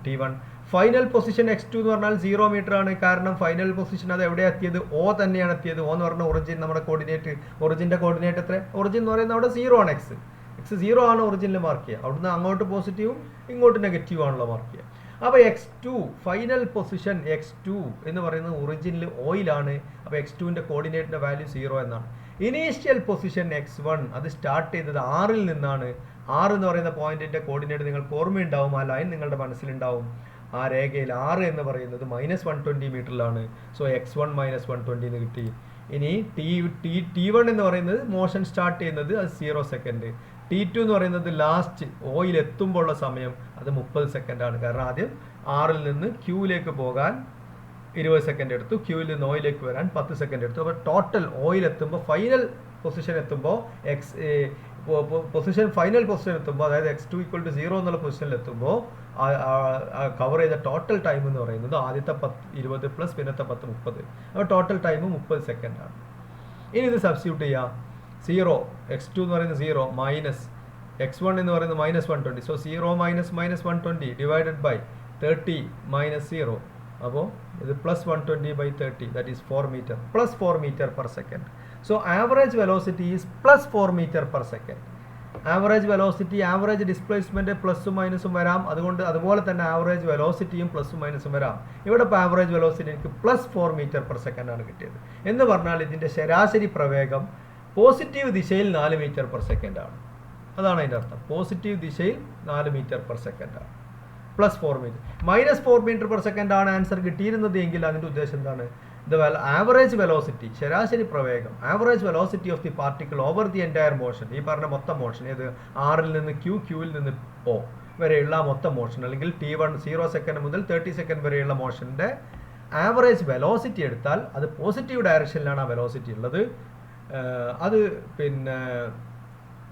t1. Final position x2 എന്ന് പറഞ്ഞാൽ 0 മീറ്റർ ആണ്. കാരണം ഫൈനൽ പൊസിഷൻ അത് എവിടെ എത്തിയത്? O തന്നെയാണ് എത്തിയത്. O എന്ന് പറഞ്ഞ ഒറിജിൻ, നമ്മുടെ കോർഡിനേറ്റ്, ഒറിജിൻ്റെ കോർഡിനേറ്റ് എത്ര? ഒറിജിൻ എന്ന് പറയുന്നത് അവിടെ 0 ആണ്. x 0 ആണ് ഒറിജിനിൽ മാർക്ക് ചെയ്യുക. അവിടുന്ന് അങ്ങോട്ട് പോസിറ്റീവും ഇങ്ങോട്ട് നെഗറ്റീവ് ആണല്ലോ മാർക്ക് ചെയ്യുക. അപ്പോൾ x2 ഫൈനൽ പൊസിഷൻ x2 എന്ന് പറയുന്നത് ഒറിജിനിൽ ഓയിലാണ്. അപ്പോൾ x2ൻ്റെ കോർഡിനേറ്റിൻ്റെ വാല്യൂ 0 എന്നാണ്. ഇനീഷ്യൽ പൊസിഷൻ x1 അത് സ്റ്റാർട്ട് ചെയ്തത് 6ൽ നിന്നാണ്. 6 എന്ന് പറയുന്ന പോയിന്റിൻ്റെ കോർഡിനേറ്റ് നിങ്ങൾക്ക് ഓർമ്മയുണ്ടാവും, ആ ലൈൻ നിങ്ങളുടെ മനസ്സിലുണ്ടാവും. ആ രേഖയിൽ 6 എന്ന് പറയുന്നത് -120 മീറ്ററിലാണ്. സോ x1 -120 എന്ന് കിട്ടി. ഇനി t1 എന്ന് പറയുന്നത് മോഷൻ സ്റ്റാർട്ട് ചെയ്യുന്നത് അത് 0 സെക്കൻഡ്. t2 എന്ന് പറയുന്നത് ലാസ്റ്റ് ഓയിൽ എത്തുമ്പോഴുള്ള സമയം അത് 30 സെക്കൻഡാണ്. കാരണം ആദ്യം 6ൽ നിന്ന് ക്യൂവിലേക്ക് പോകാൻ 20 സെക്കൻഡ് എടുത്തു, ക്യൂവിൽ നിന്ന് ഓയിലേക്ക് വരാൻ 10 സെക്കൻഡ് എടുത്തു. അപ്പോൾ ടോട്ടൽ ഓയിൽ എത്തുമ്പോൾ ഫൈനൽ പൊസിഷൻ എത്തുമ്പോൾ ഫൈനൽ പൊസിഷൻ എത്തുമ്പോൾ അതായത് x2 = 0 എന്നുള്ള പൊസിഷനിൽ എത്തുമ്പോൾ കവർ ചെയ്ത ടോട്ടൽ ടൈം എന്ന് പറയുന്നത് ആദ്യത്തെ 20 പ്ലസ് പിന്നത്തെ 10 30. അപ്പോൾ ടോട്ടൽ ടൈം 30 സെക്കൻഡാണ്. ഇനി ഇത് സബ്സ്റ്റിറ്റ്യൂട്ട് ചെയ്യാം. 0 x2 എന്ന് പറയുന്നത് 0 മൈനസ് x1 എന്ന് പറയുന്നത് -120. So 0 minus -120 divided by 30 minus 0. അപ്പോൾ ഇത് +120/30, that is 4 metre, +4 metre per second. So average velocity is +4 metre per second. Average velocity, average displacement പ്ലസും മൈനസും വരാം. അതുപോലെ തന്നെ ആവറേജ് വെലോസിറ്റിയും പ്ലസും മൈനസും വരാം. ഇവിടെ ഇപ്പോൾ ആവറേജ് വെലോസിറ്റി എനിക്ക് +4 മീറ്റർ പെർ സെക്കൻഡ് ആണ് കിട്ടിയത്. എന്ന് പറഞ്ഞാൽ ഇതിൻ്റെ ശരാശരി പ്രവേഗം പോസിറ്റീവ് ദിശയിൽ 4 മീറ്റർ പെർ സെക്കൻഡ് ആണ്. അതാണ് അതിൻ്റെ അർത്ഥം. പോസിറ്റീവ് ദിശയിൽ 4 മീറ്റർ പെർ സെക്കൻഡ് ആണ്. +4 മീറ്റർ. -4 മീറ്റർ പെർ സെക്കൻഡ് ആണ് ആൻസർ കിട്ടിയിരുന്നത് എങ്കിൽ അതിൻ്റെ ഉദ്ദേശം എന്താണ്? ആവറേജ് വെലോസിറ്റി, ശരാശരി പ്രവേഗം, average velocity of the particle over the entire motion, ഈ പറഞ്ഞ മൊത്തം മോഷൻ, ഏത് 6ൽ നിന്ന് ക്യൂവിൽ നിന്ന് O വരെയുള്ള മൊത്തം മോഷൻ, അല്ലെങ്കിൽ t1 0 സെക്കൻഡ് മുതൽ 30 സെക്കൻഡ് വരെയുള്ള മോഷൻ്റെ ആവറേജ് വെലോസിറ്റി എടുത്താൽ അത് പോസിറ്റീവ് ഡയറക്ഷനിലാണ് ആ വെലോസിറ്റി ഉള്ളത്. അത് പിന്നെ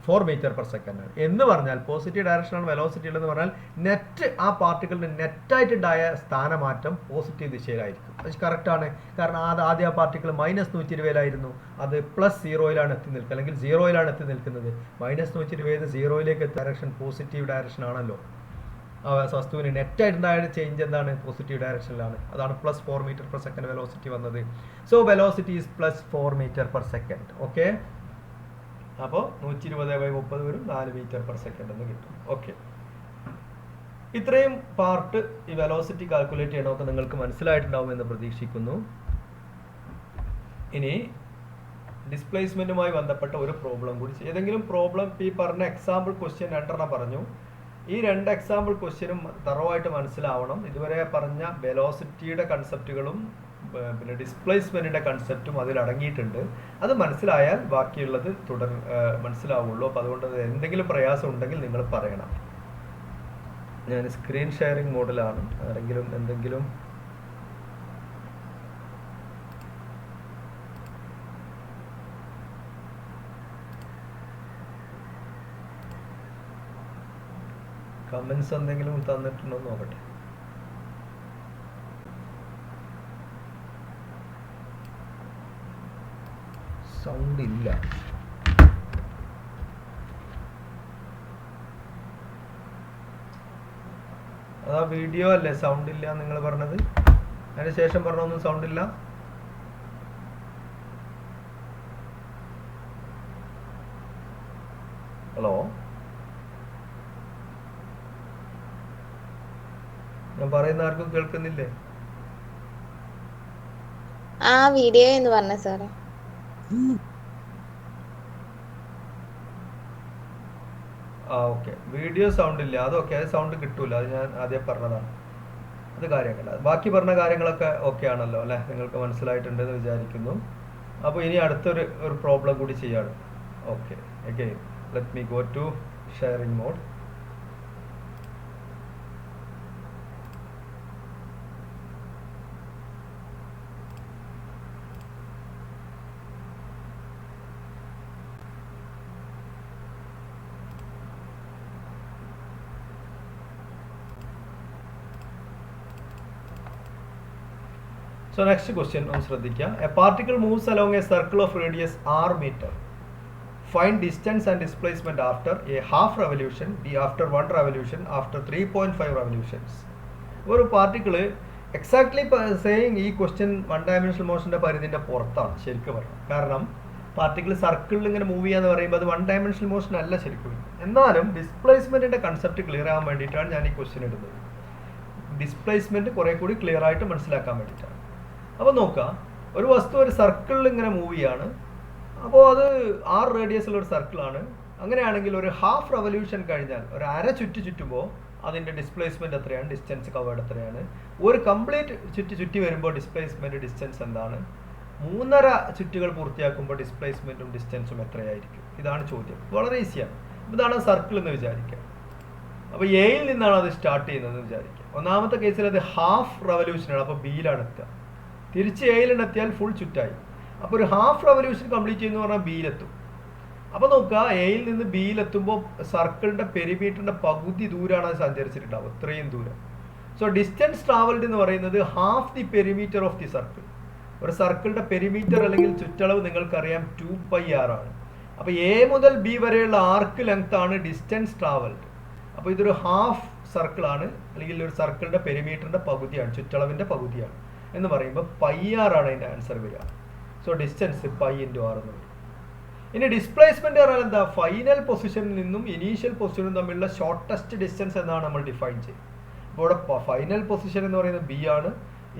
4 മീറ്റർ പെർ സെക്കൻഡ് ആണ്. എന്ന് പറഞ്ഞാൽ പോസിറ്റീവ് ഡയറക്ഷനാണ് വെലോസിറ്റി ഉള്ളതെന്ന് പറഞ്ഞാൽ നെറ്റ് ആ പാർട്ടിക്കിളിൻ്റെ നെറ്റായിട്ടുണ്ടായ സ്ഥാനമാറ്റം പോസിറ്റീവ് ദിശയിലായിരിക്കും. അത് കറക്റ്റാണ്. കാരണം ആദ്യം ആ പാർട്ടിക്കിൾ -120 അത് +0 എത്തി നിൽക്കുക, അല്ലെങ്കിൽ 0 എത്തി നിൽക്കുന്നത്. -120 0 ഡയറക്ഷൻ പോസിറ്റീവ് ഡയറക്ഷൻ ആണല്ലോ. വസ്തുവിന് നെറ്റായിട്ടുണ്ടായ ചേഞ്ച് എന്താണ്? പോസിറ്റീവ് ഡയറക്ഷനിലാണ്. അതാണ് +4 മീറ്റർ പെർ സെക്കൻഡ് വെലോസിറ്റി വന്നത്. So velocity is +4 metre per second. Okay, അപ്പോൾ 120/30 വരും, 4 മീറ്റർ പെർ സെക്കൻഡ് എന്ന് കിട്ടും. ഓക്കെ, ഇത്രയും പാർട്ട് ഈ വെലോസിറ്റി കാൽക്കുലേറ്റ് ചെയ്യണമൊക്കെ നിങ്ങൾക്ക് മനസ്സിലായിട്ടുണ്ടാവുമെന്ന് പ്രതീക്ഷിക്കുന്നു. ഇനി ഡിസ്പ്ലേസ്മെൻറ്റുമായി ബന്ധപ്പെട്ട ഒരു പ്രോബ്ലം കൂടി, ഏതെങ്കിലും പ്രോബ്ലം ഈ പറഞ്ഞ എക്സാമ്പിൾ ക്വസ്റ്റ്യൻ 2 പറഞ്ഞു. ഈ 2 എക്സാമ്പിൾ ക്വസ്റ്റ്യനും തറവായിട്ട് മനസ്സിലാവണം. ഇതുവരെ പറഞ്ഞ വെലോസിറ്റിയുടെ കൺസെപ്റ്റുകളും പിന്നെ ഡിസ്പ്ലേസ്മെൻറ്റിൻ്റെ കൺസെപ്റ്റും അതിൽ അടങ്ങിയിട്ടുണ്ട്. അത് മനസ്സിലായാൽ ബാക്കിയുള്ളത് മനസ്സിലാവുള്ളൂ. അപ്പോൾ അതുകൊണ്ട് എന്തെങ്കിലും പ്രയാസം ഉണ്ടെങ്കിൽ നിങ്ങൾ പറയണം. ഞാൻ സ്ക്രീൻ ഷെയറിംഗ് മോഡിലാണ്. ആരെങ്കിലും എന്തെങ്കിലും കമൻസ് എന്തെങ്കിലും തന്നിട്ടുണ്ടോ എന്ന് നോക്കട്ടെ. സൗണ്ട് ഇല്ല. അതാ വീഡിയോ അല്ലേ സൗണ്ട് ഇല്ല നിങ്ങൾ പറഞ്ഞത്? അതിന് ശേഷം പറഞ്ഞൊന്നും സൗണ്ട് ഇല്ല. ഹലോ, ഞാൻ പറയുന്ന ആർക്കും കേൾക്കുന്നില്ലേ? ആ വീഡിയോ എന്ന് പറഞ്ഞ സാറേ. ഓക്കെ, വീഡിയോ സൗണ്ട് ഇല്ല, അതൊക്കെ സൗണ്ട് കിട്ടൂല, അത് ഞാൻ ആദ്യം പറഞ്ഞതാണ്, അത് കാര്യമല്ല. ബാക്കി പറഞ്ഞ കാര്യങ്ങളൊക്കെ ഓക്കെ ആണല്ലോ അല്ലേ, നിങ്ങൾക്ക് മനസ്സിലായിട്ടുണ്ടെന്ന് വിചാരിക്കുന്നു. അപ്പോൾ ഇനി അടുത്തൊരു പ്രോബ്ലം കൂടി ചെയ്യാണ്. Okay, again let me go to sharing mode. So next question on ശ്രദ്ധിക്കുക. A particle moves along a circle of radius r meter. Find distance and displacement after a half revolution, b after 1 revolution, after 3.5 revolutions. ഒരു particle exactly saying ഈ question one dimensional മോഷൻ്റെ പരിധിൻ്റെ പുറത്താണ് ശരിക്കും പറഞ്ഞത്. കാരണം particle സർക്കിളിൽ ഇങ്ങനെ move ചെയ്യാന്ന് പറയുമ്പോൾ അത് വൺ ഡയമെൻഷണൽ മോഷൻ അല്ല ശരിക്കും. എന്നാലും ഡിസ്പ്ലേസ്മെൻറ്റിൻ്റെ കൺസെപ്റ്റ് ക്ലിയർ ആകാൻ വേണ്ടിയിട്ടാണ് ഞാൻ ഈ ക്വസ്റ്റ്യൻ ഇടുന്നത്. ഡിസ്പ്ലേസ്മെൻറ്റ് കുറേ കൂടി ക്ലിയർ ആയിട്ട് മനസ്സിലാക്കാൻ വേണ്ടിയിട്ടാണ്. അപ്പോൾ നോക്കുക, ഒരു വസ്തു ഒരു സർക്കിളിൽ ഇങ്ങനെ മൂവ് ചെയ്യാണ്. അപ്പോൾ അത് 6 റേഡിയസുള്ള ഒരു സർക്കിളാണ്. അങ്ങനെയാണെങ്കിൽ ഒരു ഹാഫ് റെവല്യൂഷൻ കഴിഞ്ഞാൽ, ഒരു അര ചുറ്റുമ്പോൾ അതിൻ്റെ ഡിസ്പ്ലേസ്മെൻറ്റ് എത്രയാണ്, ഡിസ്റ്റൻസ് കവേർഡ് എത്രയാണ്, ഒരു കംപ്ലീറ്റ് ചുറ്റി വരുമ്പോൾ ഡിസ്പ്ലേസ്മെൻറ്റ് ഡിസ്റ്റൻസ് എന്താണ്, 3.5 ചുറ്റുകൾ പൂർത്തിയാക്കുമ്പോൾ ഡിസ്പ്ലേസ്മെൻറ്റും ഡിസ്റ്റൻസും എത്രയായിരിക്കും, ഇതാണ് ചോദ്യം. വളരെ ഈസിയാണ്. ഇതാണ് സർക്കിൾ എന്ന് വിചാരിക്കുക. അപ്പോൾ എയിൽ നിന്നാണ് അത് സ്റ്റാർട്ട് ചെയ്യുന്നതെന്ന് വിചാരിക്കുക. ഒന്നാമത്തെ കേസിൽ അത് ഹാഫ് റെവല്യൂഷനാണ്, അപ്പോൾ ബിയിലാണ് എത്തുക. തിരിച്ച് എയിലെത്തിയാൽ ഫുൾ ചുറ്റായി. അപ്പോൾ ഒരു ഹാഫ് റെവല്യൂഷൻ കംപ്ലീറ്റ് ചെയ്യുന്നു പറഞ്ഞാൽ ബിയിലെത്തും. അപ്പോൾ നോക്കുക, എയിൽ നിന്ന് ബിയിലെത്തുമ്പോൾ സർക്കിളിൻ്റെ പെരിമീറ്ററിൻ്റെ പകുതി ദൂരമാണ് അത് സഞ്ചരിച്ചിട്ടുണ്ടാവും, ഇത്രയും ദൂരം. സോ ഡിസ്റ്റൻസ് ട്രാവൽഡ് എന്ന് പറയുന്നത് half the perimeter of the circle. ഒരു സർക്കിളിൻ്റെ പെരിമീറ്റർ അല്ലെങ്കിൽ ചുറ്റളവ് നിങ്ങൾക്കറിയാം 2πr ആണ്. അപ്പോൾ എ മുതൽ ബി വരെയുള്ള ആർക്ക് ലെങ്ത് ആണ് ഡിസ്റ്റൻസ് ട്രാവൽഡ്. അപ്പോൾ ഇതൊരു ഹാഫ് സർക്കിളാണ്, അല്ലെങ്കിൽ ഒരു സർക്കിളിൻ്റെ പെരിമീറ്ററിൻ്റെ പകുതിയാണ്, ചുറ്റളവിൻ്റെ പകുതിയാണ് എന്ന് പറയുമ്പോൾ πr ആണ് അതിൻ്റെ ആൻസർ വരിക. സോ ഡിസ്റ്റൻസ് π × r എന്ന് വരും. ഇനി ഡിസ്പ്ലേസ്മെന്റ് പറഞ്ഞാൽ എന്താ, ഫൈനൽ പൊസിഷനിൽ നിന്നും ഇനീഷ്യൽ പൊസിഷനും തമ്മിലുള്ള ഷോർട്ടസ്റ്റ് ഡിസ്റ്റൻസ് എന്നാണ് നമ്മൾ ഡിഫൈൻ ചെയ്യുന്നത്. അപ്പോൾ ഇവിടെ ഫൈനൽ പൊസിഷൻ എന്ന് പറയുന്നത് ബി ആണ്,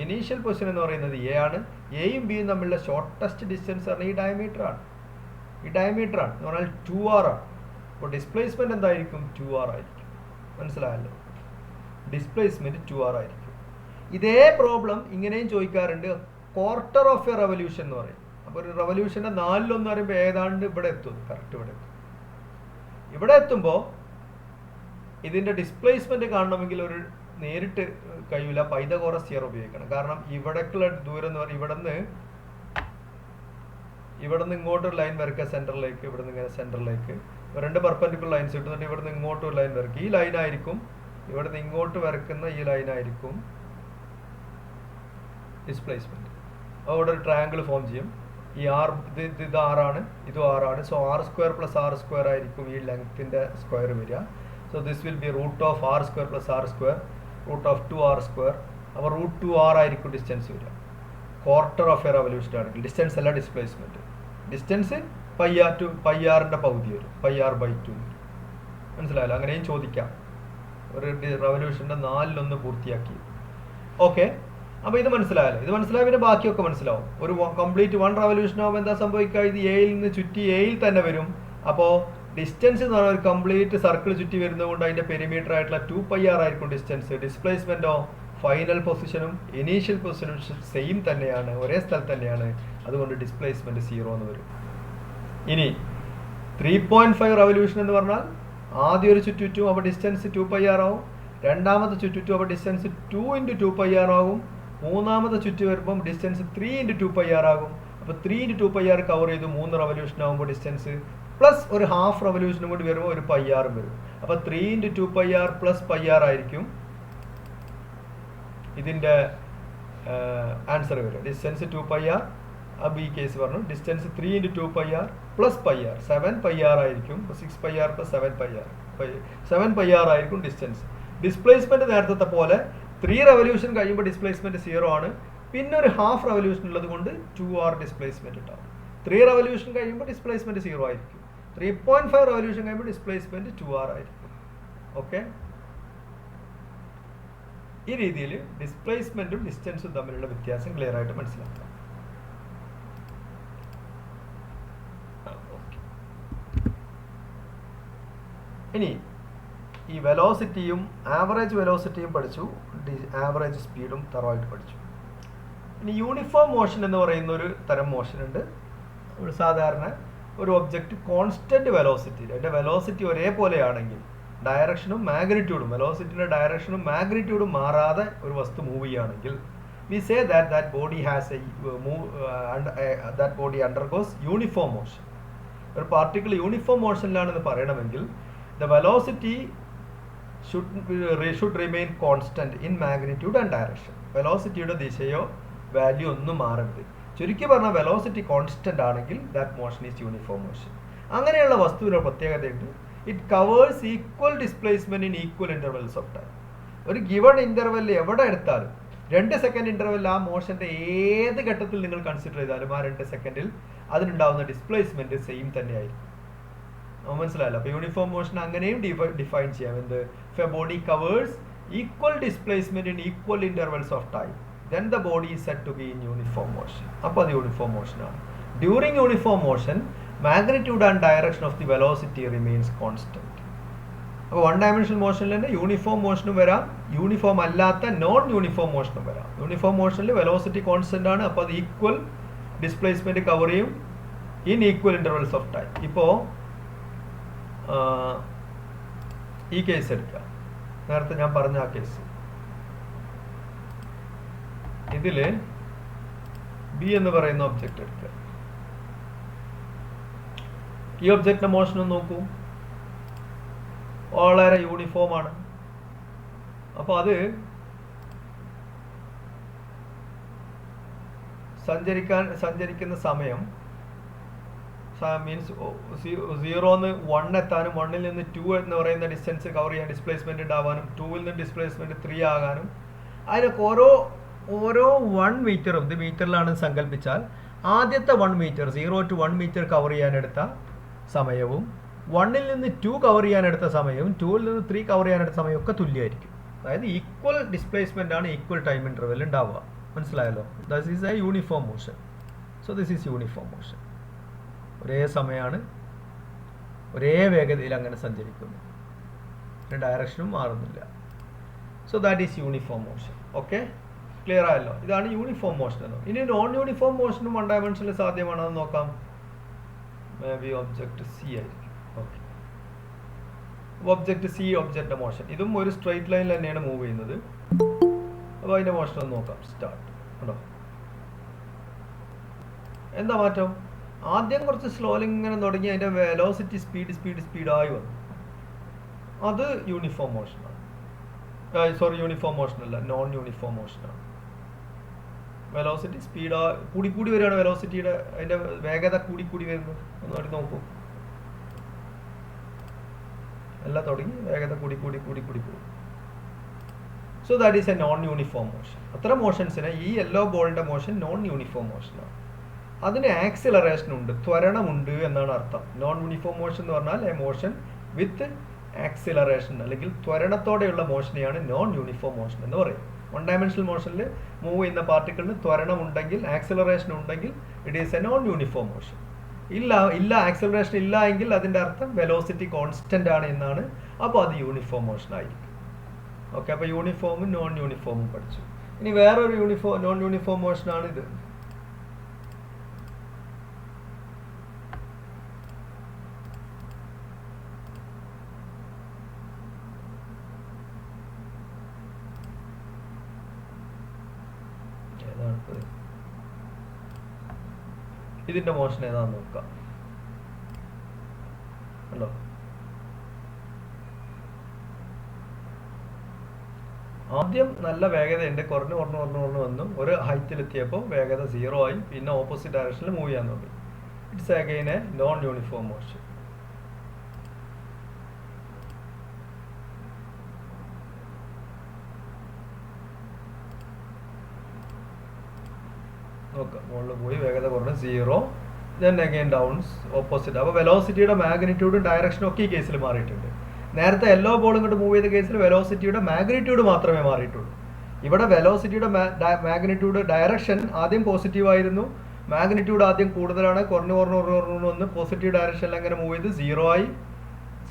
ഇനീഷ്യൽ പൊസിഷൻ എന്ന് പറയുന്നത് എ ആണ്. എയും ബിയും തമ്മിലുള്ള ഷോർട്ടസ്റ്റ് ഡിസ്റ്റൻസ് പറഞ്ഞാൽ ഈ ഡയമീറ്റർ ആണ് എന്ന് പറഞ്ഞാൽ 2r ആണ്. അപ്പോൾ ഡിസ്പ്ലേസ്മെന്റ് എന്തായിരിക്കും, 2r ആയിരിക്കും. മനസ്സിലായല്ലോ, ഡിസ്പ്ലേസ്മെന്റ് 2r ആയിരിക്കും. ഇതേ പ്രോബ്ലം ഇങ്ങനെയും ചോദിക്കാറുണ്ട്, ക്വാർട്ടർ ഓഫ് എ റെവല്യൂഷൻ എന്ന് പറയും. അപ്പോൾ ഒരു റെവല്യൂഷൻ്റെ 4/1 പറയുമ്പോൾ ഏതാണ്ട് ഇവിടെ എത്തും, കറക്റ്റ് ഇവിടെ എത്തും. ഇവിടെ എത്തുമ്പോൾ ഇതിൻ്റെ ഡിസ്പ്ലേസ്മെന്റ് കാണണമെങ്കിൽ ഒരു നേരിട്ട് കഴിയില്ല, പൈതഗോറസ് തിയറം ഉപയോഗിക്കണം. കാരണം ഇവിടേക്കുള്ള ദൂരം എന്ന് പറഞ്ഞാൽ ഇവിടെ നിന്ന് ഇങ്ങോട്ടൊരു ലൈൻ വരയ്ക്കുക സെൻറ്ററിലേക്ക്, ഇവിടെ നിന്ന് ഇങ്ങനെ സെൻറ്ററിലേക്ക് 2 പെർപെൻഡിക്കുലർ ലൈൻസ് കിട്ടുന്നുണ്ട്. ഇവിടെ നിന്ന് ഇങ്ങോട്ടൊരു ലൈൻ വരയ്ക്കുക, ഈ ലൈനായിരിക്കും ഇവിടെ നിന്ന് ഇങ്ങോട്ട് വരയ്ക്കുന്ന ഈ ലൈനായിരിക്കും ഡിസ്പ്ലേസ്മെന്റ്. അവിടെ ഒരു ട്രയാങ്കിൾ ഫോം ചെയ്യും. ഈ ഇത് 6 ആണ്, ഇതും 6 ആണ്. സോ r² + r² ആയിരിക്കും ഈ ലെങ്ത്തിൻ്റെ സ്ക്വയർ വരിക. So this will be √r² + r², √2r². അപ്പോൾ √2r ആയിരിക്കും ഡിസ്റ്റൻസ് വരിക. ക്വാർട്ടർ ഓഫ് എ റെവല്യൂഷൻ ആണെങ്കിൽ ഡിസ്റ്റൻസ് അല്ല ഡിസ്പ്ലേസ്മെന്റ്. ഡിസ്റ്റൻസ് πr/ൻ്റെ പകുതി വരും, πr/2. മനസ്സിലായല്ലോ, അങ്ങനെയും ചോദിക്കാം. ഒരു റെവല്യൂഷൻ്റെ 4/1 പൂർത്തിയാക്കി. ഓക്കെ, അപ്പോൾ ഇത് മനസ്സിലായല്ലോ. ഇത് മനസ്സിലായ പിന്നെ ബാക്കിയൊക്കെ മനസ്സിലാവും. ഒരു കംപ്ലീറ്റ് 1 റെവല്യൂഷൻ ആകുമ്പോൾ എന്താ സംഭവിക്കുക, ഇത് എയിൽ നിന്ന് ചുറ്റി എയിൽ തന്നെ വരും. അപ്പോൾ ഡിസ്റ്റൻസ് എന്ന് പറഞ്ഞാൽ ഒരു കംപ്ലീറ്റ് സർക്കിൾ ചുറ്റി വരുന്നതുകൊണ്ട് അതിൻ്റെ പെരിമീറ്റർ ആയിട്ടുള്ള 2πr ആയിരിക്കും ഡിസ്റ്റൻസ്. ഡിസ്പ്ലേസ്മെൻറ്റോ ഫൈനൽ പൊസിഷനും ഇനീഷ്യൽ പൊസിഷനും സെയിം തന്നെയാണ്, ഒരേ സ്ഥലത്ത് തന്നെയാണ്. അതുകൊണ്ട് ഡിസ്പ്ലേസ്മെൻറ്റ് 0 എന്ന് വരും. ഇനി 3.5 റെവല്യൂഷൻ എന്ന് പറഞ്ഞാൽ ആദ്യം ഒരു ചുറ്റും, അപ്പോൾ ഡിസ്റ്റൻസ് 2πr ആവും. രണ്ടാമത്തെ ചുറ്റും, അപ്പോൾ ഡിസ്റ്റൻസ് 2 × 2πr ആകും. മൂന്നാമത്തെ ചുറ്റി വരുമ്പം ഡിസ്റ്റൻസ് 3 × 2πr ആകും. അപ്പോൾ 3 × 2πr കവർ ചെയ്തു 3 റെവല്യൂഷൻ ആകുമ്പോൾ ഡിസ്റ്റൻസ് പ്ലസ് ഒരു ഹാഫ് റെവല്യൂഷനും കൂടി വരുമ്പോൾ ഒരു πr വരും. അപ്പോൾ 3 × 2πr + πr ആയിരിക്കും ഇതിൻ്റെ ആൻസർ വരും. ഡിസ്റ്റൻസ് 2πr, അപ്പോൾ ഈ കേസ് പറഞ്ഞു ഡിസ്റ്റൻസ് 3 × 2πr + πr 7πr ആയിരിക്കും. 6πr + 7πr ആയിരിക്കും ഡിസ്റ്റൻസ്. ഡിസ്പ്ലേസ്മെന്റ് നേരത്തെ പോലെ 3 റെവല്യൂഷൻ കഴിയുമ്പോൾ ഡിസ്പ്ലേസ്മെന്റ് 0 ആണ്. പിന്നെ ഒരു ഹാഫ് റെവല്യൂഷൻ ഉള്ളത് കൊണ്ട് 2r ഡിസ്പ്ലേസ്മെന്റ് ഉണ്ടാവും. 3 റെവല്യൂഷൻ കഴിയുമ്പോൾ ഡിസ്പ്ലേസ്മെന്റ് 0 ആയിരിക്കും. 3.5 റെവല്യൂഷൻ കഴിയുമ്പോൾ ഡിസ്പ്ലേസ്മെന്റ് 2r ആയിരിക്കും. ഓക്കെ, ഈ രീതിയിൽ ഡിസ്പ്ലേസ്മെന്റും ഡിസ്റ്റൻസും തമ്മിലുള്ള വ്യത്യാസം ക്ലിയർ ആയിട്ട് മനസ്സിലാക്കാം. ഇനി ഈ വെലോസിറ്റിയും ആവറേജ് വെലോസിറ്റിയും പഠിച്ചു, ആവറേജ് സ്പീഡും തറവായിട്ട് പഠിച്ചു. ഇനി യൂണിഫോം മോഷൻ എന്ന് പറയുന്ന ഒരു തരം മോഷൻ ഉണ്ട്. ഒരു സാധാരണ ഒരു ഒബ്ജക്റ്റ് കോൺസ്റ്റന്റ് വെലോസിറ്റി, അതിൻ്റെ വെലോസിറ്റി ഒരേപോലെയാണെങ്കിൽ ഡയറക്ഷനും മാഗ്നിറ്റ്യൂഡും, വെലോസിറ്റിയുടെ ഡയറക്ഷനും മാഗ്നിറ്റ്യൂഡും മാറാതെ ഒരു വസ്തു മൂവ് ചെയ്യുകയാണെങ്കിൽ we say that that body has a that body undergoes uniform motion. ഒരു പാർട്ടിക്കിൾ യൂണിഫോം മോഷനിലാണെന്ന് പറയണമെങ്കിൽ the velocity should remain constant in magnitude and direction. വെലോസിറ്റിയുടെ ദിശയോ വാല്യൂ ഒന്നും മാറരുത്. ചുരുക്കി പറഞ്ഞാൽ വെലോസിറ്റി കോൺസ്റ്റന്റ് ആണെങ്കിൽ that motion is uniform motion. അങ്ങനെയുള്ള വസ്തുവിൻ്റെ പ്രത്യേകതയുണ്ട്. It covers equal displacement in equal intervals of time. ഒരു ഗിവൺ ഇന്റർവെൽ എവിടെ എടുത്താലും 2 സെക്കൻഡ് ഇന്റർവെൽ ആ മോഷന്റെ ഏത് ഘട്ടത്തിൽ നിങ്ങൾ കൺസിഡർ ചെയ്താലും ആ 2 സെക്കൻഡിൽ അതിനുണ്ടാവുന്ന ഡിസ്പ്ലേസ്മെന്റ് സെയിം തന്നെയായിരിക്കും. മനസ്സിലായല്ലോ? അപ്പോൾ യൂണിഫോം മോഷൻ അങ്ങനെയും ഡിഫൈൻ ചെയ്യാം. എന്ത്? If A body covers equal displacement in equal intervals of time then the body is said to be in uniform motion. അപ്പോൾ അത് യൂണിഫോം മോഷൻ ആണ്. During uniform motion magnitude and direction of the velocity remains constant. അപ്പോൾ one dimensional മോഷനിൽ തന്നെ uniform മോഷനും വരാം, uniform അല്ലാത്ത non uniform മോഷനും വരാം. Uniform മോഷനിൽ velocity constant ആണ്, അപ്പോൾ അത് ഈക്വൽ ഡിസ്പ്ലേസ്മെന്റ് കവർ ചെയ്യും in equal intervals of time. ഇപ്പോൾ ഈ കേസ് എടുക്കാം, നേരത്തെ ഞാൻ പറഞ്ഞ ആ കേസ്. ഇതില് ബി എന്ന് പറയുന്ന ഒബ്ജക്റ്റ് എടുക്കുക. ഈ ഒബ്ജക്റ്റിന്റെ മോഷൻ ഒന്ന് നോക്കൂ, വളരെ യൂണിഫോം ആണ്. അപ്പോൾ അത് സഞ്ചരിക്കുന്ന സമയം മീൻസ് 0 1 എത്താനും 1 നിന്ന് 2 എന്ന് പറയുന്ന ഡിസ്റ്റൻസ് കവർ ചെയ്യാൻ ഡിസ്പ്ലേസ്മെന്റ് ഉണ്ടാവാനും 2 നിന്ന് ഡിസ്പ്ലേസ്മെന്റ് 3 ആകാനും അതിനൊക്കെ ഓരോ 1 മീറ്ററും ഇത് മീറ്ററിലാണ് സങ്കല്പിച്ചാൽ ആദ്യത്തെ 1 മീറ്റർ 0 to 1 മീറ്റർ കവർ ചെയ്യാനെടുത്ത സമയവും 1 നിന്ന് 2 കവർ ചെയ്യാനെടുത്ത സമയവും 2 നിന്ന് 3 കവർ ചെയ്യാനെടുത്ത സമയവും ഒക്കെ തുല്യമായിരിക്കും. അതായത് ഈക്വൽ ഡിസ്പ്ലേസ്മെന്റ് ആണ് ഈക്വൽ ടൈം ഇന്റർവെൽ ഉണ്ടാവുക. മനസ്സിലായല്ലോ? This is A uniform motion. So this is uniform motion. ഒരേ സമയമാണ്, ഒരേ വേഗതയിൽ അങ്ങനെ സഞ്ചരിക്കുന്നു, ഡയറക്ഷനും മാറുന്നില്ല. So that is uniform motion. Okay, clear ആയല്ലോ? ഇതാണ് യൂണിഫോം മോഷൻ എന്ന്. ഇനി നോൺ യൂണിഫോം മോഷനും 1 ഡയമെൻഷനിൽ സാധ്യമാണോ എന്ന് നോക്കാം. മേ ബി ഒബ്ജക്റ്റ് സി ആയിരിക്കും. Okay, object C, object motion. ഇതും ഒരു സ്ട്രെയിറ്റ് ലൈനിൽ തന്നെയാണ് മൂവ് ചെയ്യുന്നത്. അപ്പോൾ അതിൻ്റെ മോഷൻ ഒന്ന് നോക്കാം. സ്റ്റാർട്ട്. ഉണ്ടോ? എന്താ മാറ്റം? ആദ്യം കുറച്ച് സ്ലോലി ഇങ്ങനെ തുടങ്ങി അതിൻ്റെ വെലോസിറ്റി സ്പീഡായി വന്നു. അത് യൂണിഫോം മോഷനാണ്. സോറി, യൂണിഫോം മോഷനല്ല, നോൺ യൂണിഫോം മോഷനാണ്. വെലോസിറ്റി സ്പീഡ് കൂടി വരികയാണ്. വെലോസിറ്റിയുടെ അതിൻ്റെ വേഗത കൂടി വരുന്നു. ഒന്ന് വേണ്ടി നോക്കൂ. എല്ലാം തുടങ്ങി വേഗത കൂടി പോകും. So that is A non uniform motion. അത്തരം മോഷൻസിന് ഈ യെല്ലോ ബോളിൻ്റെ മോഷൻ നോൺ യൂണിഫോം മോഷനാണ്. അതിന് ആക്സിലറേഷൻ ഉണ്ട്, ത്വരണമുണ്ട് എന്നാണ് അർത്ഥം. നോൺ യൂണിഫോം മോഷൻ എന്ന് പറഞ്ഞാൽ എ മോഷൻ വിത്ത് ആക്സിലറേഷൻ അല്ലെങ്കിൽ ത്വരണത്തോടെയുള്ള മോഷനെയാണ് നോൺ യൂണിഫോം മോഷൻ എന്ന് പറയും. 1 ഡയമെൻഷണൽ മോഷനിൽ മൂവ് ചെയ്യുന്ന പാർട്ടിക്കിളിന് ത്വരണം ഉണ്ടെങ്കിൽ, ആക്സിലറേഷൻ ഉണ്ടെങ്കിൽ it is A non uniform motion. ഇല്ല ആക്സിലറേഷൻ ഇല്ല എങ്കിൽ അതിൻ്റെ അർത്ഥം വെലോസിറ്റി കോൺസ്റ്റന്റ് ആണ് എന്നാണ്. അപ്പോൾ അത് യൂണിഫോം മോഷൻ ആയിരിക്കും. ഓക്കെ, അപ്പോൾ യൂണിഫോമും നോൺ യൂണിഫോമും പഠിച്ചു. ഇനി വേറൊരു നോൺ യൂണിഫോം മോഷനാണ് ഇത്. ഇതിന്റെ മോഷൻ ഏതാന്ന് നോക്കാം. ഹലോ, ആദ്യം നല്ല വേഗതയുണ്ട്, കുറഞ്ഞു വന്നു. ഒരു ഹൈറ്റിലെത്തിയപ്പോൾ വേഗത 0 ആയി. പിന്നെ ഓപ്പോസിറ്റ് ഡയറക്ഷനിൽ മൂവ് ചെയ്യാൻ തുടങ്ങി. It's again A non uniform motion. നോക്കാം, മുകളിൽ പോയി വേഗത കുറഞ്ഞ് 0, ദെൻ അഗൈൻ ഡൗൺസ് ഓപ്പോസിറ്റ്. അപ്പോൾ വെലോസിറ്റിയുടെ മാഗ്നിറ്റ്യൂഡും ഡയറക്ഷനും ഒക്കെ ഈ കേസിൽ മാറിയിട്ടുണ്ട്. നേരത്തെ യെല്ലോ ബോൾ ഇങ്ങോട്ട് മൂവ് ചെയ്ത കേസിൽ വെലോസിറ്റിയുടെ മാഗ്നിറ്റ്യൂഡ് മാത്രമേ മാറിയിട്ടുള്ളൂ. ഇവിടെ വെലോസിറ്റിയുടെ മാഗ്നിറ്റ്യൂഡ് ഡയറക്ഷൻ ആദ്യം പോസിറ്റീവ് ആയിരുന്നു, മാഗ്നിറ്റ്യൂഡ് ആദ്യം കൂടുതലാണ്, കുറഞ്ഞു വന്ന് പോസിറ്റീവ് ഡയറക്ഷനിൽ അങ്ങനെ മൂവ് ചെയ്ത് 0 ആയി.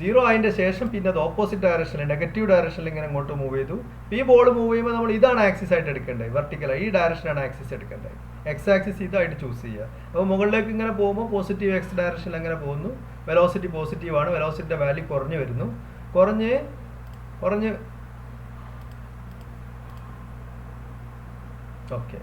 0 അതിൻ്റെ ശേഷം പിന്നെ അത് ഓപ്പോസിറ്റ് ഡയറക്ഷനിൽ നെഗറ്റീവ് ഡയറക്ഷനിൽ ഇങ്ങനെ അങ്ങോട്ട് മൂവ് ചെയ്തു. ഈ ബോൾ മൂവ് ചെയ്യുമ്പോൾ നമ്മൾ ഇതാണ് ആക്സിസ് ആയിട്ട് എടുക്കേണ്ടത്, വെർട്ടിക്കലായി ഈ ഡയറക്ഷനാണ് ആക്സിസ് എടുക്കേണ്ടത്. എക്സ് ആക്സിസ് ഇതായിട്ട് ചൂസ് ചെയ്യുക. അപ്പോൾ മുകളിലേക്ക് ഇങ്ങനെ പോകുമ്പോൾ പോസിറ്റീവ് എക്സ് ഡയറക്ഷനിൽ അങ്ങനെ പോകുന്നു. വെലോസിറ്റി പോസിറ്റീവാണ്, വെലോസിറ്റിയുടെ വാല്യൂ കുറഞ്ഞു വരുന്നു. കുറഞ്ഞ് ഓക്കെ.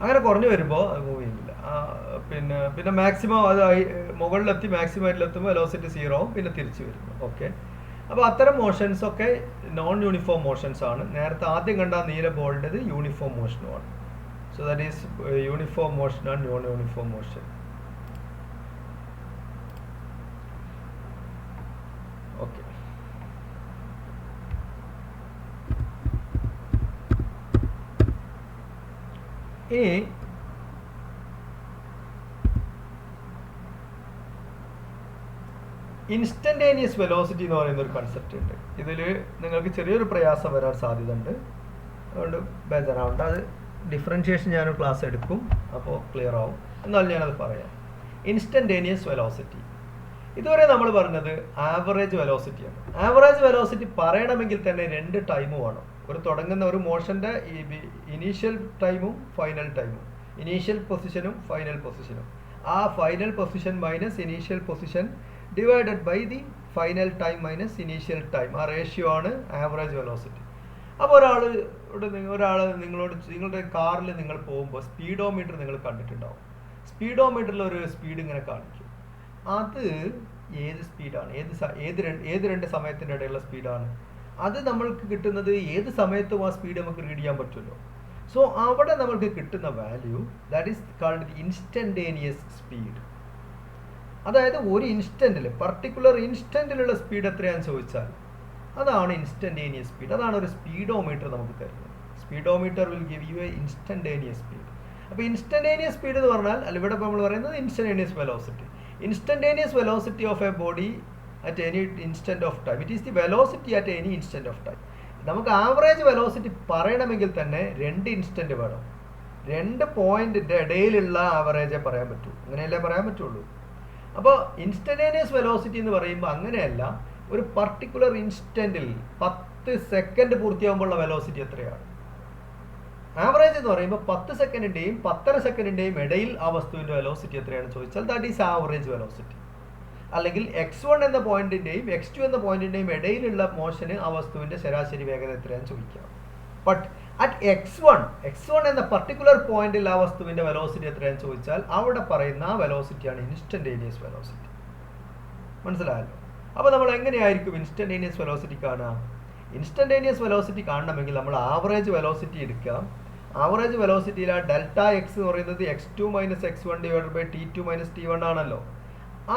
അങ്ങനെ കുറഞ്ഞു വരുമ്പോൾ അത് മൂവ് ചെയ്യുന്നില്ല. പിന്നെ മാക്സിമം അത് മുകളിലെത്തി മാക്സിമത്തിലെത്തുമ്പോൾ വെലോസിറ്റി 0 ആവും, പിന്നെ തിരിച്ചു വരുന്നു. ഓക്കെ. അപ്പോൾ അത്തരം മോഷൻസ് ഒക്കെ നോൺ യൂണിഫോം മോഷൻസ് ആണ്. നേരത്തെ ആദ്യം കണ്ട നീല ബോളിൻ്റെത് യൂണിഫോം മോഷനുമാണ്. So that is uniform motion and non uniform motion. Okay. ഇനി ഇൻസ്റ്റന്റേനിയസ് വെലോസിറ്റി എന്ന് പറയുന്ന ഒരു കൺസെപ്റ്റ് ഉണ്ട്. ഇതിൽ നിങ്ങൾക്ക് ചെറിയൊരു പ്രയാസം വരാൻ സാധ്യത ഉണ്ട്, അതുകൊണ്ട് ബേജാറാവണ്ട. അത് ഡിഫറൻഷിയേഷൻ ഞാനൊരു ക്ലാസ് എടുക്കും, അപ്പോൾ ക്ലിയർ ആവും. എന്നാലും ഞാനത് പറയാം. ഇൻസ്റ്റന്റേനിയസ് വെലോസിറ്റി, ഇതുവരെ നമ്മൾ പറഞ്ഞത് ആവറേജ് വെലോസിറ്റിയാണ്. ആവറേജ് വെലോസിറ്റി പറയണമെങ്കിൽ തന്നെ 2 ടൈം വേണം. ഒരു തുടങ്ങുന്ന ഒരു മോഷൻ്റെ ഇനീഷ്യൽ ടൈമും ഫൈനൽ ടൈമും, ഇനീഷ്യൽ പൊസിഷനും ഫൈനൽ പൊസിഷനും. ആ final position minus initial position divided by the final time minus initial time. ആ റേഷ്യോ ആണ് ആവറേജ് വെലോസിറ്റി. അപ്പോൾ ഒരാൾ നിങ്ങളോട് നിങ്ങളുടെ കാറിൽ നിങ്ങൾ പോകുമ്പോൾ സ്പീഡോമീറ്റർ നിങ്ങൾ കണ്ടിട്ടുണ്ടാവും. സ്പീഡോമീറ്ററിൽ ഒരു സ്പീഡ് ഇങ്ങനെ കാണിക്കും. അത് ഏത് സ്പീഡാണ്, ഏത് രണ്ട് സമയത്തിൻ്റെ ഇടയിലുള്ള സ്പീഡാണ്, അത് നമ്മൾക്ക് കിട്ടുന്നത് ഏത് സമയത്തും ആ സ്പീഡ് നമുക്ക് റീഡ് ചെയ്യാൻ പറ്റുമല്ലോ. സോ അവിടെ നമ്മൾക്ക് കിട്ടുന്ന value that is called the instantaneous speed. അതായത് ഒരു ഇൻസ്റ്റന്റിൽ, പർട്ടിക്കുലർ ഇൻസ്റ്റന്റിലുള്ള സ്പീഡ് എത്രയാണെന്ന് ചോദിച്ചാൽ അതാണ് ഇൻസ്റ്റന്റേനിയസ് സ്പീഡ്. അതാണ് ഒരു സ്പീഡോമീറ്റർ നമുക്ക് തരുന്നത്. Speedometer will give you A instantaneous speed. അപ്പോൾ ഇൻസ്റ്റന്റേനിയസ് സ്പീഡ് എന്ന് പറഞ്ഞാൽ ഇവിടെ നമ്മൾ പറയുന്നത് instantaneous velocity. Instantaneous velocity of a body at any instant of time. It is the velocity at any instant of time. നമുക്ക് average velocity പറയണമെങ്കിൽ തന്നെ 2 instant വേണം. 2 പോയിന്റിന്റെ ഇടയിലുള്ള ആവറേജേ പറയാൻ പറ്റൂ, അങ്ങനെയല്ലേ പറയാൻ പറ്റുള്ളൂ. അപ്പോൾ ഇൻസ്റ്റന്റേനിയസ് വെലോസിറ്റി എന്ന് പറയുമ്പോൾ അങ്ങനെയല്ല. ഒരു പർട്ടിക്കുലർ ഇൻസ്റ്റന്റിൽ 10 സെക്കൻഡ് പൂർത്തിയാകുമ്പോഴുള്ള വെലോസിറ്റി എത്രയാണ്? ആവറേജ് എന്ന് പറയുമ്പോൾ 10 സെക്കൻഡിൻ്റെയും 10.5 സെക്കൻഡിൻ്റെയും ഇടയിൽ ആ വസ്തുവിൻ്റെ വെലോസിറ്റി എത്രയാണെന്ന് ചോദിച്ചാൽ ദാറ്റ് ഈസ് ആവറേജ് വെലോസിറ്റി. അല്ലെങ്കിൽ x1 എന്ന പോയിന്റിൻ്റെയും x2 എന്ന പോയിന്റിൻ്റെയും ഇടയിലുള്ള മോഷന് ആ വസ്തുവിൻ്റെ ശരാശരി വേഗത എത്രയാണെന്ന് ചോദിക്കാം. ബട്ട് അറ്റ് x1 എന്ന പർട്ടിക്കുലർ പോയിന്റിൽ ആ വസ്തുവിൻ്റെ വെലോസിറ്റി എത്രയാണെന്ന് ചോദിച്ചാൽ അവിടെ പറയുന്ന ആ വെലോസിറ്റിയാണ് ഇൻസ്റ്റന്റേനിയസ് വെലോസിറ്റി. മനസ്സിലായല്ലോ? അപ്പോൾ നമ്മൾ എങ്ങനെയായിരിക്കും ഇൻസ്റ്റന്റേനിയസ് വെലോസിറ്റി കാണുക? ഇൻസ്റ്റന്റേനിയസ് വെലോസിറ്റി കാണണമെങ്കിൽ നമ്മൾ ആവറേജ് വെലോസിറ്റി എടുക്കാം. ആവറേജ് വെലോസിറ്റിയിൽ ആ ഡെൽറ്റ എക്സ് എന്ന് പറയുന്നത് x2 minus x1 divide by t2 minus t1 ആണല്ലോ.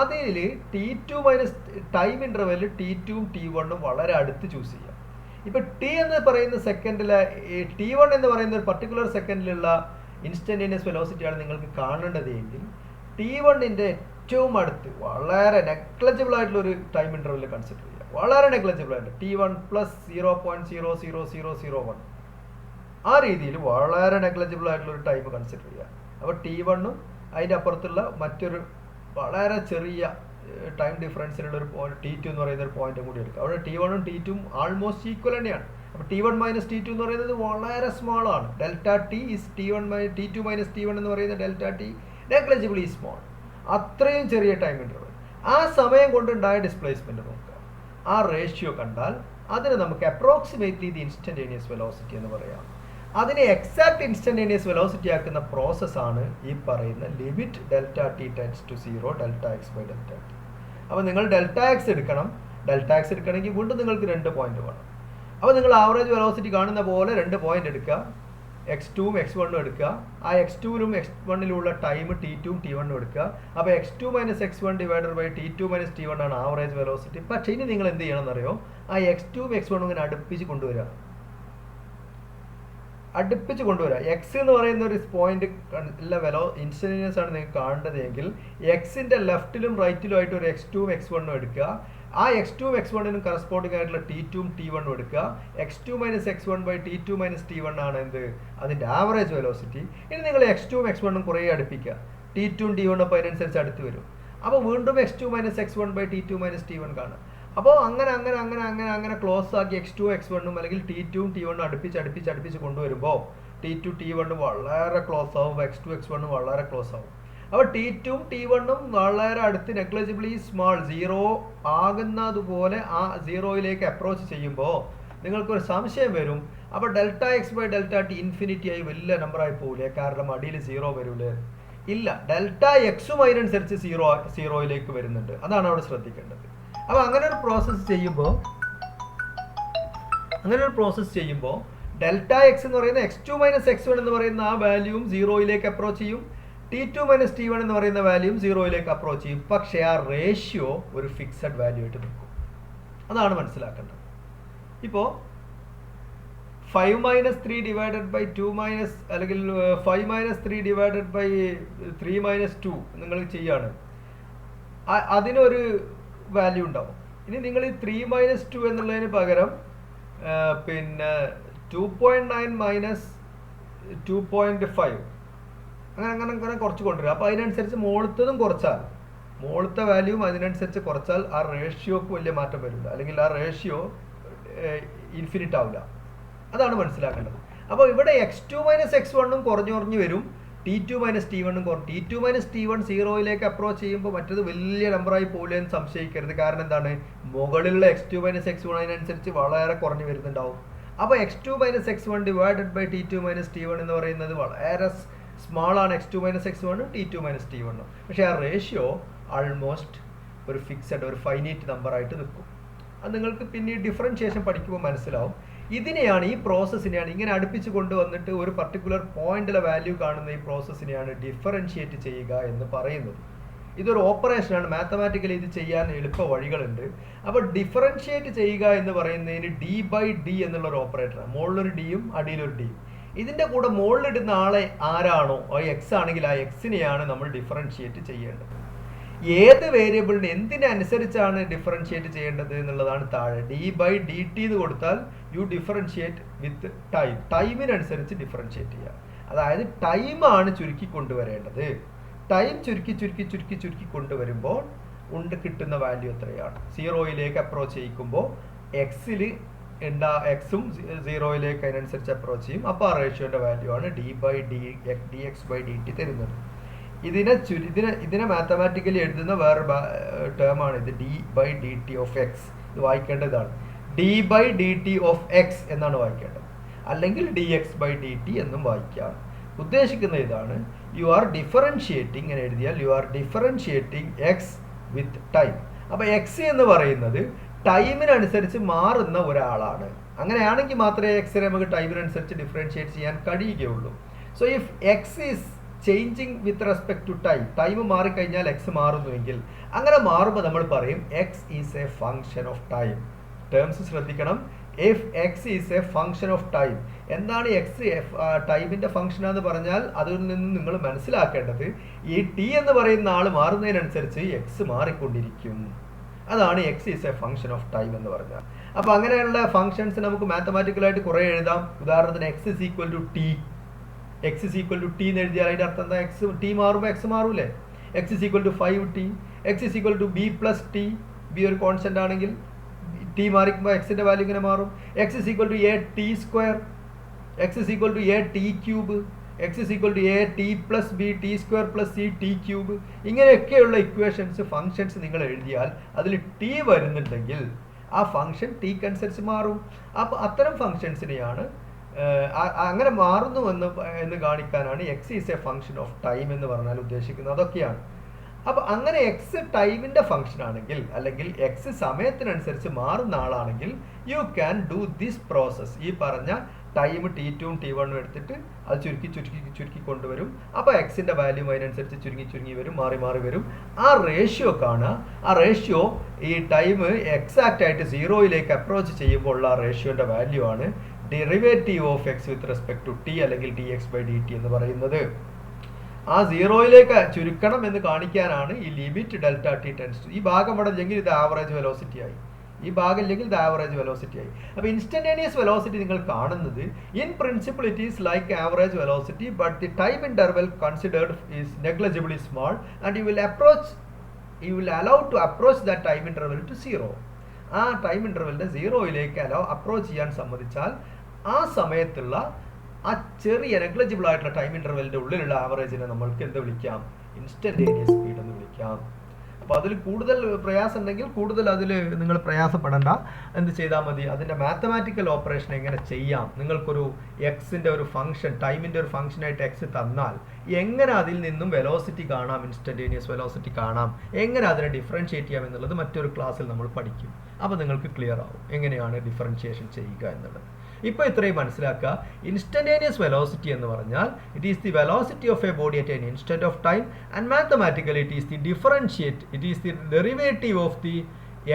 അതിൽ t2 മൈനസ് ടൈം ഇൻ്റർവെല്ലിൽ t2ഉം t1ഉം വളരെ അടുത്ത് ചൂസ് ചെയ്യാം. ഇപ്പോൾ t എന്ന് പറയുന്ന സെക്കൻഡിലെ t1 എന്ന് പറയുന്ന ഒരു പർട്ടിക്കുലർ സെക്കൻഡിലുള്ള ഇൻസ്റ്റന്റേനിയസ് വെലോസിറ്റിയാണ് നിങ്ങൾക്ക് കാണേണ്ടത് എങ്കിൽ t1ൻ്റെ ഏറ്റവും അടുത്ത് വളരെ നെഗ്ലജിബിൾ ആയിട്ടുള്ളൊരു ടൈം ഇൻ്റർവെല്ലിൽ കൺസിഡർ ചെയ്യുക. വളരെ നെഗ്ലജിബിൾ ആയിട്ട് t1 പ്ലസ് 0.00001 ആ രീതിയിൽ വളരെ നെഗ്ലജിബിൾ ആയിട്ടുള്ള ഒരു ടൈം കൺസിഡർ ചെയ്യുക. അപ്പോൾ t1ഉം അതിൻ്റെ അപ്പുറത്തുള്ള മറ്റൊരു വളരെ ചെറിയ ടൈം ഡിഫറൻസിലുള്ള ഒരു പോയിന്റ് t2 എന്ന് പറയുന്ന ഒരു പോയിന്റും കൂടി എടുക്കുക. അവിടെ t1ഉം t2ഉം ആൾമോസ്റ്റ് ഈക്വൽ തന്നെയാണ്. അപ്പോൾ t1 മൈനസ് t2 എന്ന് പറയുന്നത് വളരെ സ്മോൾ ആണ്. Delta T is t2 minus t1 എന്ന് പറയുന്ന ഡെൽറ്റ ടി നെഗ്ലജിബിളി സ്മോൾ. അത്രയും ചെറിയ ടൈം ഇൻ്റർവെൽ. ആ സമയം കൊണ്ടുണ്ടായ ഡിസ്പ്ലേസ്മെൻറ്റ് നോക്കുക. ആ റേഷ്യോ കണ്ടാൽ അതിന് നമുക്ക് അപ്രോക്സിമേറ്റ്ലി ദി ഇൻസ്റ്റന്റേനിയസ് വെലോസിറ്റി എന്ന് പറയാം. അതിനെ എക്സാക്ട് ഇൻസ്റ്റന്റേനിയസ് വെലോസിറ്റി ആക്കുന്ന പ്രോസസ്സാണ് ഈ പറയുന്ന limit delta t tends to 0 delta X by delta t. അപ്പോൾ നിങ്ങൾ ഡെൽറ്റ എക്സ് എടുക്കണം. ഡെൽറ്റ എക്സ് എടുക്കണമെങ്കിൽ വീണ്ടും നിങ്ങൾക്ക് 2 പോയിന്റ് വേണം. അപ്പോൾ നിങ്ങൾ ആവറേജ് വെലോസിറ്റി കാണുന്ന പോലെ 2 പോയിന്റ് എടുക്കുക. x2ഉം x1ഉം എടുക്കുക. ആ x2ലും x1ലുള്ള ടൈം t2ഉം t1ഉം എടുക്കുക. അപ്പോൾ x2 minus x1 divided by t2 minus t1 ആണ് ആവറേജ് വെലോസിറ്റി. പക്ഷേ ഇനി നിങ്ങൾ എന്ത് ചെയ്യണം എന്നറിയോ? ആ x2ഉം x1ഉം ഇങ്ങനെ അടുപ്പിച്ച് കൊണ്ടുവരിക. എക്സ് എന്ന് പറയുന്ന ഒരു പോയിന്റ് ഉള്ള ഇൻസ്റ്റന്റേനിയസ് ആണ് നിങ്ങൾക്ക് കാണേണ്ടതെങ്കിൽ എക്സിൻ്റെ ലെഫ്റ്റിലും റൈറ്റിലും ആയിട്ട് ഒരു x2ഉം x1ഉം എടുക്കുക. ആ x2 x1നും കറസ്പോണ്ടിങ് ആയിട്ടുള്ള t2 t1 എടുക്കുക. x2 minus x1 by t2 minus t1 ആണ് എന്ത് അതിൻ്റെ ആവറേജ് വെലോസിറ്റി. ഇനി നിങ്ങൾ x2 x1 കുറേ അടുപ്പിക്കുക, t2 t1 അപ്പോൾ അതിനനുസരിച്ച് അടുത്ത് വരും. അപ്പോൾ വീണ്ടും x2 minus x1 by t2 minus t1 കാണാം. അപ്പോൾ അങ്ങനെ ക്ലോസ് ആക്കി x2 x1 അല്ലെങ്കിൽ t2 t1 അടുപ്പിച്ച് കൊണ്ടുവരുമ്പോൾ t2 t1 വളരെ ക്ലോസ് ആവും, x2 x1 വളരെ ക്ലോസ് ആവും. അപ്പോൾ t2 t1 വളരെ അടുത്ത് നെഗ്ലിജിബിളി സ്മാൾ 0 ആകുന്നതുപോലെ ആ 0യിലേക്ക് അപ്രോച്ച് ചെയ്യുമ്പോൾ നിങ്ങൾക്കൊരു സംശയം വരും. അപ്പോൾ delta X by delta t infinity ആയി വലിയ നമ്പറായി പോകില്ലേ, കാരണം അടിയിൽ 0 വരൂലേ? ഇല്ല, ഡെൽറ്റ എക്സും അതിനനുസരിച്ച് 0യിലേക്ക് വരുന്നുണ്ട്. അതാണ് അവിടെ ശ്രദ്ധിക്കേണ്ടത്. അപ്പോൾ അങ്ങനെ ഒരു പ്രോസസ്സ് ചെയ്യുമ്പോൾ ഡെൽറ്റ എക്സ് എന്ന് പറയുന്ന x2 മൈനസ് x1 എന്ന് പറയുന്ന ആ വാല്യൂവും 0യിലേക്ക് അപ്രോച്ച് ചെയ്യും, t2 മൈനസ് t1 എന്ന് പറയുന്ന വാല്യൂവും 0യിലേക്ക് അപ്രോച്ച് ചെയ്യും. പക്ഷേ ആ റേഷ്യോ ഒരു ഫിക്സഡ് വാല്യൂ ആയിട്ട് നിൽക്കും. അതാണ് മനസ്സിലാക്കേണ്ടത്. ഇപ്പോൾ 5 മൈനസ് 3 ഡിവൈഡഡ് ബൈ 2 മൈനസ് അല്ലെങ്കിൽ 5 മൈനസ് 3 ഡിവൈഡഡ് ബൈ 3 മൈനസ് 2 നിങ്ങൾ ചെയ്യാണ്, അതിനൊരു വാല്യൂ ഉണ്ടാവും. ഇനി നിങ്ങൾ ഈ 3 മൈനസ് 2 എന്നുള്ളതിന് പകരം പിന്നെ 2.9 മൈനസ് 2.5 അങ്ങനെ കുറച്ച് കൊണ്ടുവരിക. അപ്പോൾ അതിനനുസരിച്ച് മുകളിലത്തതും കുറച്ചാൽ, മുകളിലത്തെ വാല്യൂവും അതിനനുസരിച്ച് കുറച്ചാൽ ആ റേഷ്യോക്ക് വലിയ മാറ്റം വരില്ല, അല്ലെങ്കിൽ ആ റേഷ്യോ ഇൻഫിനിറ്റ് ആവില്ല. അതാണ് മനസ്സിലാക്കേണ്ടത്. അപ്പോൾ ഇവിടെ x2 മൈനസ് x1 കുറഞ്ഞു വരും, t2 minus t1 t2 minus t1 0യിലേക്ക് approach ചെയ്യുമ്പോൾ മറ്റത് വലിയ നമ്പറായി പോകില്ല എന്ന് സംശയിക്കരുത്. കാരണം എന്താണ്, മുകളിലുള്ള x2 മൈനസ് x1 അതിനനുസരിച്ച് വളരെ കുറഞ്ഞു വരുന്നുണ്ടാവും. അപ്പോൾ x2 minus x1 divided by t2 minus t1 എന്ന് പറയുന്നത് വളരെ സ്മാൾ ആണ്, x2 minus x1 t2 minus t1. പക്ഷേ ആ റേഷ്യോ ആൾമോസ്റ്റ് ഒരു ഫിക്സഡ്, ഒരു ഫൈനൈറ്റ് നമ്പറായിട്ട് നിൽക്കും. അത് നിങ്ങൾക്ക് പിന്നീട് ഡിഫറൻഷിയേഷൻ പഠിക്കുമ്പോൾ മനസ്സിലാവും. ഇതിനെയാണ്, ഈ പ്രോസസ്സിനെയാണ്, ഇങ്ങനെ അടുപ്പിച്ച് കൊണ്ടുവന്നിട്ട് ഒരു പർട്ടിക്കുലർ പോയിന്റിലെ വാല്യൂ കാണുന്ന ഈ പ്രോസസ്സിനെയാണ് ഡിഫറൻഷിയേറ്റ് ചെയ്യുക എന്ന് പറയുന്നത്. ഇതൊരു ഓപ്പറേഷനാണ്, മാത്തമാറ്റിക്കലി ഇത് ചെയ്യാൻ എളുപ്പ വഴികളുണ്ട്. അപ്പോൾ ഡിഫറൻഷിയേറ്റ് ചെയ്യുക എന്ന് പറയുന്നതിന് ഡി ബൈ ഡി എന്നുള്ളൊരു ഓപ്പറേറ്ററാണ്. മുകളിലൊരു ഡിയും അടിയിലൊരു ഡിയും. ഇതിൻ്റെ കൂടെ മുകളിലിടുന്ന ആളെ ആരാണോ, എക്സ് ആണെങ്കിൽ ആ എക്സിനെയാണ് നമ്മൾ ഡിഫറൻഷിയേറ്റ് ചെയ്യേണ്ടത്. ഏത് വേരിയബിളിന് എന്തിനനുസരിച്ചാണ് ഡിഫറൻഷിയേറ്റ് ചെയ്യേണ്ടത് എന്നുള്ളതാണ് താഴെ. ഡി ബൈ ഡി ടി എന്ന് കൊടുത്താൽ യു ഡിഫറൻഷിയേറ്റ് വിത്ത് ടൈം, ടൈമിനനുസരിച്ച് ഡിഫറൻഷിയേറ്റ് ചെയ്യുക. അതായത് ടൈമാണ് ചുരുക്കി കൊണ്ടുവരേണ്ടത്. ടൈം ചുരുക്കി കൊണ്ടുവരുമ്പോൾ കിട്ടുന്ന വാല്യൂ എത്രയാണ്, 0യിലേക്ക് അപ്രോച്ച് ചെയ്യിക്കുമ്പോൾ എക്സിൽ എക്സും 0യിലേക്ക് അതിനനുസരിച്ച് അപ്രോച്ച് ചെയ്യും. അപ്പോൾ ആ റേഷ്യോൻ്റെ വാല്യൂ ആണ് D X by D T തരുന്നത്. ഇതിനെ മാത്തമാറ്റിക്കലി എഴുതുന്ന വേറെ ടേമാണ് ഇത്, D by D T of X. ഇത് വായിക്കേണ്ടതാണ്, D by D T of X എന്നാണ് വായിക്കേണ്ടത്, അല്ലെങ്കിൽ D X by D T എന്നും വായിക്കാം. ഉദ്ദേശിക്കുന്ന ഇതാണ്, യു ആർ ഡിഫറൻഷിയേറ്റിംഗ്, ഇങ്ങനെ എഴുതിയാൽ you are differentiating X with time. അപ്പോൾ എക്സ് എന്ന് പറയുന്നത് ടൈമിനനുസരിച്ച് മാറുന്ന ഒരാളാണ്. അങ്ങനെയാണെങ്കിൽ മാത്രമേ എക്സിനെ നമുക്ക് ടൈമിനനുസരിച്ച് ഡിഫറൻഷിയേറ്റ് ചെയ്യാൻ കഴിയുകയുള്ളൂ. So if X is changing with respect to time, time മാറിക്കഴിഞ്ഞാൽ എക്സ് മാറുന്നുവെങ്കിൽ, അങ്ങനെ മാറുമ്പോൾ നമ്മൾ പറയും X is a function of time. Terms ശ്രദ്ധിക്കണം. If X is a function of time, എന്താണ് എക്സ് ടൈമിൻ്റെ ഫങ്ഷനാന്ന് പറഞ്ഞാൽ അതിൽ നിന്ന് നിങ്ങൾ മനസ്സിലാക്കേണ്ടത് ഈ ടി എന്ന് പറയുന്ന ആൾ മാറുന്നതിനനുസരിച്ച് എക്സ് മാറിക്കൊണ്ടിരിക്കും. അതാണ് X is a function of time എന്ന് പറഞ്ഞാൽ. അപ്പോൾ അങ്ങനെയുള്ള ഫങ്ഷൻസ് നമുക്ക് മാത്തമാറ്റിക്കലായിട്ട് കുറേ എഴുതാം. ഉദാഹരണത്തിന് X is equal to T, X is equal to T എന്ന് എഴുതിയാൽ അതിൻ്റെ അർത്ഥം എന്താ, എക്സ് ടി മാറുമ്പോൾ എക്സ് മാറൂലേ. X is equal to 5t, X is equal to B plus T, B ഒരു കോൺസ്റ്റന്റ് ആണെങ്കിൽ ടി മാറിക്കുമ്പോൾ എക്സിൻ്റെ വാല്യൂ ഇങ്ങനെ മാറും. X is equal to A T square, X is equal to A T cube, X is equal to A T plus B T square plus C T cube. ഇങ്ങനെയൊക്കെയുള്ള equations, functions നിങ്ങൾ എഴുതിയാൽ അതിൽ T വരുന്നുണ്ടെങ്കിൽ ആ function tick അനുസരിച്ച് മാറും. അപ്പോൾ അത്തരം ഫങ്ഷൻസിനെയാണ് അങ്ങനെ മാറുന്നു എന്ന് കാണിക്കാനാണ് X is a function of time എന്ന് പറഞ്ഞാൽ ഉദ്ദേശിക്കുന്നത്. അതൊക്കെയാണ്. അപ്പോൾ അങ്ങനെ എക്സ് ടൈമിൻ്റെ ഫങ്ഷൻ ആണെങ്കിൽ, അല്ലെങ്കിൽ എക്സ് സമയത്തിനനുസരിച്ച് മാറുന്ന ആളാണെങ്കിൽ, you can do this process. ഈ പറഞ്ഞ ടൈം t2 t1 എടുത്തിട്ട് അത് ചുരുക്കി കൊണ്ടുവരും. അപ്പോൾ എക്സിൻ്റെ വാല്യൂ അതിനനുസരിച്ച് ചുരുങ്ങി വരും, മാറി വരും. ആ റേഷ്യോ കാണുക. ആ റേഷ്യോ ഈ ടൈം എക്സാക്റ്റ് ആയിട്ട് 0യിലേക്ക് അപ്രോച്ച് ചെയ്യുമ്പോൾ ഉള്ള ആ റേഷ്യോൻ്റെ വാല്യൂ ആണ് derivative of X with respect to T, അല്ലെങ്കിൽ D X by D T എന്ന് പറയുന്നത്. ആ സീറോയിലേക്ക് ചുരുക്കണം എന്ന് കാണിക്കാനാണ് ഈ limit delta T tends to. ഈ ഭാഗം ഇവിടെ ഇല്ലെങ്കിൽ ഇത് ആവറേജ് വെലോസിറ്റി ആയി, ഈ ഭാഗം ഇല്ലെങ്കിൽ ഇത് ആവറേജ് വെലോസിറ്റി ആയി. അപ്പോൾ ഇൻസ്റ്റന്റേനിയസ് വെലോസിറ്റി നിങ്ങൾ കാണുന്നത് in principle it is like average velocity, but the time interval considered is negligibly small and you will allow to approach that time interval to zero. ആ ടൈം ഇന്റർവെലിനെ സീറോയിലേക്ക് അപ്രോച്ച് ചെയ്യാൻ സമ്മതിച്ചാൽ ആ സമയത്തുള്ള ആ ചെറിയ നെഗ്ലിജിബിൾ ആയിട്ടുള്ള ടൈം ഇന്റർവെലിന്റെ ഉള്ളിലുള്ള ആവറേജിനെ നമ്മൾക്ക് എന്ത് വിളിക്കാം? ഇൻസ്റ്റന്റേനിയസ് സ്പീഡ് എന്ന് വിളിക്കാം. അപ്പോൾ അതിൽ കൂടുതൽ പ്രയാസം ഉണ്ടെങ്കിൽ കൂടുതൽ അതിൽ നിങ്ങൾ പ്രയാസപ്പെടേണ്ട, എന്ത് ചെയ്താൽ മതി, അതിൻ്റെ മാത്തമാറ്റിക്കൽ ഓപ്പറേഷൻ എങ്ങനെ ചെയ്യാം. നിങ്ങൾക്കൊരു എക്സിൻ്റെ ഒരു ഫംഗ്ഷൻ, ടൈമിൻ്റെ ഒരു ഫംഗ്ഷനായിട്ട് എക്സ് തന്നാൽ എങ്ങനെ അതിൽ നിന്നും വെലോസിറ്റി കാണാം, ഇൻസ്റ്റന്റേനിയസ് വെലോസിറ്റി കാണാം, എങ്ങനെ അതിനെ ഡിഫറൻഷിയേറ്റ് ചെയ്യാം എന്നുള്ളത് മറ്റൊരു ക്ലാസ്സിൽ നമ്മൾ പഠിക്കും. അപ്പോൾ നിങ്ങൾക്ക് ക്ലിയർ ആവും എങ്ങനെയാണ് ഡിഫറൻഷിയേഷൻ ചെയ്യുക എന്നുള്ളത്. ഇപ്പോൾ ഇത്രയും മനസ്സിലാക്കുക. ഇൻസ്റ്റന്റേനിയസ് വെലോസിറ്റി എന്ന് പറഞ്ഞാൽ it is the velocity of a body at an instant of time and mathematically it is the derivative of the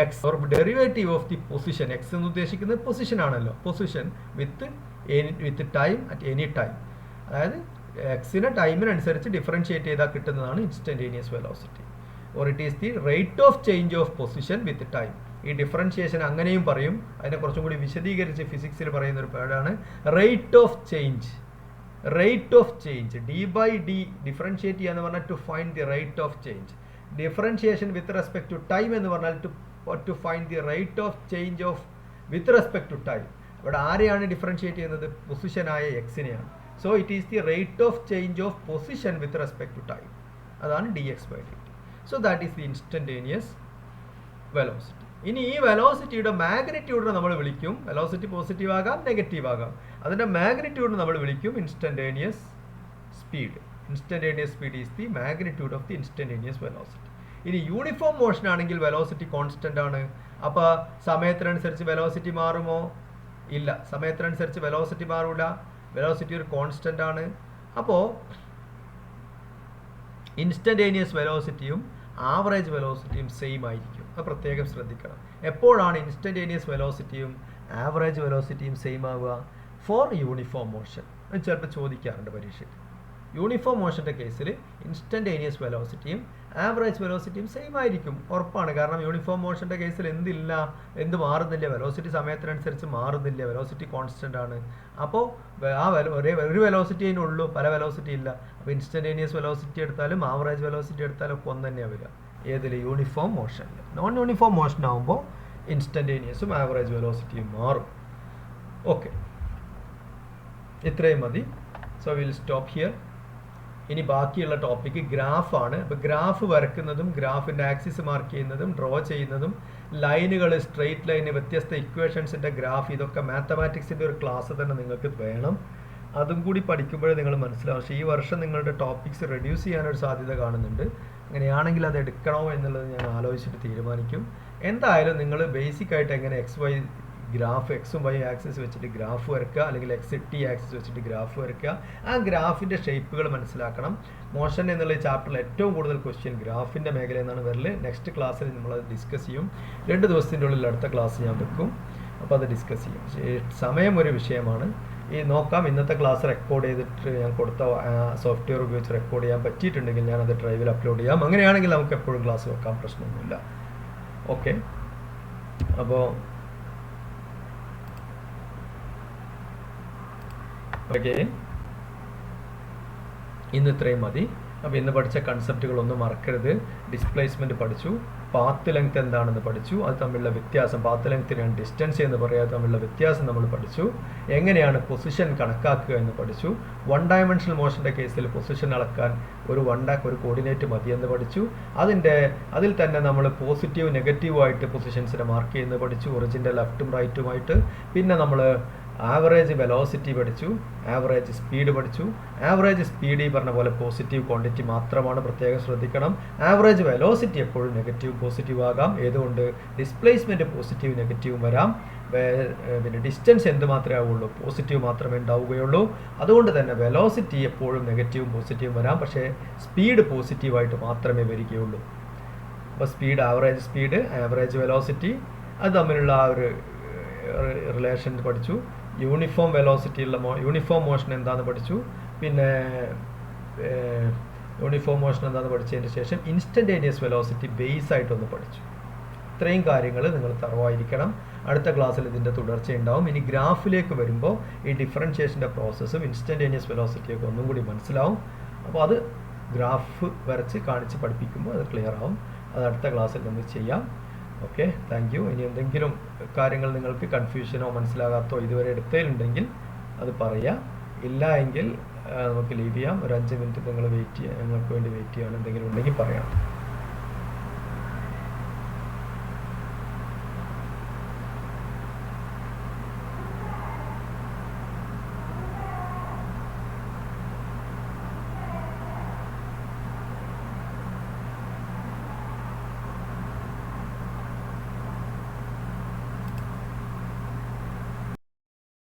X or derivative of the position. X എന്ന് ഉദ്ദേശിക്കുന്നത് പൊസിഷൻ ആണല്ലോ, position with time at any time. അതായത് എക്സിനെ ടൈമിനനുസരിച്ച് differentiate ചെയ്താൽ കിട്ടുന്നതാണ് instantaneous velocity. Or it is the rate of change of position with time. ഈ differentiation അങ്ങനെയും പറയും. അതിനെ കുറച്ചും കൂടി വിശദീകരിച്ച് ഫിസിക്സിൽ പറയുന്ന ഒരു പേരാണ് rate of change. Rate of change D by D differentiate ചെയ്യാന്ന് പറഞ്ഞാൽ to find the rate of change. Differentiation with respect to time എന്ന് പറഞ്ഞാൽ to find the rate of change of with respect to time. ഇവിടെ ആരെയാണ് differentiate ചെയ്യുന്നത്? പൊസിഷനായ എക്സിനെയാണ്. So it is the rate of change of position with respect to time. അതാണ് D X by D T. So that is the instantaneous velocity. ഇനി ഈ വെലോസിറ്റിയുടെ മാഗ്നിറ്റ്യൂഡിനെ നമ്മൾ വിളിക്കും, വെലോസിറ്റി പോസിറ്റീവ് ആകാം നെഗറ്റീവ് ആകാം, അതിൻ്റെ മാഗ്നിറ്റ്യൂഡിനെ നമ്മൾ വിളിക്കും instantaneous speed. Instantaneous speed is the magnitude of the instantaneous velocity. ഇനി യൂണിഫോം മോഷൻ ആണെങ്കിൽ വെലോസിറ്റി കോൺസ്റ്റന്റ് ആണ്. അപ്പോൾ സമയത്തിനനുസരിച്ച് വെലോസിറ്റി മാറുമോ? ഇല്ല, സമയത്തിനനുസരിച്ച് വെലോസിറ്റി മാറില്ല. വെലോസിറ്റി ഒരു കോൺസ്റ്റന്റ് ആണ്. അപ്പോൾ ഇൻസ്റ്റന്റേനിയസ് വെലോസിറ്റിയും ആവറേജ് വെലോസിറ്റിയും സെയിം ആയിരിക്കും. അത് പ്രത്യേകം ശ്രദ്ധിക്കണം. എപ്പോഴാണ് ഇൻസ്റ്റന്റേനിയസ് വെലോസിറ്റിയും ആവറേജ് വെലോസിറ്റിയും സെയിം ആവുക? For uniform motion. അത് ചിലപ്പോൾ ചോദിക്കാറുണ്ട് പരീക്ഷയ്ക്ക്. യൂണിഫോം മോഷൻ്റെ കേസിൽ ഇൻസ്റ്റന്റേനിയസ് വെലോസിറ്റിയും ആവറേജ് വെലോസിറ്റിയും സെയിം ആയിരിക്കും, ഉറപ്പാണ്. കാരണം യൂണിഫോം മോഷൻ്റെ കേസിൽ എന്ത് മാറുന്നില്ല, വെലോസിറ്റി സമയത്തിനനുസരിച്ച് മാറുന്നില്ല, വെലോസിറ്റി കോൺസ്റ്റന്റ് ആണ്. അപ്പോൾ ആ ഒരു വെലോസിറ്റി അതിനുള്ളൂ, പല വെലോസിറ്റി ഇല്ല. അപ്പോൾ ഇൻസ്റ്റന്റേനിയസ് വെലോസിറ്റി എടുത്താലും ആവറേജ് വെലോസിറ്റി എടുത്താലും ഒക്കെ ഒന്ന് തന്നെയാണ് വരിക. ഏതിൽ? യൂണിഫോം മോഷനിൽ. നോൺ യൂണിഫോം മോഷൻ ആകുമ്പോൾ ഇൻസ്റ്റന്റേനിയസും ആവറേജ് വെലോസിറ്റിയും മാറും. ഓക്കെ, ഇത്രയും മതി. So will stop here. ഇനി ബാക്കിയുള്ള ടോപ്പിക്ക് ഗ്രാഫാണ്. അപ്പോൾ ഗ്രാഫ് വരയ്ക്കുന്നതും ഗ്രാഫിൻ്റെ ആക്സിസ് മാർക്ക് ചെയ്യുന്നതും ഡ്രോ ചെയ്യുന്നതും ലൈനുകൾ, സ്ട്രെയിറ്റ് ലൈന്, വ്യത്യസ്ത ഇക്വേഷൻസിൻ്റെ ഗ്രാഫ്, ഇതൊക്കെ മാത്തമാറ്റിക്സിൻ്റെ ഒരു ക്ലാസ് തന്നെ നിങ്ങൾക്ക് വേണം. അതും കൂടി പഠിക്കുമ്പോഴേ നിങ്ങൾ മനസ്സിലാവും. പക്ഷേ ഈ വർഷം നിങ്ങളുടെ ടോപ്പിക്സ് റെഡ്യൂസ് ചെയ്യാനൊരു സാധ്യത കാണുന്നുണ്ട്. അങ്ങനെയാണെങ്കിൽ അത് എടുക്കണോ എന്നുള്ളത് ഞാൻ ആലോചിച്ചിട്ട് തീരുമാനിക്കും. എന്തായാലും നിങ്ങൾ ബേസിക് ആയിട്ട് എങ്ങനെ എക്സ് വൈ ഗ്രാഫ്, എക്സും വൈ ആക്സിസ് വെച്ചിട്ട് ഗ്രാഫ് വരയ്ക്കുക, അല്ലെങ്കിൽ എക്സ് ടി ആക്സിസ് വെച്ചിട്ട് ഗ്രാഫ് വരയ്ക്കുക. ആ ഗ്രാഫിൻ്റെ ഷേപ്പുകൾ മനസ്സിലാക്കണം. മോഷൻ എന്നുള്ള ചാപ്റ്ററിൽ ഏറ്റവും കൂടുതൽ ക്വസ്റ്റ്യൻ ഗ്രാഫിൻ്റെ മേഖല എന്നാണ് വരല്. നെക്സ്റ്റ് ക്ലാസ്സിൽ നമ്മളത് ഡിസ്കസ് ചെയ്യും. 2 ദിവസത്തിൻ്റെ ഉള്ളിൽ അടുത്ത ക്ലാസ് ഞാൻ വെക്കും. അപ്പോൾ അത് ഡിസ്കസ് ചെയ്യും. സമയം ഒരു വിഷയമാണ്. ഈ നോക്കാം, ഇന്നത്തെ ക്ലാസ് റെക്കോർഡ് ചെയ്തിട്ട് ഞാൻ കൊടുത്ത സോഫ്റ്റ്വെയർ ഉപയോഗിച്ച് റെക്കോർഡ് ചെയ്യാൻ പറ്റിയിട്ടുണ്ടെങ്കിൽ ഞാനത് ഡ്രൈവിൽ അപ്ലോഡ് ചെയ്യാം. അങ്ങനെയാണെങ്കിൽ നമുക്ക് എപ്പോഴും ക്ലാസ് വെക്കാൻ പ്രശ്നമൊന്നുമില്ല. ഓക്കെ, അപ്പോൾ ഓക്കെ, ഇന്ന് ഇത്രയും മതി. അപ്പോൾ ഇന്ന് പഠിച്ച കൺസെപ്റ്റുകളൊന്നും മറക്കരുത്. ഡിസ്പ്ലേസ്മെൻറ്റ് പഠിച്ചു, പാത്ത് ലെങ്ത് എന്താണെന്ന് പഠിച്ചു, അത് തമ്മിലുള്ള വ്യത്യാസം, പാത്ത് ലെങ്ത്തിനാണ് ഡിസ്റ്റൻസ് എന്ന് പറയാതെ തമ്മിലുള്ള വ്യത്യാസം നമ്മൾ പഠിച്ചു. എങ്ങനെയാണ് പൊസിഷൻ കണക്കാക്കുക എന്ന് പഠിച്ചു. 1 ഡയമെൻഷണൽ മോഷൻ്റെ കേസിൽ പൊസിഷൻ അളക്കാൻ ഒരു കോർഡിനേറ്റ് മതിയെന്ന് പഠിച്ചു. അതിൽ തന്നെ നമ്മൾ പോസിറ്റീവ് നെഗറ്റീവായിട്ട് പൊസിഷൻസിനെ മാർക്ക് ചെയ്യുന്നത് പഠിച്ചു, ഒറിജിൻ്റെ ലെഫ്റ്റും റൈറ്റുമായിട്ട്. പിന്നെ നമ്മൾ ആവറേജ് വെലോസിറ്റി പഠിച്ചു, ആവറേജ് സ്പീഡ് പഠിച്ചു. ആവറേജ് സ്പീഡ് ഈ പറഞ്ഞ പോലെ പോസിറ്റീവ് ക്വാണ്ടിറ്റി മാത്രമാണ്, പ്രത്യേകം ശ്രദ്ധിക്കണം. ആവറേജ് വെലോസിറ്റി എപ്പോഴും നെഗറ്റീവ് പോസിറ്റീവ് ആകാം. ഏതുകൊണ്ട്? ഡിസ്പ്ലേസ്മെൻറ്റ് പോസിറ്റീവ് നെഗറ്റീവും വരാം. പിന്നെ ഡിസ്റ്റൻസ് എന്ത് മാത്രമേ ആവുള്ളൂ? പോസിറ്റീവ് മാത്രമേ ഉണ്ടാവുകയുള്ളൂ. അതുകൊണ്ട് തന്നെ വെലോസിറ്റി എപ്പോഴും നെഗറ്റീവും പോസിറ്റീവും വരാം, പക്ഷേ സ്പീഡ് പോസിറ്റീവായിട്ട് മാത്രമേ വരികയുള്ളൂ. അപ്പോൾ speed, average speed, average velocity, അത് തമ്മിലുള്ള ആ ഒരു റിലേഷൻ പഠിച്ചു. യൂണിഫോം വെലോസിറ്റിയുള്ള യൂണിഫോം മോഷൻ എന്താണെന്ന് പഠിച്ചു. പിന്നെ യൂണിഫോം മോഷൻ എന്താണെന്ന് പഠിച്ചതിന് ശേഷം ഇൻസ്റ്റൻറ്റേനിയസ് വെലോസിറ്റി ബേസ് ആയിട്ടൊന്ന് പഠിച്ചു. ഇത്രയും കാര്യങ്ങൾ നിങ്ങൾ തറവായിരിക്കണം. അടുത്ത ക്ലാസ്സിൽ ഇതിൻ്റെ തുടർച്ചയുണ്ടാവും. ഇനി ഗ്രാഫിലേക്ക് വരുമ്പോൾ ഈ ഡിഫറൻഷിയേഷൻ്റെ പ്രോസസ്സും ഇൻസ്റ്റൻറ്റേനിയസ് വെലോസിറ്റിയൊക്കെ ഒന്നും കൂടി മനസ്സിലാവും. അപ്പോൾ അത് ഗ്രാഫ് വരച്ച് കാണിച്ച് പഠിപ്പിക്കുമ്പോൾ അത് ക്ലിയർ ആവും. അത് അടുത്ത ക്ലാസ്സിൽ നമ്മൾ ചെയ്യാം. Okay, thank you. ഇനി എന്തെങ്കിലും കാര്യങ്ങൾ നിങ്ങൾക്ക് കൺഫ്യൂഷനോ മനസ്സിലാകാത്തോ ഇതുവരെ എടുത്തതിലുണ്ടെങ്കിൽ അത് പറയുക. ഇല്ല എങ്കിൽ നമുക്ക് ലീവ് ചെയ്യാം. ഒരു 5 മിനിറ്റ് നിങ്ങൾ വെയിറ്റ് ചെയ്യുക, നിങ്ങൾക്ക് വേണ്ടി വെയിറ്റ് ചെയ്യാൻ എന്തെങ്കിലും ഉണ്ടെങ്കിൽ പറയണം.